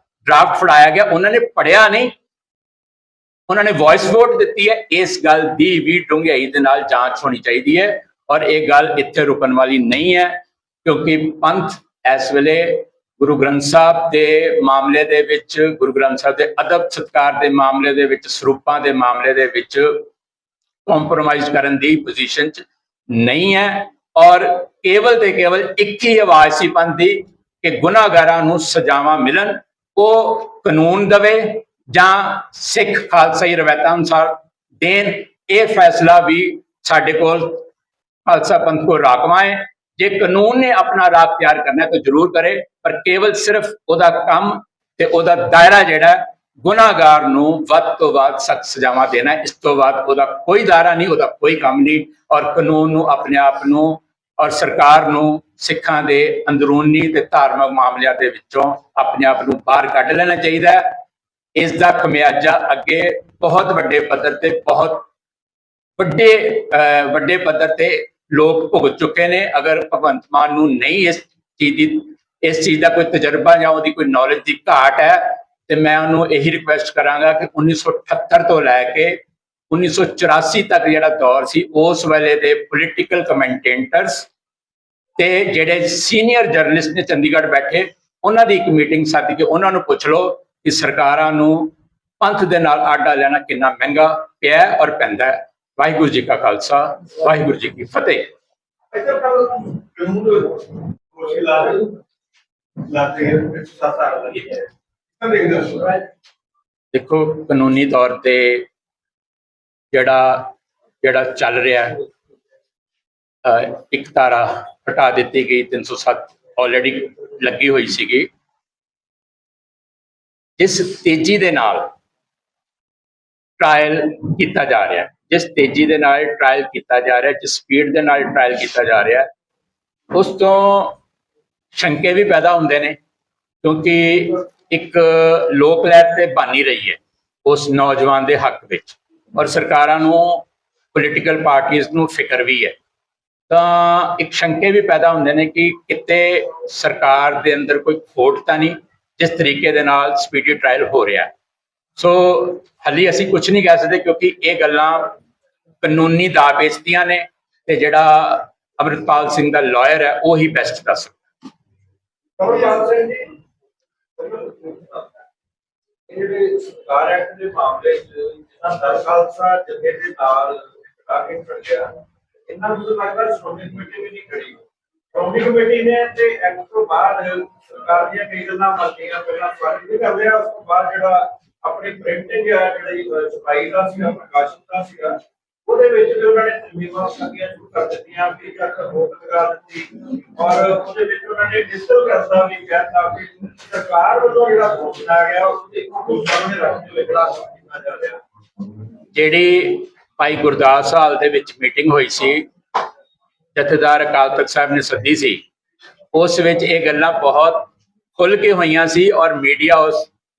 ਡਰਾਫਟ ਫੜਾਇਆ ਗਿਆ ਉਹਨਾਂ ਨੇ ਪੜ੍ਹਿਆ ਨਹੀਂ, ਉਹਨਾਂ ਨੇ ਵੌਇਸ ਵੋਟ ਦਿੱਤੀ ਹੈ। ਇਸ ਗੱਲ ਦੀ ਵੀ ਡੂੰਘਾਈ ਦੇ ਨਾਲ ਜਾਂਚ ਹੋਣੀ ਚਾਹੀਦੀ ਹੈ ਔਰ ਇਹ ਗੱਲ ਇੱਥੇ ਰੁਕਣ ਵਾਲੀ ਨਹੀਂ ਹੈ, ਕਿਉਂਕਿ ਪੰਥ ਇਸ ਵੇਲੇ ਗੁਰੂ ਗ੍ਰੰਥ ਸਾਹਿਬ ਦੇ ਮਾਮਲੇ ਦੇ ਵਿੱਚ, ਗੁਰੂ ਗ੍ਰੰਥ ਸਾਹਿਬ ਦੇ ਅਦਬ ਸਤਿਕਾਰ ਦੇ ਮਾਮਲੇ ਦੇ ਵਿੱਚ, ਸਰੂਪਾਂ ਦੇ ਮਾਮਲੇ ਦੇ ਵਿੱਚ ਕੰਪਰੋਮਾਈਜ਼ ਕਰਨ ਦੀ ਪੋਜੀਸ਼ਨ 'ਚ ਨਹੀਂ ਹੈ ਔਰ ਕੇਵਲ ਤੇ ਕੇਵਲ ਇੱਕ ਹੀ ਆਵਾਜ਼ ਸੀ ਪੰਥ ਦੀ ਕਿ ਗੁਨਾਹਗਾਰਾਂ ਨੂੰ ਸਜ਼ਾਵਾਂ ਮਿਲਣ, ਉਹ ਕਾਨੂੰਨ ਦਵੇ ਜਾਂ ਸਿੱਖ ਖਾਲਸਾਈ ਰਵਾਇਤਾਂ ਅਨੁਸਾਰ ਦੇਣ। ਇਹ ਫੈਸਲਾ ਵੀ ਸਾਡੇ ਕੋਲ ਖਾਲਸਾ ਪੰਥ ਕੋ ਰਾਖਵਾਂ ਹੈ। ਜੇ ਕਾਨੂੰਨ ਨੇ ਆਪਣਾ ਰਾਹ ਤਿਆਰ ਕਰਨਾ ਤਾਂ ਜ਼ਰੂਰ ਕਰੇ, ਪਰ ਕੇਵਲ ਸਿਰਫ ਉਹਦਾ ਕੰਮ ਤੇ ਉਹਦਾ ਦਾਇਰਾ ਜਿਹੜਾ ਗੁਨਾਹਗਾਰ ਨੂੰ ਵੱਧ ਤੋਂ ਵੱਧ ਸਖਤ ਸਜ਼ਾਵਾਂ ਦੇਣਾ, ਇਸ ਤੋਂ ਬਾਅਦ ਉਹਦਾ ਕੋਈ ਦਾਇਰਾ ਨਹੀਂ, ਉਹਦਾ ਕੋਈ ਕੰਮ ਨਹੀਂ। ਔਰ ਕਾਨੂੰਨ ਨੂੰ ਆਪਣੇ ਆਪ ਨੂੰ ਔਰ ਸਰਕਾਰ ਨੂੰ ਸਿੱਖਾਂ ਦੇ ਅੰਦਰੂਨੀ ਤੇ ਧਾਰਮਿਕ ਮਾਮਲਿਆਂ ਦੇ ਵਿੱਚੋਂ ਆਪਣੇ ਆਪ ਨੂੰ ਬਾਹਰ ਕੱਢ ਲੈਣਾ ਚਾਹੀਦਾ ਹੈ। ਇਸ ਦਾ ਖਮਿਆਜਾ ਅੱਗੇ ਬਹੁਤ ਵੱਡੇ ਪੱਧਰ ਤੇ ਬਹੁਤ ਵੱਡੇ ਪੱਧਰ ਤੇ ਲੋਕ ਭੁਗਤ ਚੁੱਕੇ ਨੇ। ਅਗਰ ਭਗਵੰਤ ਮਾਨ ਨੂੰ ਨਹੀਂ ਇਸ ਚੀਜ਼ ਦਾ ਕੋਈ ਤਜਰਬਾ ਜਾਂ ਉਹਦੀ ਕੋਈ ਨੌਲੇਜ ਦੀ ਘਾਟ ਹੈ ਤੇ ਮੈਂ ਉਹਨੂੰ ਇਹੀ ਰਿਕੁਐਸਟ ਕਰਾਂਗਾ ਕਿ 1978 ਤੋਂ ਲੈ ਕੇ 1984 ਤੱਕ ਜਿਹੜਾ ਦੌਰ ਸੀ, ਉਸ ਵੇਲੇ ਦੇ ਪੋਲੀਟੀਕਲ ਕਮੈਂਟੇਟਰਸ ਤੇ ਜਿਹੜੇ ਸੀਨੀਅਰ ਜਰਨਲਿਸਟ ਨੇ ਚੰਡੀਗੜ੍ਹ ਬੈਠੇ, ਉਹਨਾਂ ਦੀ ਇੱਕ ਮੀਟਿੰਗ ਸੱਦ ਕੇ ਉਹਨਾਂ ਨੂੰ ਪੁੱਛ ਲਓ ਕਿ ਸਰਕਾਰਾਂ ਨੂੰ ਪੰਥ ਦੇ ਨਾਲ ਆਡਾ ਲੈਣਾ ਕਿੰਨਾ ਮਹਿੰਗਾ ਪਿਆ ਔਰ ਪੈਂਦਾ ਹੈ। ਵਾਹਿਗੁਰੂ ਜੀ ਕਾ ਖਾਲਸਾ, ਵਾਹਿਗੁਰੂ ਜੀ ਕੀ ਫਤਿਹ। ਦੇਖੋ, ਕਾਨੂੰਨੀ ਤੌਰ ਤੇ ਜਿਹੜਾ ਚੱਲ ਰਿਹਾ ਇੱਕ ਧਾਰਾ ਹਟਾ ਦਿੱਤੀ ਗਈ, 307 ਆਲਰੇਡੀ ਲੱਗੀ ਹੋਈ ਸੀਗੀ। ਜਿਸ ਤੇਜ਼ੀ ਦੇ ਨਾਲ ਟ੍ਰਾਇਲ ਕੀਤਾ ਜਾ ਰਿਹਾ, ਜਿਸ ਤੇਜ਼ੀ ਦੇ ਨਾਲ ਟ੍ਰਾਇਲ ਕੀਤਾ ਜਾ ਰਿਹਾ, ਜਿਸ ਸਪੀਡ ਦੇ ਨਾਲ ਟ੍ਰਾਇਲ ਕੀਤਾ ਜਾ ਰਿਹਾ, ਉਸ ਤੋਂ ਸ਼ੰਕੇ ਵੀ ਪੈਦਾ ਹੁੰਦੇ ਨੇ, ਕਿਉਂਕਿ ਇੱਕ ਲੋਕ ਲਹਿਰ ਤੇ ਬਣ ਹੀ ਰਹੀ ਹੈ ਉਸ ਨੌਜਵਾਨ ਦੇ ਹੱਕ ਵਿੱਚ ਔਰ ਸਰਕਾਰਾਂ ਨੂੰ, ਪੋਲੀਟੀਕਲ ਪਾਰਟੀਆਂ ਨੂੰ ਫਿਕਰ ਵੀ ਹੈ। ਤਾਂ ਇੱਕ ਸ਼ੰਕੇ ਵੀ ਪੈਦਾ ਹੁੰਦੇ ਨੇ ਕਿ ਕਿਤੇ ਸਰਕਾਰ ਦੇ ਅੰਦਰ ਕੋਈ ਖੋਟ ਤਾਂ ਨਹੀਂ ਜਿਸ ਤਰੀਕੇ ਦੇ ਨਾਲ ਸਪੀਡੀ ਟ੍ਰਾਇਲ ਹੋ ਰਿਹਾ ਹੈ। ਸੋ ਹਾਲੇ ਅਸੀਂ ਕੁਝ ਨਹੀਂ ਕਹਿ ਸਕਦੇ ਕਿਉਂਕਿ ਇਹ ਗੱਲਾਂ ਕਾਨੂੰਨੀ ਦਾਅਵੇਚਦੀਆਂ ਨੇ ਤੇ ਜਿਹੜਾ ਅਮਰਿਤਪਾਲ ਸਿੰਘ ਦਾ ਲਾਇਰ ਹੈ ਉਹ ਹੀ ਬੈਸਟ ਦੱਸ ਸਕਦਾ। ਜਿਹੜੇ ਸਰਕਾਰ ਐਕਟ ਦੇ ਮਾਮਲੇ 'ਚ ਜਿਹਨਾਂ ਦਾ ਖਾਲਸਾ ਜਥੇ ਦੇ ਨਾਲ ਕਾਫੀ ਫੜ ਗਿਆ, ਇਹਨਾਂ ਨੂੰ ਲੱਗਦਾ ਸ਼੍ਰੋਮਣੀ ਕਮੇਟੀ ਵੀ ਨਹੀਂ ਖੜੀ ਸ਼੍ਰੋਮਣੀ ਕਮੇਟੀ ਨੇ ਤੇ ਐਕਟ ਤੋਂ ਬਾਅਦ ਸਰਕਾਰ ਦੀਆਂ ਕਈ ਗੱਲਾਂ ਮੰਨੀਆਂ, ਪਹਿਲਾਂ ਸਵਾਗਤ ਵੀ ਕਰਦੇ ਆ, ਉਸ ਤੋਂ ਬਾਅਦ ਜਿਹੜਾ ਆਪਣੀ ਪ੍ਰਿੰਟਿੰਗ ਆ, ਜਿਹੜੀ ਛਪਾਈ ਦਾ ਸੀਗਾ, ਪ੍ਰਕਾਸ਼ਨ ਦਾ ਸੀਗਾ, ਉਹਦੇ ਵਿੱਚ ਵੀ ਉਹਨਾਂ ਨੇ ਤਰਮੀਮਾਂ ਕਰਨੀਆਂ ਸ਼ੁਰੂ ਕਰ ਦਿੱਤੀਆਂ, ਵੀ ਤੱਕ ਰੋਕ ਲਗਾ ਦਿੱਤੀ, ਔਰ ਉਹਦੇ ਵਿੱਚ ਉਹਨਾਂ ਨੇ ਡਿਜੀਟਲ ਕਰਦਾ ਵੀ ਕਹਿਤਾ ਵੀ ਸਰਕਾਰ ਵੱਲੋਂ ਜਿਹੜਾ ਫੋਨ ਆ ਗਿਆ ਉਹਦੇ ਨੂੰ ਸਾਹਮਣੇ ਰੱਖਦੇ ਹੋਏ ਜਿਹੜਾ ਕੀਤਾ ਜਾ ਰਿਹਾ। ਜਿਹੜੀ ਭਾਈ ਗੁਰਦਾਸ ਹਾਲ ਦੇ ਵਿੱਚ ਮੀਟਿੰਗ ਹੋਈ ਸੀ, ਜਥੇਦਾਰ ਅਕਾਲ ਤਖਤ ਸਾਹਿਬ ਨੇ ਸੱਦੀ ਸੀ, ਉਸ ਵਿੱਚ ਇਹ ਗੱਲਾਂ ਬਹੁਤ ਖੁੱਲ ਕੇ ਹੋਈਆਂ ਸੀ ਔਰ ਮੀਡੀਆ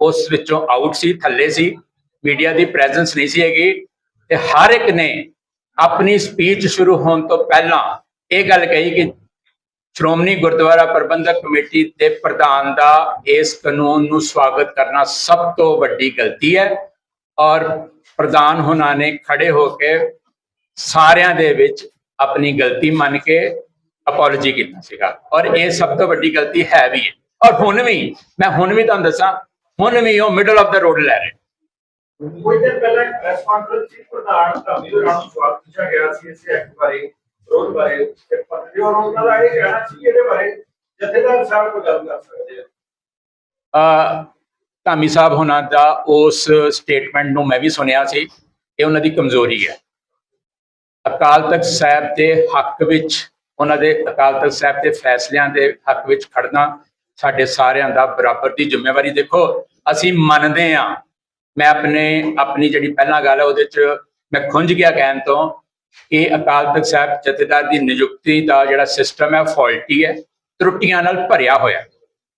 ਉਸ ਵਿੱਚੋਂ ਆਊਟ ਸੀ, ਥੱਲੇ ਸੀ, ਮੀਡੀਆ ਦੀ ਪ੍ਰੈਜ਼ੈਂਸ ਨਹੀਂ ਸੀ ਹੈਗੀ। ਤੇ ਹਰ ਇੱਕ ਨੇ ਆਪਣੀ ਸਪੀਚ ਸ਼ੁਰੂ ਹੋਣ ਤੋਂ ਪਹਿਲਾਂ ਇਹ ਗੱਲ ਕਹੀ ਕਿ ਸ਼੍ਰੋਮਣੀ ਗੁਰਦੁਆਰਾ ਪ੍ਰਬੰਧਕ ਕਮੇਟੀ ਦੇ ਪ੍ਰਧਾਨ ਦਾ ਇਸ ਕਾਨੂੰਨ ਨੂੰ ਸਵਾਗਤ ਕਰਨਾ ਸਭ ਤੋਂ ਵੱਡੀ ਗਲਤੀ ਹੈ ਔਰ ਪ੍ਰਧਾਨ ਹੋਣਾ ਨੇ ਖੜੇ ਹੋ ਕੇ ਸਾਰਿਆਂ ਦੇ ਵਿੱਚ ਆਪਣੀ ਗਲਤੀ ਮੰਨ ਕੇ ਅਪੋਲੋਜੀ ਕੀਤਾ ਸੀਗਾ ਔਰ ਇਹ ਸਭ ਤੋਂ ਵੱਡੀ ਗਲਤੀ ਹੈ ਵੀ ਹੈ। ਔਰ ਹੁਣ ਵੀ ਤੁਹਾਨੂੰ ਦੱਸਾਂ, ਹੁਣ ਵੀ ਉਹ ਮਿਡਲ ਆਫ ਦਾ ਰੋਡ ਲੈ ਰਹੇ। ਕੁਝ ਦਿਨ ਪਹਿਲਾਂ ਇੱਕ ਪ੍ਰੈਸ ਕਾਨਫਰੰਸ ਸੀ, ਪ੍ਰਧਾਨ ਧਾਮੀ ਹੋਰਾਂ ਨੂੰ ਸਵਾਲ ਪੁੱਛਿਆ ਗਿਆ ਸੀ ਇਸ ਐਕਟ ਬਾਰੇ, ਵਿਰੋਧ ਬਾਰੇ, ਤੇ ਪੱਤਰੀ ਔਰ ਉਹਨਾਂ ਦਾ ਇਹ ਕਹਿਣਾ ਸੀ ਕਿ ਇਹਦੇ ਬਾਰੇ ਜਥੇਦਾਰ ਸਾਹਿਬ ਕੋਈ ਗੱਲ ਕਰ ਸਕਦੇ ਆ। ਧਾਮੀ ਸਾਹਿਬ ਹੋਣਾ ਦਾ ਉਸ ਸਟੇਟਮੈਂਟ ਨੂੰ ਮੈਂ ਵੀ ਸੁਣਿਆ ਸੀ, ਇਹ ਉਹਨਾਂ ਦੀ ਕਮਜ਼ੋਰੀ ਹੈ। ਅਕਾਲ ਤਖਤ ਸਾਹਿਬ ਦੇ ਹੱਕ ਵਿੱਚ, ਉਹਨਾਂ ਦੇ ਅਕਾਲ ਤਖਤ ਸਾਹਿਬ ਦੇ ਫੈਸਲਿਆਂ ਦੇ ਹੱਕ ਵਿੱਚ ਖੜਨਾ ਸਾਡੇ ਸਾਰਿਆਂ ਦਾ ਬਰਾਬਰ ਦੀ ਜ਼ਿੰਮੇਵਾਰੀ। ਦੇਖੋ, ਅਸੀਂ ਮੰਨਦੇ ਹਾਂ, ਮੈਂ ਆਪਣੀ ਜਿਹੜੀ ਪਹਿਲਾਂ ਗੱਲ ਹੈ ਉਹਦੇ 'ਚ ਮੈਂ ਖੁੰਝ ਗਿਆ ਕਹਿਣ ਤੋਂ ਕਿ ਅਕਾਲ ਤਖਤ ਸਾਹਿਬ ਜਥੇਦਾਰ ਦੀ ਨਿਯੁਕਤੀ ਦਾ ਜਿਹੜਾ ਸਿਸਟਮ ਹੈ ਫਾਲਟੀ ਹੈ, ਤਰੁੱਟੀਆਂ ਨਾਲ ਭਰਿਆ ਹੋਇਆ।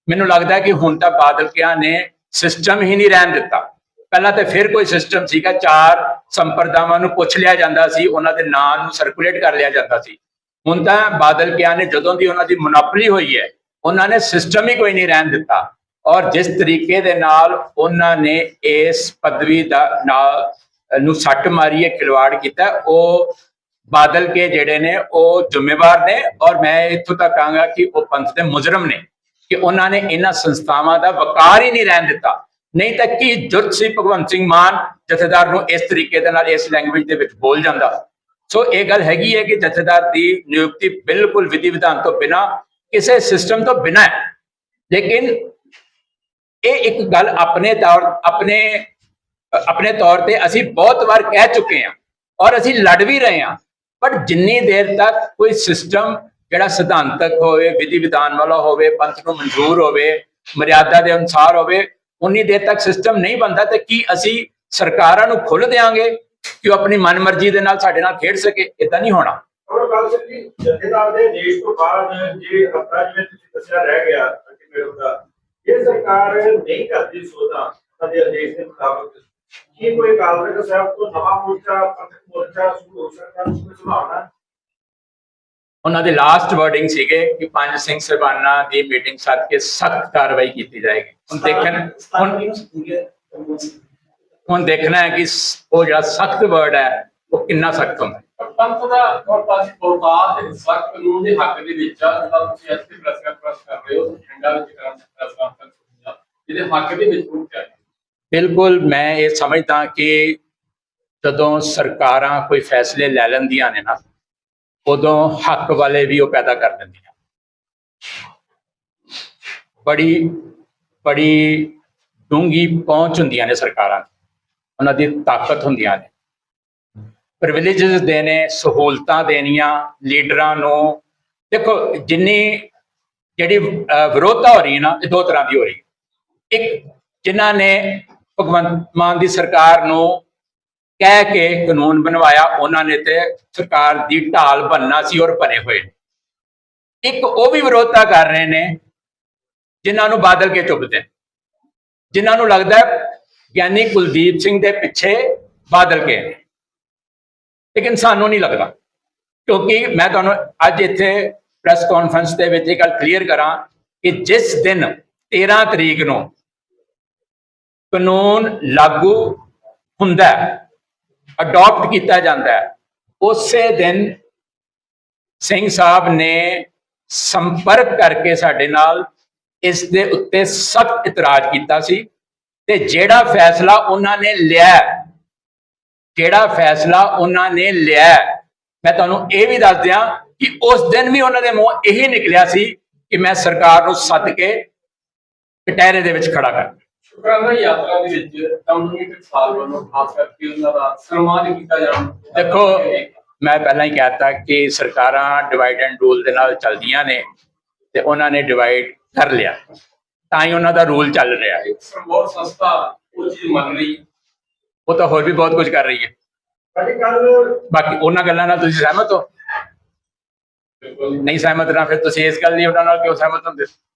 ਮੈਨੂੰ ਲੱਗਦਾ ਕਿ ਹੁਣ ਤਾਂ ਬਾਦਲ ਕਿਆਂ ਨੇ ਸਿਸਟਮ ਹੀ ਨਹੀਂ ਰਹਿਣ ਦਿੱਤਾ। ਪਹਿਲਾਂ ਤਾਂ ਫਿਰ ਕੋਈ ਸਿਸਟਮ ਸੀਗਾ, 4 ਸੰਪਰਦਾਵਾਂ ਨੂੰ ਪੁੱਛ ਲਿਆ ਜਾਂਦਾ ਸੀ, ਉਹਨਾਂ ਦੇ ਨਾਂ ਨੂੰ ਸਰਕੂਲੇਟ ਕਰ ਲਿਆ ਜਾਂਦਾ ਸੀ। ਹੁਣ ਤਾਂ ਬਾਦਲ ਕਿਆਂ ਨੇ, ਜਦੋਂ ਦੀ ਉਹਨਾਂ ਦੀ ਮੋਨੋਪੋਲੀ ਹੋਈ ਹੈ, ਉਹਨਾਂ ਨੇ ਸਿਸਟਮ ਹੀ ਕੋਈ ਨਹੀਂ ਰਹਿਣ ਦਿੱਤਾ ਔਰ ਜਿਸ ਤਰੀਕੇ ਦੇ ਨਾਲ ਉਹਨਾਂ ਨੇ ਇਸ ਪਦਵੀ ਦਾ ਨੂੰ ਸੱਟ ਮਾਰੀ ਹੈ, ਖਿਲਵਾੜ ਕੀਤਾ, ਉਹ ਬਾਦਲ ਕੇ ਜਿਹੜੇ ਨੇ ਉਹ ਜ਼ਿੰਮੇਵਾਰ ਨੇ ਔਰ ਮੈਂ ਇੱਥੋਂ ਤੱਕ ਕਹਾਂਗਾ ਕਿ ਉਹ ਪੰਥ ਦੇ ਮੁਜਰਮ ਨੇ ਕਿ ਉਹਨਾਂ ਨੇ ਇਹਨਾਂ ਸੰਸਥਾਵਾਂ ਦਾ ਵਕਾਰ ਹੀ ਨਹੀਂ ਰਹਿਣ ਦਿੱਤਾ। ਨਹੀਂ ਤਾਂ ਕੀ ਜੁਰਤ ਸੀ ਭਗਵੰਤ ਸਿੰਘ ਮਾਨ ਜਥੇਦਾਰ ਨੂੰ ਇਸ ਤਰੀਕੇ ਦੇ ਨਾਲ ਇਸ ਲੈਂਗੁਏਜ ਦੇ ਵਿੱਚ ਬੋਲ ਜਾਂਦਾ। ਸੋ ਇਹ ਗੱਲ ਹੈਗੀ ਹੈ ਕਿ ਜਥੇਦਾਰ ਦੀ ਨਿਯੁਕਤੀ ਬਿਲਕੁਲ ਵਿਧੀ ਵਿਧਾਨ ਤੋਂ ਬਿਨਾਂ, ਕਿਸੇ ਸਿਸਟਮ ਤੋਂ ਬਿਨਾਂ ਹੈ। ਲੇਕਿਨ ਇਹ ਇੱਕ ਗੱਲ ਆਪਣੇ ਤੌਰ ਤੇ ਅਸੀਂ ਬਹੁਤ ਵਾਰ ਕਹਿ ਚੁੱਕੇ ਹਾਂ ਔਰ ਅਸੀਂ ਲੜ ਵੀ ਰਹੇ ਹਾਂ, ਪਰ ਜਿੰਨੀ ਦੇਰ ਤੱਕ ਕੋਈ ਸਿਸਟਮ ਜਿਹੜਾ ਸਿਧਾਂਤਕ ਹੋਵੇ, ਵਿਧੀ ਵਿਧਾਨ ਵਾਲਾ ਹੋਵੇ, ਪੰਥ ਨੂੰ ਮਨਜ਼ੂਰ ਹੋਵੇ, ਮਰਿਆਦਾ ਦੇ ਅਨੁਸਾਰ ਹੋਵੇ, ਉਨੀ ਦੇਰ ਤੱਕ ਸਿਸਟਮ ਨਹੀਂ ਬਣਦਾ। ਤੇ ਕੀ ਅਸੀਂ ਸਰਕਾਰਾਂ ਨੂੰ ਖੁੱਲ੍ਹ ਦਿਆਂਗੇ ਕਿ ਉਹ ਆਪਣੀ ਮਨਮਰਜ਼ੀ ਦੇ ਨਾਲ ਸਾਡੇ ਨਾਲ ਖੇਡ ਸਕੇ? ਇਦਾਂ ਨਹੀਂ ਹੋਣਾ। ਔਰ ਗੱਲ ਸੀ ਜਥੇਦਾਰ ਦੇ ਦੇਸ਼ ਤੋਂ ਬਾਅਦ ਜੇ ਹਫਤਾ ਜਿਵੇਂ ਤੁਸੀਂ ਦੱਸਿਆ ਰਹਿ ਗਿਆ ਅਲਟੀਮੇਟਮ ਦਾ, ਇਹ ਸਰਕਾਰ ਨਹੀਂ ਕਰਦੀ ਸੋਧਾਂ ਸਾਡੇ ਆਦੇਸ਼ ਦੇ ਮੁਤਾਬਕ, ਕੀ ਕੋਈ ਅਕਾਲ ਤਖਤ ਸਾਹਿਬ ਤੋਂ ਨਵਾਂ ਮੋਰਚਾ, ਪੰਥਕ ਮੋਰਚਾ ਸ਼ੁਰੂ ਹੋ ਸਕਦਾ? ਕੋਈ ਸੰਭਾਵਨਾ? ਉਹਨਾਂ ਦੇ ਲਾਸਟ ਵਰਡਿੰਗ ਸੀਗੇ ਕਿ 5 ਸਿੰਘ ਸਾਹਿਬਾਨਾਂ ਦੀ ਮੀਟਿੰਗ ਸੱਦ ਕੇ ਸਖਤ ਕਾਰਵਾਈ ਕੀਤੀ ਜਾਏਗੀ। ਹੁਣ ਦੇਖਣਾ ਹੈ ਕਿ ਉਹ ਜਿਹੜਾ ਸਖਤ ਵਰਡ ਹੈ ਉਹ ਕਿੰਨਾ ਸਖਤ ਹੁੰਦਾ ਹੈ। ਪੰਥ ਦਾ ਔਰ ਪਾਸੀ ਬਹੁਤਾਤ ਦੇ ਸਖਤ ਕਾਨੂੰਨ ਦੇ ਹੱਕ ਦੇ ਵਿੱਚ ਆ, ਜਿਹੜਾ ਤੁਸੀਂ ਐਸਪੀ ਪ੍ਰੈਸ ਕਾਨਫਰੰਸ ਕਰ ਰਹੇ ਹੋ, ਠੰਡਾ ਵਿੱਚ ਕਰਾਂ ਪ੍ਰੈਸ ਕਾਨਫਰੰਸ ਇਹਦੇ ਹੱਕ ਦੇ ਵਿੱਚ ਹੋ ਗਿਆ। ਬਿਲਕੁਲ, ਮੈਂ ਇਹ ਸਮਝਦਾ ਕਿ ਜਦੋਂ ਸਰਕਾਰਾਂ ਕੋਈ ਫੈਸਲੇ ਲੈ ਲੈਂਦੀਆਂ ਨੇ ਨਾ, ਉਦੋਂ ਹੱਕ ਵਾਲੇ ਵੀ ਉਹ ਪੈਦਾ ਕਰ ਦਿੰਦੀਆਂ। ਬੜੀ ਡੂੰਘੀ ਪਹੁੰਚ ਹੁੰਦੀਆਂ ਨੇ ਸਰਕਾਰਾਂ ਦੀ, ਉਹਨਾਂ ਦੀ ਤਾਕਤ ਹੁੰਦੀਆਂ ਨੇ, ਪ੍ਰਿਵਿਲੇਜਸ ਦੇਣੇ, ਸਹੂਲਤਾਂ ਦੇਣੀਆਂ ਲੀਡਰਾਂ ਨੂੰ। ਦੇਖੋ, ਜਿਹੜੀ ਵਿਰੋਧਤਾ ਹੋ ਰਹੀ ਹੈ ਨਾ, ਇਹ 2 ਤਰ੍ਹਾਂ ਦੀ ਹੋ ਰਹੀ ਹੈ। ਇੱਕ, ਜਿਨ੍ਹਾਂ ਨੇ ਭਗਵੰਤ ਮਾਨ ਦੀ ਸਰਕਾਰ ਨੂੰ ਕਹਿ ਕੇ ਕਾਨੂੰਨ ਬਣਵਾਇਆ, ਉਹਨਾਂ ਨੇ ਤੇ ਸਰਕਾਰ ਦੀ ਢਾਲ ਬਣਨਾ ਸੀ ਔਰ ਬਣੇ ਹੋਏ। ਇੱਕ ਉਹ ਵੀ ਵਿਰੋਧਤਾ ਕਰ ਰਹੇ ਨੇ ਜਿਨ੍ਹਾਂ ਨੂੰ ਬਾਦਲ ਕੇ ਚੁੱਭਦੇ, ਜਿਨ੍ਹਾਂ ਨੂੰ ਲੱਗਦਾ ਗਿਆਨੀ ਕੁਲਦੀਪ ਸਿੰਘ ਦੇ ਪਿੱਛੇ ਬਾਦਲ ਕੇ ਨੇ। ਲੇਕਿਨ ਸਾਨੂੰ ਨਹੀਂ ਲੱਗਦਾ, ਕਿਉਂਕਿ ਮੈਂ ਤੁਹਾਨੂੰ ਅੱਜ ਇੱਥੇ ਪ੍ਰੈਸ ਕਾਨਫਰੰਸ ਦੇ ਵਿੱਚ ਇਹ ਗੱਲ ਕਲੀਅਰ ਕਰਾਂ ਕਿ ਜਿਸ ਦਿਨ 13 ਤਰੀਕ ਨੂੰ ਕਾਨੂੰਨ ਲਾਗੂ ਹੁੰਦਾ ਹੈ, ਅਡਾਪਟ ਕੀਤਾ ਜਾਂਦਾ ਹੈ, ਉਸੇ ਦਿਨ ਸਿੰਘ ਸਾਹਿਬ ਨੇ ਸੰਪਰਕ ਕਰਕੇ ਸਾਡੇ ਨਾਲ ਇਸ ਦੇ ਉੱਤੇ ਸਖਤ ਇਤਰਾਜ਼ ਕੀਤਾ ਸੀ। ਤੇ ਜਿਹੜਾ ਫੈਸਲਾ ਉਹਨਾਂ ਨੇ ਲਿਆ, ਮੈਂ ਤੁਹਾਨੂੰ ਇਹ ਵੀ ਦੱਸ ਦਿਆਂ ਕਿ ਉਸ ਦਿਨ ਵੀ ਉਹਨਾਂ ਦੇ ਮੂੰਹ ਇਹੀ ਨਿਕਲਿਆ ਸੀ ਕਿ ਮੈਂ ਸਰਕਾਰ ਨੂੰ ਸੱਦ ਕੇ ਕਟਹਿਰੇ ਦੇ ਵਿੱਚ ਖੜਾ ਕਰ। ਸ਼ੁਕਰਾਨਾ ਯਾਤਰਾ ਦੇ ਵਿੱਚ ਕਮਿਊਨਿਟੀ ਟਕਸਾਲ ਵੱਲੋਂ ਖਾਸ ਕਰਕੇ ਉਹਨਾਂ ਦਾ ਸਨਮਾਨ ਕੀਤਾ ਜਾਣਾ। ਦੇਖੋ, ਮੈਂ ਪਹਿਲਾਂ ਹੀ ਕਹਿਤਾ ਕਿ ਸਰਕਾਰਾਂ ਡਿਵਾਈਡ ਐਂਡ ਰੂਲ ਦੇ ਨਾਲ ਚੱਲਦੀਆਂ ਨੇ ਤੇ ਉਹਨਾਂ ਨੇ ਡਿਵਾਈਡ ਕਰ ਲਿਆ, ਤਾਂ ਹੀ ਉਹਨਾਂ ਦਾ ਰੂਲ ਚੱਲ ਰਿਹਾ ਹੈ। ਸਰਵੋਰ ਸੰਸਥਾ ਉਹ ਚੀਜ਼ ਮੰਨ ਰਹੀ, ਉਹ ਤਾਂ ਹੋਰ ਵੀ ਬਹੁਤ ਕੁਝ ਕਰ ਰਹੀ ਹੈ। ਭਾਜੀ ਕੱਲ ਬਾਕੀ ਉਹਨਾਂ ਗੱਲਾਂ ਨਾਲ ਤੁਸੀਂ ਸਹਿਮਤ ਹੋ? ਬਿਲਕੁਲ ਨਹੀਂ ਸਹਿਮਤ ਨਾ ਫਿਰ ਤੁਸੀਂ ਇਸ ਗੱਲ ਲਈ ਉਹਨਾਂ ਨਾਲ ਕਿਉਂ ਸਹਿਮਤ ਹੁੰਦੇ?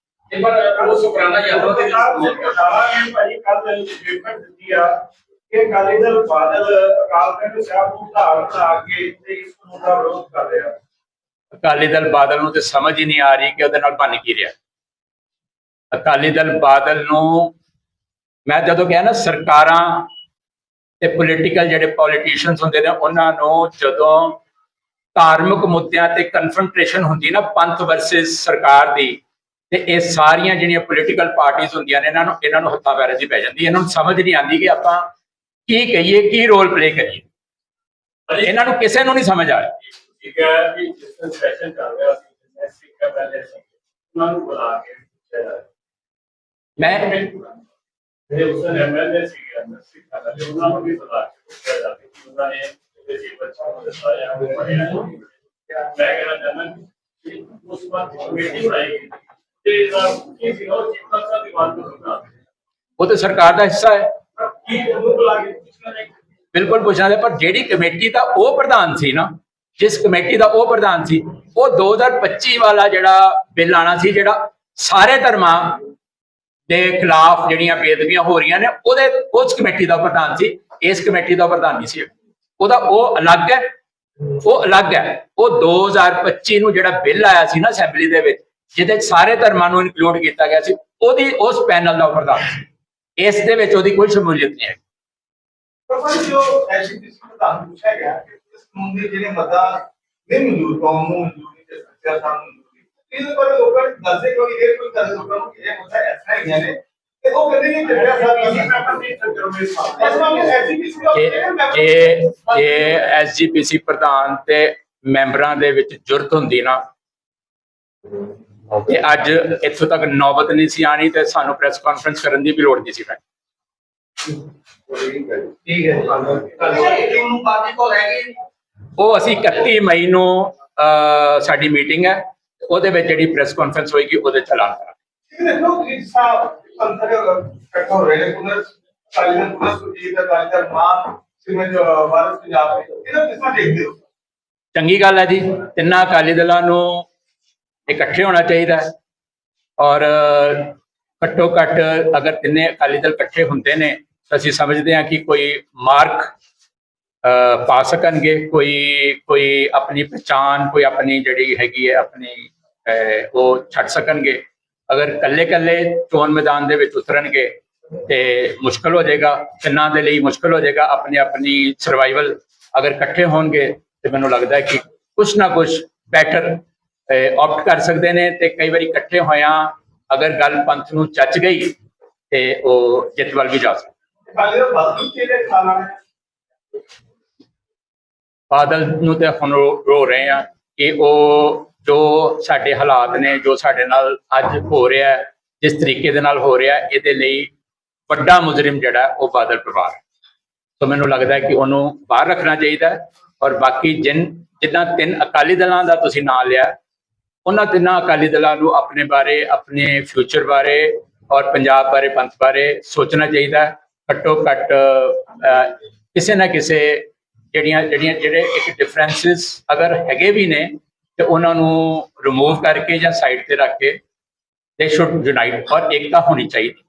ਇਹ ਪਰ ਉਹ ਸ਼ੁਕਰਾਨਾ ਯਾਤਰਾ ਦੇ ਵਿੱਚ ਨੇ ਭਾਜੀ ਕੱਲ ਸਟੇਟਮੈਂਟ ਦਿੱਤੀ ਆ ਕਿ ਅਕਾਲੀ ਦਲ ਬਾਦਲ ਅਕਾਲ ਤਖਤ ਸਾਹਿਬ ਨੂੰ ਉਧਾਰ ਬਣਾ ਕੇ ਤੇ ਇਸ ਨੂੰ ਦਾ ਵਿਰੋਧ ਕਰ ਰਿਹਾ। ਅਕਾਲੀ ਦਲ ਬਾਦਲ ਨੂੰ ਤੇ ਸਮਝ ਹੀ ਨਹੀਂ ਆ ਰਹੀ ਕਿ ਉਹਦੇ ਨਾਲ ਬਣ ਕੀ ਰਿਹਾ। ਅਕਾਲੀ ਦਲ ਬਾਦਲ ਨੂੰ ਮੈਂ ਜਦੋਂ ਕਿਹਾ ਨਾ, ਸਰਕਾਰਾਂ ਤੇ ਪੋਲੀਟੀਕਲ ਜਿਹੜੇ ਪੋਲੀਟੀਸ਼ੀਅਨਸ ਹੁੰਦੇ ਨੇ ਉਹਨਾਂ ਨੂੰ ਜਦੋਂ ਧਾਰਮਿਕ ਮੁੱਦਿਆਂ ਤੇ ਕਨਫਰੰਟੇਸ਼ਨ ਹੁੰਦੀ ਨਾ, ਪੰਥ ਵਰਸਸ ਸਰਕਾਰ ਦੀ, ਤੇ ਇਹ ਸਾਰੀਆਂ ਜਿਹੜੀਆਂ ਪੋਲੀਟੀਕਲ ਪਾਰਟੀਆਂ ਹੁੰਦੀਆਂ ਨੇ ਇਹਨਾਂ ਨੂੰ ਹੱਥਾਂ ਪੈਰਾਂ ਦੀ ਪੈ ਜਾਂਦੀ। ਇਹਨਾਂ ਨੂੰ ਸਮਝ ਨਹੀਂ ਆਉਂਦੀ ਕਿ ਆਪਾਂ ਕੀ ਕਹੀਏ, ਕੀ ਰੋਲ ਪਲੇ ਕਰੀਏ। ਇਹਨਾਂ ਨੂੰ ਕਿਸੇ ਨੂੰ ਨਹੀਂ ਸਮਝ ਆ ਰਹੀ। ਠੀਕ ਹੈ ਕਿ ਜਿਸ ਸੈਸ਼ਨ ਚੱਲ ਰਿਹਾ ਸੀ ਸਿੱਖਾ ਪਹਿਲੇ ਉਹਨਾਂ ਨੂੰ ਬੁਲਾ ਕੇ ਮੈਂ ਜਿਹੜੇ ਉਸ ਨੇ ਐਮਐਲਏ ਸੀ ਸਿੱਖਾ ਦਾ ਉਹਨਾਂ ਨੂੰ ਵੀ ਬੁਲਾ ਕੇ ਪੁੱਛਿਆ ਜਾਂਦਾ ਕਿ ਉਹਨਾਂ ਨੇ ਜਿਹੜੇ ਬੱਚਾ ਨੂੰ ਦੱਸਿਆ ਜਾਂ ਉਹ ਪੜਿਆ ਮੈਂ ਕਹਿਣਾ ਚਾਹੁੰਦਾ ਕਿ ਉਸ ਵਕਤ ਕਮੇਟੀ ਬਣਾਈ ਗਈ ਤੇ ਇਹਦਾ ਕੀ ਸੀ ਉਹ ਚਿੰਤਾ ਦਾ ਦੀਵਾਨ ਨੂੰ ਸੁਣਾ ਉਹ ਤਾਂ ਸਰਕਾਰ ਦਾ ਹਿੱਸਾ ਹੈ, ਕੀ ਉਹਨੂੰ ਬੁਲਾ ਕੇ ਪੁੱਛਣਾ ਨਹੀਂ। ਬਿਲਕੁਲ ਪੁੱਛਣਾ। ਪਰ ਜਿਹੜੀ ਕਮੇਟੀ ਦਾ ਉਹ ਪ੍ਰਧਾਨ ਸੀ ਨਾ, ਜਿਸ ਕਮੇਟੀ ਦਾ ਉਹ ਪ੍ਰਧਾਨ ਸੀ, ਉਹ 2025 ਵਾਲਾ ਜਿਹੜਾ ਬਿੱਲ ਆਣਾ ਸੀ, ਜਿਹੜਾ ਸਾਰੇ ਧਰਮਾਂ ਦੇ ਖਿਲਾਫ ਜਿਹੜੀਆਂ ਬੇਅਦਬੀਆਂ ਹੋ ਰਹੀਆਂ ਨੇ, ਉਹਦੇ ਉਸ ਕਮੇਟੀ ਦਾ ਪ੍ਰਧਾਨ ਸੀ। ਇਸ ਕਮੇਟੀ ਦਾ ਪ੍ਰਧਾਨ ਨਹੀਂ ਸੀ ਉਹਦਾ। ਉਹ ਅਲੱਗ ਹੈ, ਉਹ ਅਲੱਗ ਹੈ। ਉਹ 2025 ਨੂੰ ਜਿਹੜਾ ਬਿੱਲ ਆਇਆ ਸੀ ਨਾ ਅਸੈਂਬਲੀ ਦੇ ਵਿੱਚ, ਜਿਹਦੇ ਸਾਰੇ ਧਰਮਾਂ ਨੂੰ ਇਨਕਲੂਡ ਕੀਤਾ ਗਿਆ ਸੀ, ਉਹਦੀ ਉਸ ਪੈਨਲ ਦਾ ਪ੍ਰਧਾਨ ਸੀ। ਇਸ ਦੇ ਵਿੱਚ ਉਹਦੀ ਕੋਈ ਸ਼ਮੂਲੀਅਤ ਨਹੀਂ ਹੈ। ਪਰ ਜੋ ਐਸਜੀਪੀਸੀ ਪ੍ਰਧਾਨ ਪੁੱਛਿਆ ਗਿਆ ਕਿ ਇਸ ਕਾਨੂੰਨ ਦੇ ਜਿਹੜੇ ਮਤਾ ਨਹੀਂ ਮਨਜ਼ੂਰ ਕੌਮ ਨੂੰ ਮਨਜ਼ੂਰ ਨਹੀਂ ਕਰ ਸਕਦਾ ਸਾਨੂੰ ਇਹਦੇ ਪਰ ਲੋਕਾਂ ਨੇ ਦੱਸੇ ਕੋਈ ਇਹ ਕੋਈ ਕਰ ਲੋਕਾਂ ਨੂੰ ਕਿ ਇਹ ਮਤਾ ਐਸਾ ਹੀ ਨੇ ਤੇ ਉਹ ਕਹਿੰਦੇ ਨਹੀਂ ਜਿਹੜਾ ਸਾਹਿਬ ਅਸੀਂ ਮੈਂਬਰ ਨਹੀਂ ਸਕਰਮੇ ਸਾਹਿਬ ਇਸ ਮਾਮਲੇ ਐਸਜੀਪੀਸੀ ਦਾ ਜੇ ਐਸਜੀਪੀਸੀ ਪ੍ਰਧਾਨ ਤੇ ਮੈਂਬਰਾਂ ਦੇ ਵਿੱਚ ਜੁਰਤ ਹੁੰਦੀ ਨਾ, ਤੇ ਅੱਜ ਇੱਥੋਂ ਤੱਕ ਨੌਬਤ ਨਹੀਂ ਸੀ ਆਣੀ ਤੇ ਸਾਨੂੰ ਪ੍ਰੈਸ ਕਾਨਫਰੰਸ ਕਰਨ ਦੀ ਵੀ ਲੋੜ ਨਹੀਂ ਸੀ ਪੈਣੀ। ਠੀਕ ਹੈ ਜੀ ਨੂੰ ਬਾਕੀ ਕੋਲ ਹੈਗੀ ਉਹ ਅਸੀਂ 31 ਮਈ ਨੂੰ ਸਾਡੀ ਮੀਟਿੰਗ ਹੈ, ਉਹਦੇ ਵਿੱਚ ਜਿਹੜੀ ਪ੍ਰੈਸ ਕਾਨਫਰੰਸ ਹੋਏਗੀ ਉਹਦੇ ਚ ਐਲਾਨ ਕਰਾਂਗੇ। ਦੇਖੋ ਜੀ ਸਾਹਿਬ ਅੰਦਰ ਇਕੱਠਾ ਹੋ ਰਹੇ ਨੇ ਪੁਨਰ ਕਾਲੀਨ ਪੁਨਰ ਸੁਜੀਤ ਦਾ ਕਾਲੀਨ ਮਾਨ ਸਿਮਜ ਵਾਰਸ ਪੰਜਾਬ ਦੇ ਇਹਦਾ ਕਿਸ ਤਰ੍ਹਾਂ ਦੇਖਦੇ ਹੋ? ਚੰਗੀ ਗੱਲ ਹੈ ਜੀ, ਤਿੰਨਾਂ ਅਕਾਲੀ ਦਲਾਂ ਨੂੰ ਇਕੱਠੇ ਹੋਣਾ ਚਾਹੀਦਾ ਹੈ ਔਰ ਘੱਟੋ ਘੱਟ ਅਗਰ ਤਿੰਨੇ ਅਕਾਲੀ ਦਲ ਇਕੱਠੇ ਹੁੰਦੇ ਨੇ ਤਾਂ ਅਸੀਂ ਸਮਝਦੇ ਹਾਂ ਕਿ ਕੋਈ ਮਾਰਕ ਪਾ ਸਕਣਗੇ, ਕੋਈ ਆਪਣੀ ਪਛਾਣ, ਕੋਈ ਆਪਣੀ ਜਿਹੜੀ ਹੈਗੀ ਹੈ ਆਪਣੀ ਉਹ ਛੱਡ ਸਕਣਗੇ। ਅਗਰ ਕੱਲੇ ਚੋਣ ਮੈਦਾਨ ਦੇ ਵਿੱਚ ਉਤਰਨਗੇ ਤੇ ਮੁਸ਼ਕਲ ਹੋ ਜਾਏਗਾ, ਤਿੰਨਾਂ ਦੇ ਲਈ ਮੁਸ਼ਕਲ ਹੋ ਜਾਏਗਾ ਆਪਣੀ ਸਰਵਾਈਵਲ। ਅਗਰ ਇਕੱਠੇ ਹੋਣਗੇ ਤੇ ਮੈਨੂੰ ਲੱਗਦਾ ਹੈ ਕਿ ਕੁਛ ਨਾ ਕੁਛ ਬੈਟਰ ਆਪਟ ਕਰ ਸਕਦੇ ਨੇ। ਤੇ ਕਈ ਵਾਰੀ ਇਕੱਠੇ ਹੋਇਆਂ ਅਗਰ ਗੱਲ ਪੰਥ ਨੂੰ ਚੱਚ ਗਈ ਤੇ ਉਹ ਜਿੱਤ ਵੱਲ ਵੀ ਜਾ ਸਕਦੇ। ਕਾਲੀਨ ਬਾਦਲ ਕਿਹਦੇ ਖਾਣਾ ਨੇ ਬਾਦਲ ਨੂੰ ਤੇ ਹੁਣ ਰੋ ਰਹੇ ਆ ਕਿ ਉਹ ਜੋ ਸਾਡੇ ਹਾਲਾਤ ਨੇ, ਜੋ ਸਾਡੇ ਨਾਲ ਅੱਜ ਹੋ ਰਿਹਾ, ਜਿਸ ਤਰੀਕੇ ਦੇ ਨਾਲ ਹੋ ਰਿਹਾ, ਇਹਦੇ ਲਈ ਵੱਡਾ ਮੁਜਰਿਮ ਜਿਹੜਾ ਉਹ ਬਾਦਲ ਪਰਿਵਾਰ ਹੈ। ਸੋ ਮੈਨੂੰ ਲੱਗਦਾ ਹੈ ਕਿ ਉਹਨੂੰ ਬਾਹਰ ਰੱਖਣਾ ਚਾਹੀਦਾ ਹੈ। ਔਰ ਬਾਕੀ ਜਿੱਦਾਂ ਤਿੰਨ ਅਕਾਲੀ ਦਲਾਂ ਦਾ ਤੁਸੀਂ ਨਾਂ ਲਿਆ, ਉਹਨਾਂ ਤਿੰਨਾਂ ਅਕਾਲੀ ਦਲਾਂ ਨੂੰ ਆਪਣੇ ਬਾਰੇ, ਆਪਣੇ ਫਿਊਚਰ ਬਾਰੇ ਔਰ ਪੰਜਾਬ ਬਾਰੇ, ਪੰਥ ਬਾਰੇ ਸੋਚਣਾ ਚਾਹੀਦਾ ਹੈ। ਘੱਟੋ ਘੱਟ ਕਿਸੇ ਨਾ ਕਿਸੇ ਜਿਹੜੇ ਇੱਕ ਡਿਫਰੈਂਸਿਸ ਅਗਰ ਹੈਗੇ ਵੀ ਨੇ ਤੇ ਉਹਨਾਂ ਨੂੰ ਰਿਮੂਵ ਕਰਕੇ ਜਾਂ ਸਾਈਡ ਤੇ ਰੱਖ ਕੇ ਦੇ ਸ਼ੁੱਡ ਯੂਨਾਈਟ ਔਰ ਏਕਤਾ ਹੋਣੀ ਚਾਹੀਦੀ।